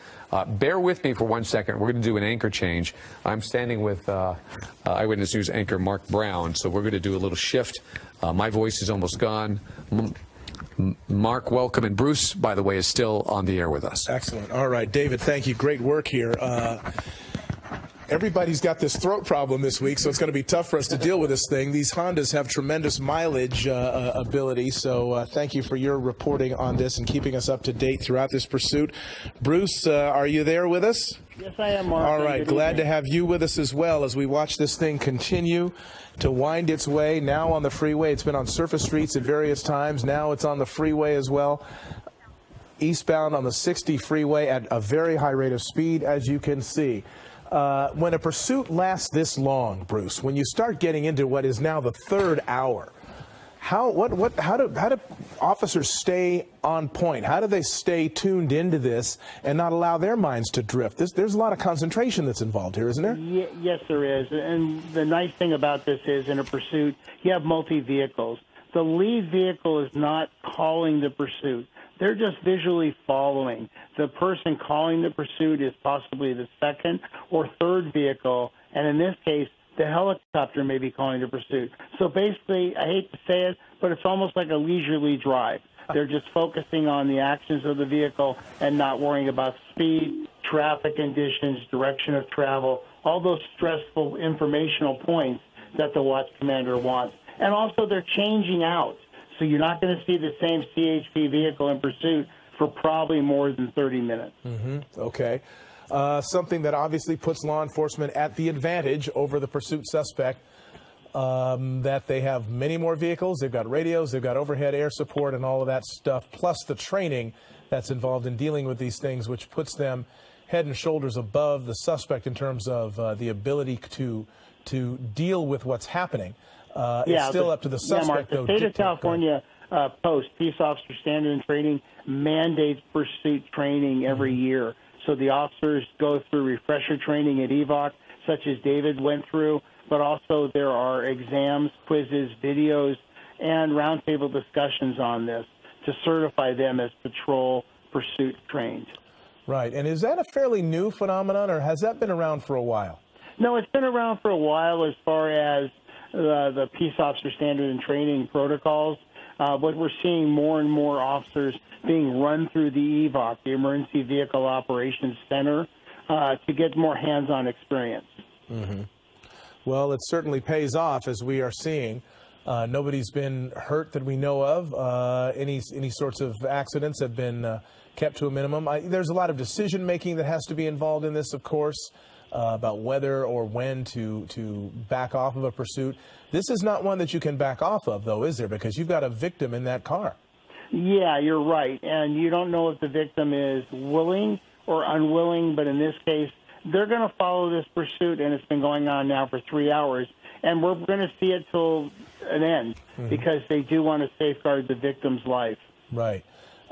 Bear with me for 1 second. We're going to do an anchor change. I'm standing with Eyewitness News anchor Mark Brown, so we're going to do a little shift. My voice is almost gone. Mark, welcome. And Bruce, by the way, is still on the air with us. Excellent. All right, David, thank you. Great work here. Everybody's got this throat problem this week, so it's going to be tough for us to deal with this thing. These Hondas have tremendous mileage ability, so thank you for your reporting on this and keeping us up to date throughout this pursuit. Bruce, are you there with us? Yes, I am, Mark. All right, glad to have you with us as well as we watch this thing continue to wind its way now on the freeway. It's been on surface streets at various times. Now it's on the freeway as well. Eastbound on the 60 freeway at a very high rate of speed, as you can see. When a pursuit lasts this long, Bruce, when you start getting into what is now the third hour, how do officers stay on point? How do they stay tuned into this and not allow their minds to drift? There's a lot of concentration that's involved here, isn't there? Yes, there is. And the nice thing about this is in a pursuit, you have multi-vehicles. The lead vehicle is not calling the pursuit. They're just visually following. The person calling the pursuit is possibly the second or third vehicle, and in this case, the helicopter may be calling the pursuit. So basically, I hate to say it, but it's almost like a leisurely drive. They're just focusing on the actions of the vehicle and not worrying about speed, traffic conditions, direction of travel, all those stressful informational points that the watch commander wants. And also, they're changing out. So you're not going to see the same CHP vehicle in pursuit for probably more than 30 minutes. Okay. Something that obviously puts law enforcement at the advantage over the pursuit suspect, that they have many more vehicles, they've got radios, they've got overhead air support and all of that stuff, plus the training that's involved in dealing with these things, which puts them head and shoulders above the suspect in terms of the ability to deal with what's happening. It's still up to the suspect, Mark, the state of California Post, Peace Officer Standard and Training, mandates pursuit training every year. So the officers go through refresher training at EVOC, such as David went through, but also there are exams, quizzes, videos, and roundtable discussions on this to certify them as patrol pursuit trained. Right. And is that a fairly new phenomenon, or has that been around for a while? No, it's been around for a while as far as the Peace Officer Standard and Training protocols. But we're seeing more and more officers being run through the EVOC, the Emergency Vehicle Operations Center, to get more hands-on experience. Well, it certainly pays off, as we are seeing. Nobody's been hurt that we know of. Any sorts of accidents have been kept to a minimum. There's a lot of decision-making that has to be involved in this, of course. about whether or when to back off of a pursuit. This is not one that you can back off of, though, is there? Because you've got a victim in that car. Yeah, you're right. And you don't know if the victim is willing or unwilling, but in this case, they're going to follow this pursuit, and it's been going on now for 3 hours. And we're going to see it till an end because they do want to safeguard the victim's life. Right.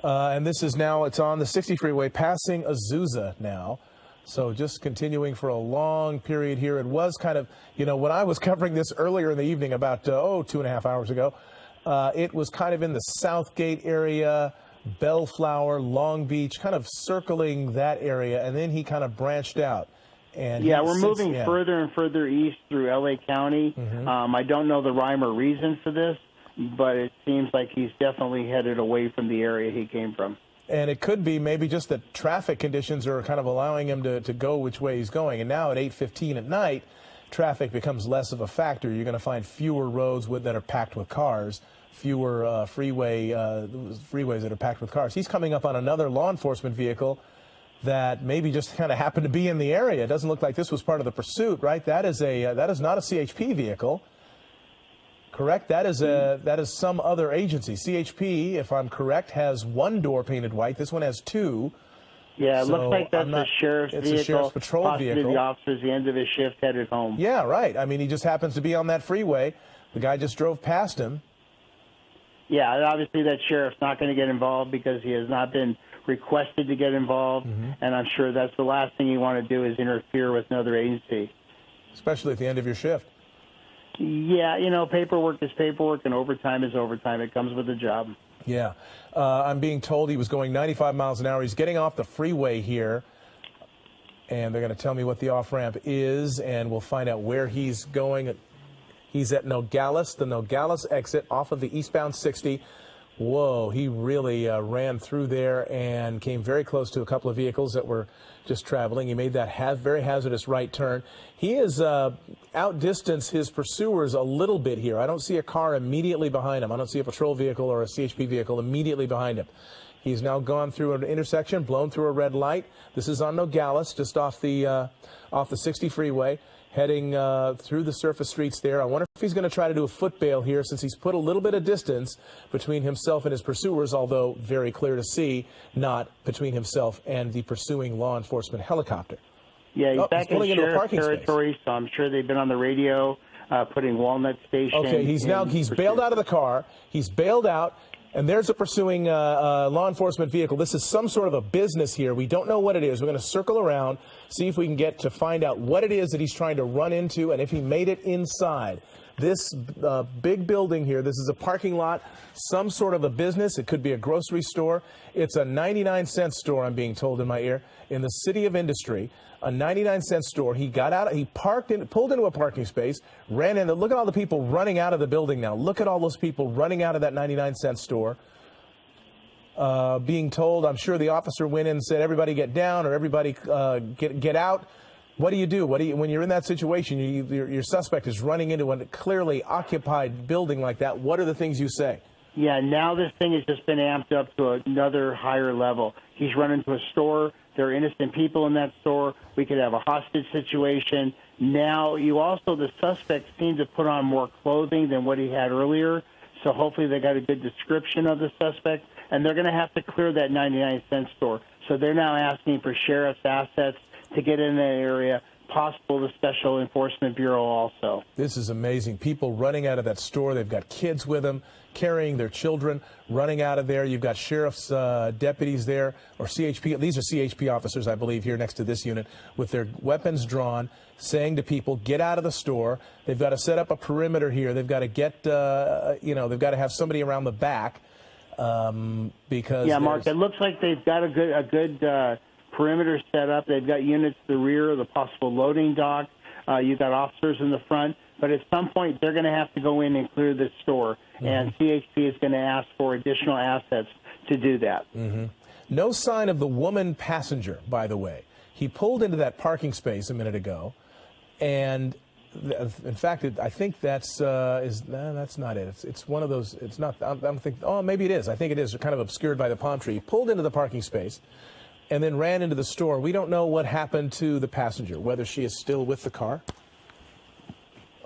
And this is now, it's on the 60 freeway, passing Azusa now. So just continuing for a long period here. It was kind of, you know, when I was covering this earlier in the evening, about, 2.5 hours ago, it was kind of in the Southgate area, Bellflower, Long Beach, kind of circling that area. And then he kind of branched out. And yeah, we're moving further and further east through L.A. County. I don't know the rhyme or reason for this, but it seems like he's definitely headed away from the area he came from. And it could be maybe just that traffic conditions are kind of allowing him to go which way he's going. And now at 8:15 at night, traffic becomes less of a factor. You're going to find fewer roads that are packed with cars, fewer freeways that are packed with cars. He's coming up on another law enforcement vehicle that maybe just kind of happened to be in the area. It doesn't look like this was part of the pursuit, right? That is not a CHP vehicle, correct? That is some other agency. CHP, if I'm correct, has one door painted white. This one has two. Yeah, it looks like that's a sheriff's vehicle. It's a sheriff's patrol possibly vehicle. The officer's the end of his shift headed home. Yeah, right. I mean, he just happens to be on that freeway. The guy just drove past him. Yeah, and obviously that sheriff's not going to get involved because he has not been requested to get involved, and I'm sure that's the last thing you want to do is interfere with another agency. Especially at the end of your shift. Yeah, you know, paperwork is paperwork and overtime is overtime. It comes with the job. Yeah. I'm being told he was going 95 miles an hour. He's getting off the freeway here, and they're going to tell me what the off-ramp is, and we'll find out where he's going. He's at Nogales, the Nogales exit off of the eastbound 60. Whoa, he really ran through there and came very close to a couple of vehicles that were just traveling. He made that very hazardous right turn. He has outdistanced his pursuers a little bit here. I don't see a car immediately behind him. I don't see a patrol vehicle or a CHP vehicle immediately behind him. He's now gone through an intersection, blown through a red light. This is on Nogales, just off the 60 freeway, heading through the surface streets there. I wonder if he's going to try to do a foot bail here since he's put a little bit of distance between himself and his pursuers, although very clear to see, not between himself and the pursuing law enforcement helicopter. Yeah, he's back in sheriff's territory, so I'm sure they've been on the radio putting Walnut Station. Okay, he's bailed out of the car. He's bailed out. And there's a pursuing law enforcement vehicle. This is some sort of a business here. We don't know what it is. We're going to circle around, see if we can get to find out what it is that he's trying to run into and if he made it inside. This big building here, this is a parking lot, some sort of a business. It could be a grocery store. It's a 99-cent store, I'm being told in my ear, in the city of Industry. A 99-cent store. He got out, he pulled into a parking space, ran in. Look at all the people running out of the building now. Look at all those people running out of that 99-cent store. Being told, I'm sure the officer went in and said, everybody get down or everybody get out. What do you do? When you're in that situation, your suspect is running into a clearly occupied building like that. What are the things you say? Yeah, now this thing has just been amped up to another higher level. He's run into a store. There are innocent people in that store. We could have a hostage situation. Now, the suspect seemed to put on more clothing than what he had earlier. So hopefully they got a good description of the suspect. And they're going to have to clear that 99-cent store. So they're now asking for sheriff's assets to get in that area, possible the Special Enforcement Bureau also. This is amazing. People running out of that store. They've got kids with them, carrying their children, running out of there. You've got sheriff's deputies there, or CHP. These are CHP officers, I believe, here next to this unit, with their weapons drawn, saying to people, get out of the store. They've got to set up a perimeter here. They've got to get, they've got to have somebody around the back because. Yeah, Mark, it looks like they've got a good perimeter set up. They've got units to the rear of the possible loading dock. You've got officers in the front. But at some point, they're going to have to go in and clear the store. And CHP is going to ask for additional assets to do that. No sign of the woman passenger, by the way. He pulled into that parking space a minute ago. And, in fact, I think that's not it. It's one of those. It's not. I don't think. Oh, maybe it is. I think it is kind of obscured by the palm tree. He pulled into the parking space. and then ran into the store. We don't know what happened to the passenger, whether she is still with the car.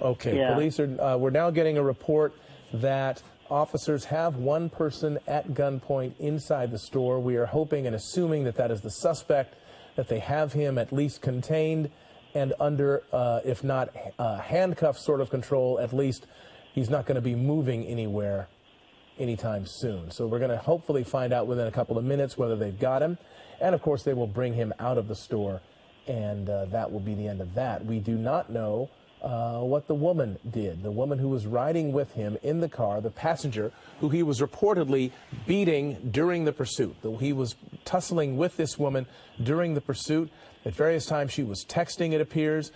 Okay, Yeah. police are, we're now getting a report that officers have one person at gunpoint inside the store. We are hoping and assuming that that is the suspect, that they have him at least contained and under, if not handcuff sort of control, at least he's not going to be moving anywhere anytime soon. So we're going to hopefully find out within a couple of minutes whether they've got him. And, of course, they will bring him out of the store, and that will be the end of that. We do not know what the woman did. The woman who was riding with him in the car, the passenger, who he was reportedly beating during the pursuit. He was tussling with this woman during the pursuit. At various times she was texting, it appears.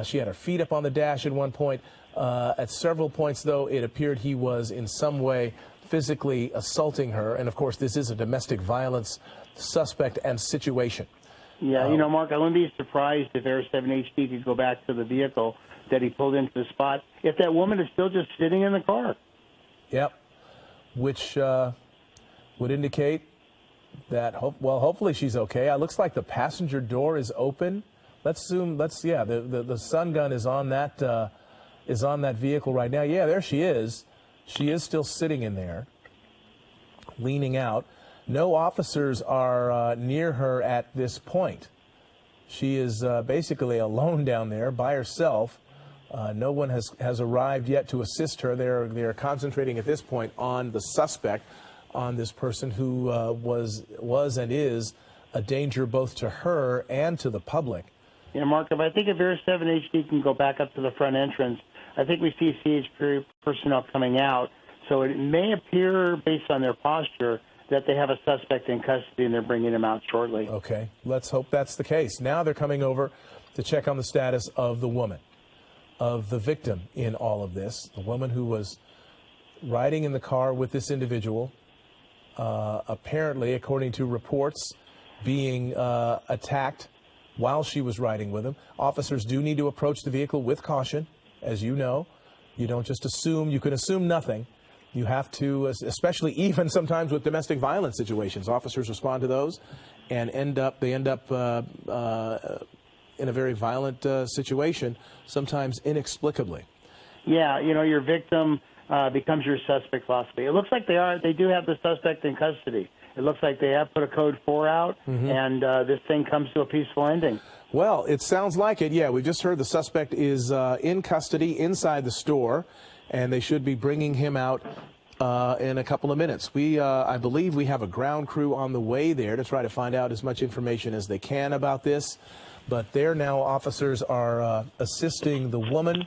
She had her feet up on the dash at one point. At several points, though, it appeared he was in some way physically assaulting her. And, of course, this is a domestic violence suspect and situation. Yeah, you know, Mark, I wouldn't be surprised if Air 7 HD could go back to the vehicle that he pulled into the spot if that woman is still just sitting in the car. Yep, which would indicate that, hopefully she's okay. It looks like the passenger door is open. Let's assume, the stun gun is on that vehicle right now. Yeah, there she is. She is still sitting in there, leaning out. No officers are near her at this point. She is basically alone down there by herself. No one has arrived yet to assist her. They're concentrating at this point on the suspect, on this person who was and is a danger both to her and to the public. Yeah, Mark, I think if Air 7 HD can go back up to the front entrance, I think we see CHP personnel coming out. So it may appear, based on their posture, that they have a suspect in custody and they're bringing him out shortly. Okay, let's hope that's the case. Now they're coming over to check on the status of the woman, of the victim in all of this, the woman who was riding in the car with this individual, apparently, according to reports, being attacked while she was riding with him. Officers do need to approach the vehicle with caution, as you know. You don't just assume. You can assume nothing. You have to, especially even sometimes with domestic violence situations, officers respond to those and end up in a very violent situation, sometimes inexplicably. Yeah, you know, your victim becomes your suspect philosophy. It looks like they do have the suspect in custody. It looks like they have put a code 4 out, and this thing comes to a peaceful ending. Well, it sounds like it. Yeah, we just heard the suspect is in custody inside the store, and they should be bringing him out in a couple of minutes. I believe we have a ground crew on the way there to try to find out as much information as they can about this. But there now, officers are assisting the woman.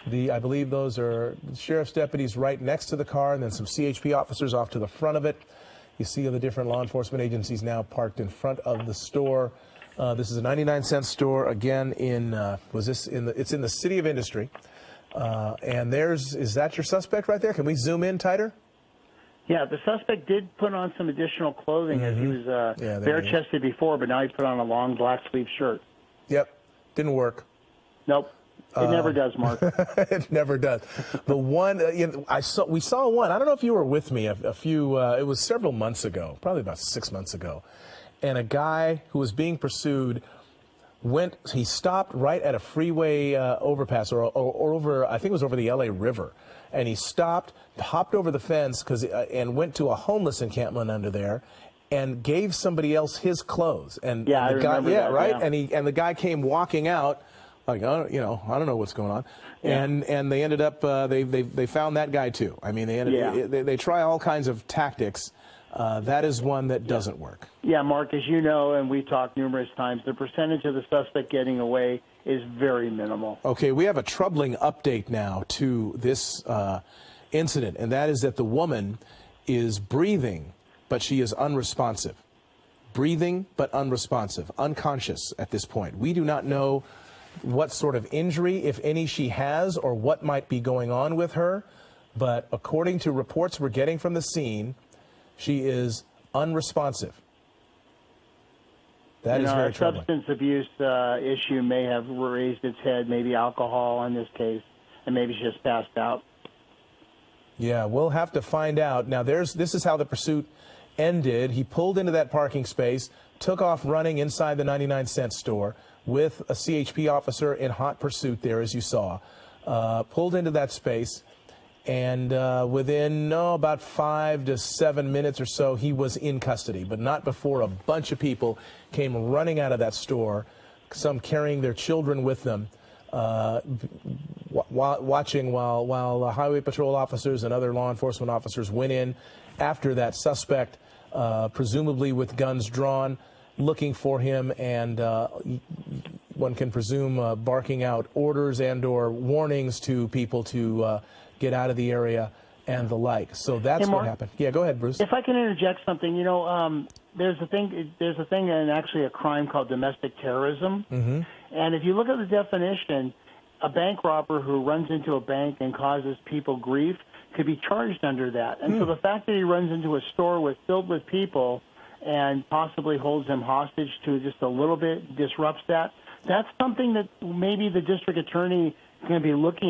I believe those are sheriff's deputies right next to the car, and then some CHP officers off to the front of it. You see the different law enforcement agencies now parked in front of the store. This is a 99-cent store. Again, it's in the City of Industry. And is that your suspect right there? Can we zoom in tighter? Yeah, the suspect did put on some additional clothing as he was bare-chested before, but now he put on a long black sleeve shirt. Yep, didn't work. Nope, it never does, Mark. It never does. The one we saw one. I don't know if you were with me a few. It was several months ago, probably about 6 months ago, and a guy who was being pursued. He stopped right at a freeway overpass or over, I think it was over the LA River. And he stopped, hopped over the fence and went to a homeless encampment under there and gave somebody else his clothes. And I the guy, remember that, right? Yeah. And the guy came walking out like, I don't know what's going on. Yeah. And they ended up, they found that guy too. I mean, they try all kinds of tactics. That is one that doesn't work. Yeah, Mark, as you know, and we talked numerous times, the percentage of the suspect getting away is very minimal. Okay, we have a troubling update now to this incident, and that is that the woman is breathing, but she is unresponsive. Breathing, but unresponsive, unconscious at this point. We do not know what sort of injury, if any, she has or what might be going on with her, but according to reports we're getting from the scene, she is unresponsive. That is very troubling. A substance abuse issue may have raised its head, maybe alcohol in this case, and maybe she just passed out. Yeah, we'll have to find out. Now, this is how the pursuit ended. He pulled into that parking space, took off running inside the 99-cent store with a CHP officer in hot pursuit there, as you saw. Pulled into that space, and within about 5 to 7 minutes or so, he was in custody, but not before a bunch of people came running out of that store, some carrying their children with them, watching while highway patrol officers and other law enforcement officers went in after that suspect, presumably with guns drawn, looking for him, and one can presume barking out orders and or warnings to people to get out of the area and the like. So that's what happened. Yeah, go ahead, Bruce. If I can interject something, you know, there's a thing and actually a crime called domestic terrorism. Mm-hmm. And if you look at the definition, a bank robber who runs into a bank and causes people grief could be charged under that. And so the fact that he runs into a store filled with people and possibly holds them hostage to just a little bit, disrupts that, that's something that maybe the district attorney is going to be looking